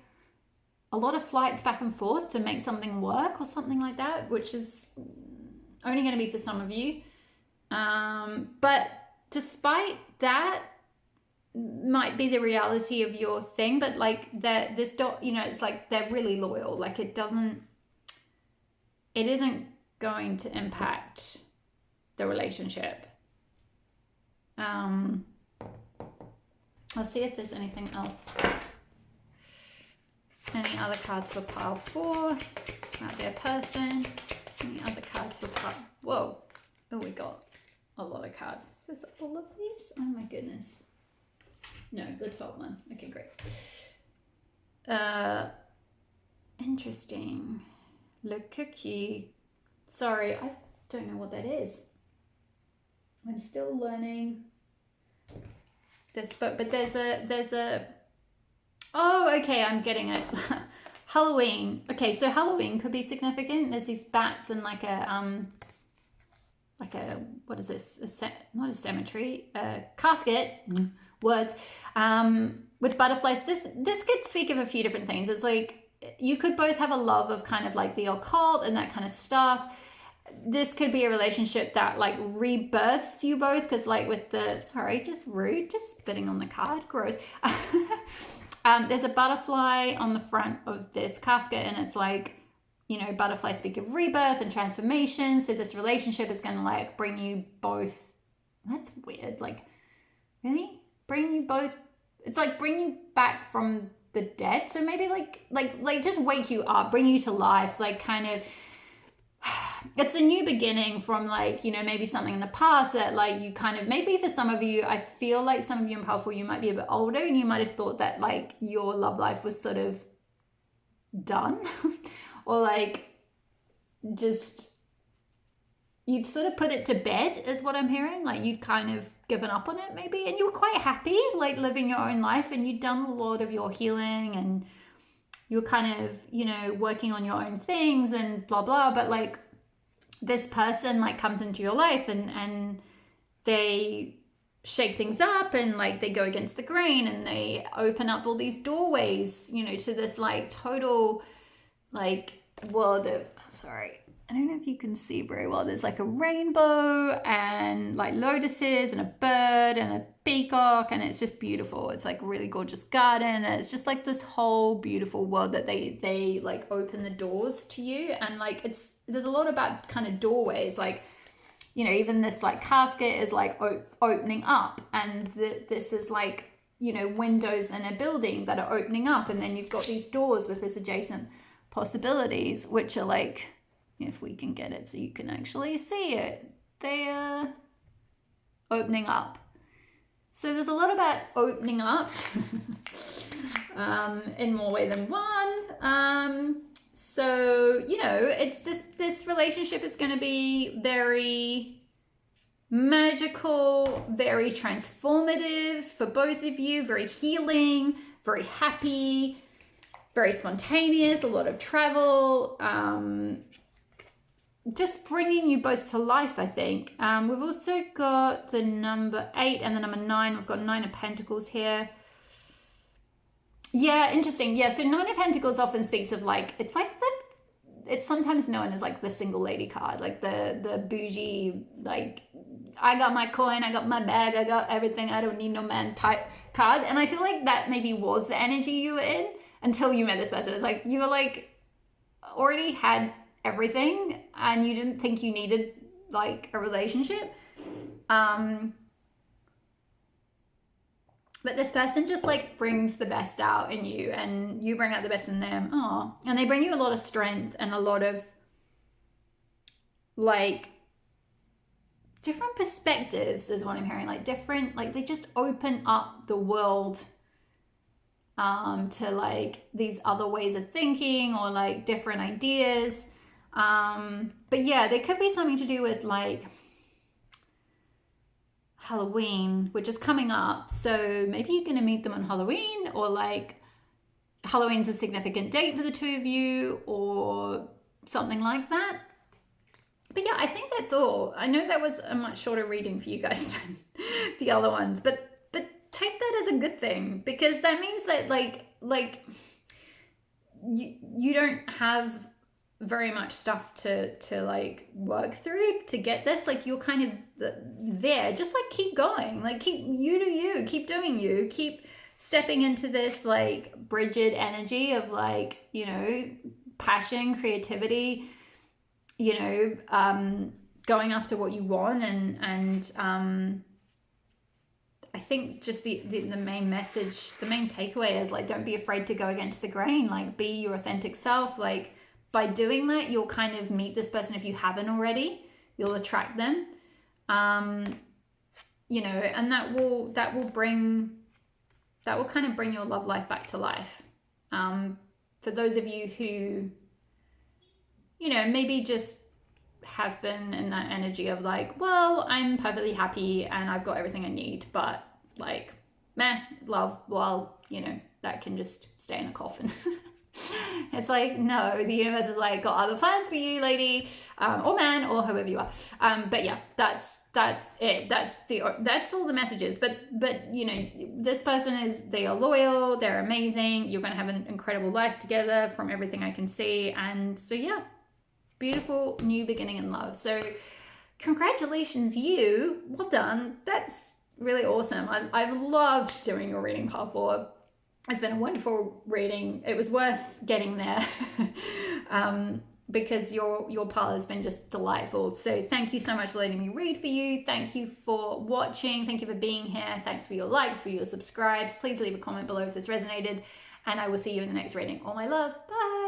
a lot of flights back and forth to make something work or something like that, which is only going to be for some of you. But despite that, might be the reality of your thing, but like it's like they're really loyal. Like it isn't going to impact the relationship. I'll see if there's anything else. Any other cards for pile 4 about their person? Any other cards for pile? Whoa! Oh, we got a lot of cards. Is this all of these? Oh my goodness! No, the top one. Okay, great. Interesting. Le cookie. Sorry, I don't know what that is. I'm still learning this book, but there's a oh, okay, I'm getting it. Halloween. Okay, so Halloween could be significant. There's these bats and like a what is this? Not a cemetery, a casket. Words. With butterflies. This could speak of a few different things. It's like you could both have a love of kind of like the occult and that kind of stuff. This could be a relationship that like rebirths you both, because like with the, sorry, just rude, just spitting on the card, gross. There's a butterfly on the front of this casket, and it's like, butterflies speak of rebirth and transformation. So this relationship is going to like bring you both. That's weird. Like, really? Bring you both. It's like bring you back from the dead. So maybe like just wake you up, bring you to life, like kind of. It's a new beginning from like, maybe something in the past that like you kind of, maybe for some of you, I feel like some of you in Powerful, you might be a bit older and you might have thought that like your love life was sort of done or like just, you'd sort of put it to bed is what I'm hearing. Like you'd kind of given up on it maybe, and you were quite happy like living your own life, and you'd done a lot of your healing and you were kind of, working on your own things and blah, blah. But like this person like comes into your life and they shake things up and like they go against the grain and they open up all these doorways, to this like total like world of, sorry, I don't know if you can see very well. There's like a rainbow and like lotuses and a bird and a peacock, and it's just beautiful. It's like a really gorgeous garden, and it's just like this whole beautiful world that they like open the doors to you. And like there's a lot about kind of doorways, like, you know, even this like casket is like opening up, and this is like, you know, windows in a building that are opening up, and then you've got these doors with this adjacent possibilities, which are like, if we can get it so you can actually see it, they are opening up. So there's a lot about opening up in more way than one. So, you know, it's this relationship is going to be very magical, very transformative for both of you, very healing, very happy, very spontaneous, a lot of travel, just bringing you both to life, I think. We've also got the number 8 and the number 9. We've got 9 of Pentacles here. Yeah, interesting. Yeah, so 9 of Pentacles often speaks of like, it's like it's sometimes known as like the single lady card, like the bougie, like, I got my coin, I got my bag, I got everything, I don't need no man type card. And I feel like that maybe was the energy you were in until you met this person. It's like you were like already had everything and you didn't think you needed like a relationship. But this person just like brings the best out in you and you bring out the best in them. Oh, and they bring you a lot of strength and a lot of like different perspectives is what I'm hearing. Like different, like they just open up the world to like these other ways of thinking or like different ideas. But yeah, there could be something to do with like Halloween, which is coming up. So maybe you're going to meet them on Halloween, or like Halloween's a significant date for the two of you or something like that. But yeah, I think that's all. I know that was a much shorter reading for you guys than the other ones, but take that as a good thing, because that means that like you don't have very much stuff to like work through to get this. Like you're kind of there, just like keep going, like keep you do you, keep doing you, keep stepping into this like Bridget energy of like, you know, passion, creativity, you know, going after what you want. And I think just the main message, the main takeaway is like, don't be afraid to go against the grain, like be your authentic self. Like by doing that, you'll kind of meet this person. If you haven't already, you'll attract them, you know, and that will kind of bring your love life back to life. For those of you who, you know, maybe just have been in that energy of like, well, I'm perfectly happy and I've got everything I need, but like, meh, love, well, you know, that can just stay in a coffin. It's like, no, the universe is like, got other plans for you, lady, or man, or whoever you are. But yeah, that's it. That's all the messages. But you know, this person they are loyal, they're amazing. You're gonna have an incredible life together from everything I can see. And so yeah, beautiful new beginning in love. So congratulations, you. Well done. That's really awesome. I've loved doing your reading, part 4. It's been a wonderful reading. It was worth getting there because your pile has been just delightful. So thank you so much for letting me read for you. Thank you for watching. Thank you for being here. Thanks for your likes, for your subscribes. Please leave a comment below if this resonated, and I will see you in the next reading. All my love. Bye.